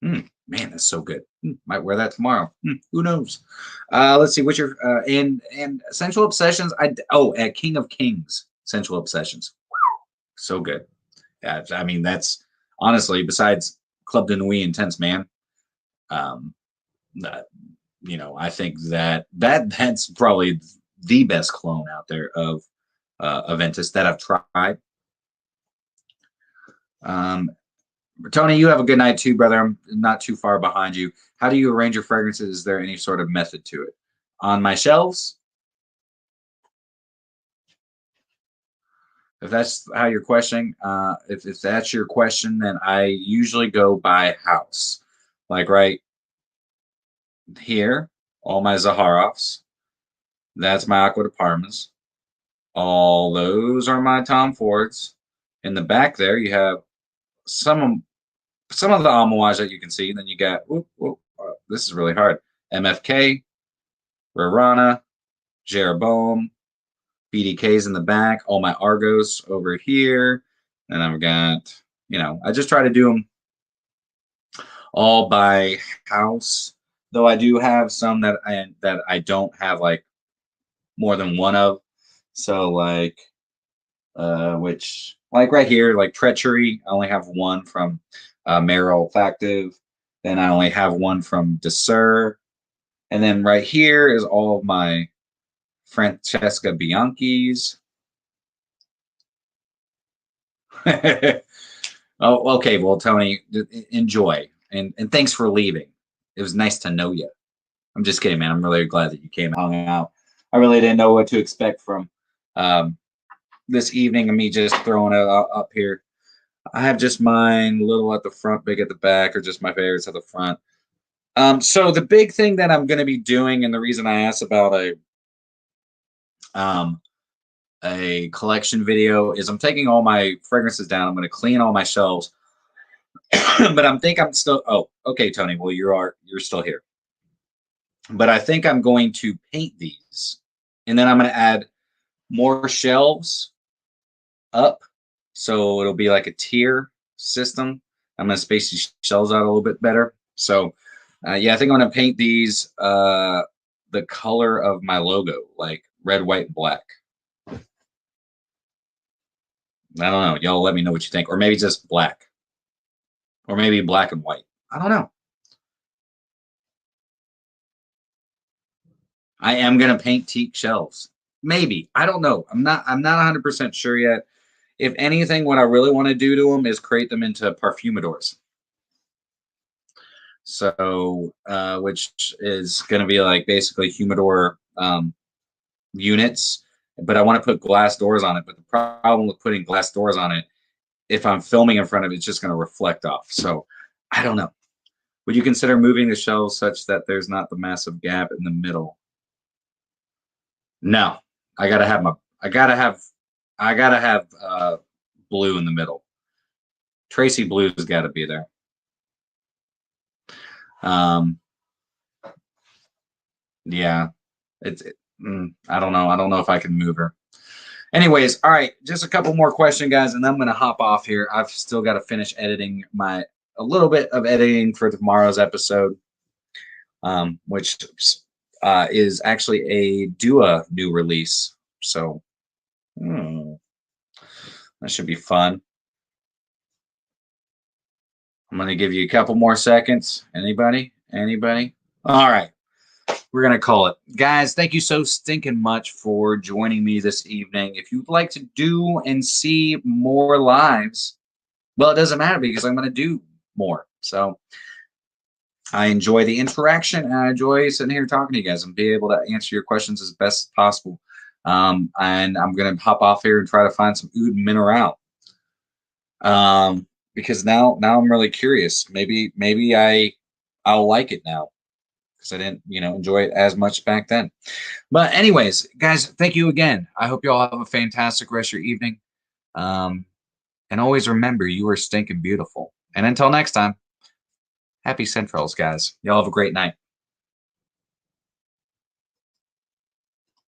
Man, that's so good. Might wear that tomorrow. Who knows? Let's see. What's your and Sensual Obsessions? At King of Kings, Sensual Obsessions. So good. Yeah, I mean that's honestly besides Club de Nuit Intense Man. You know, I think that's probably the best clone out there of Aventus that I've tried. Tony, you have a good night too, brother. I'm not too far behind you. How do you arrange your fragrances? Is there any sort of method to it? On my shelves? If that's how you're questioning, if that's your question, then I usually go by house. Like right here, all my Zaharoffs. That's my Aqua de Parmas. All those are my Tom Fords. In the back there, you have some of the Amouage that you can see. And then you got, this is really hard. MFK, Rarana, Jeroboam, BDKs in the back, all my Argos over here. And I've got, you know, I just try to do them all by house. Though I do have some that I don't have like more than one of. So like which like right here, like Treachery, I only have one from Merrill Olfactive. Then I only have one from Desir. And then right here is all of my Francesca Bianchi's. Oh, okay. Well, Tony, enjoy. And thanks for leaving. It was nice to know you. I'm just kidding, man. I'm really glad that you came and hung out. I really didn't know what to expect from this evening of me just throwing it up here. I have just mine, little at the front, big at the back, or just my favorites at the front. So the big thing that I'm going to be doing, and the reason I asked about a collection video, is I'm taking all my fragrances down. I'm going to clean all my shelves, but I'm still. Oh, okay, Tony. Well, you're still here, but I think I'm going to paint these, and then I'm going to add more shelves up, so it'll be like a tier system. I'm going to space these shelves out a little bit better. So, yeah, I think I'm going to paint these the color of my logo, like red, white, and black. I don't know. Y'all let me know what you think. Or maybe just black. Or maybe black and white. I don't know. I am going to paint teak shelves. Maybe. I don't know. I'm not 100% sure yet. If anything, what I really want to do to them is create them into parfumadors. So, which is going to be like basically humidor units, but I want to put glass doors on it. But the problem with putting glass doors on it, if I'm filming in front of it, it's just going to reflect off. So I don't know. Would you consider moving the shelves such that there's not the massive gap in the middle? No, I gotta have blue in the middle. Tracy Blue's got to be there. Yeah, I don't know. I don't know if I can move her. Anyways, all right, just a couple more questions, guys, and then I'm gonna hop off here. I've still got to finish editing a little bit of editing for tomorrow's episode, which is actually a Dua new release. So that should be fun. I'm gonna give you a couple more seconds. Anybody? Anybody? All right. We're going to call it. Guys, thank you so stinking much for joining me this evening. If you'd like to do and see more lives, well, it doesn't matter because I'm going to do more. So I enjoy the interaction and I enjoy sitting here talking to you guys and be able to answer your questions as best as possible. And I'm going to hop off here and try to find some oud mineral. Because now I'm really curious. Maybe I'll like it now. because I didn't, enjoy it as much back then. But anyways, guys, thank you again. I hope you all have a fantastic rest of your evening. And always remember, you are stinking beautiful. And until next time, happy Centrals, guys. Y'all have a great night.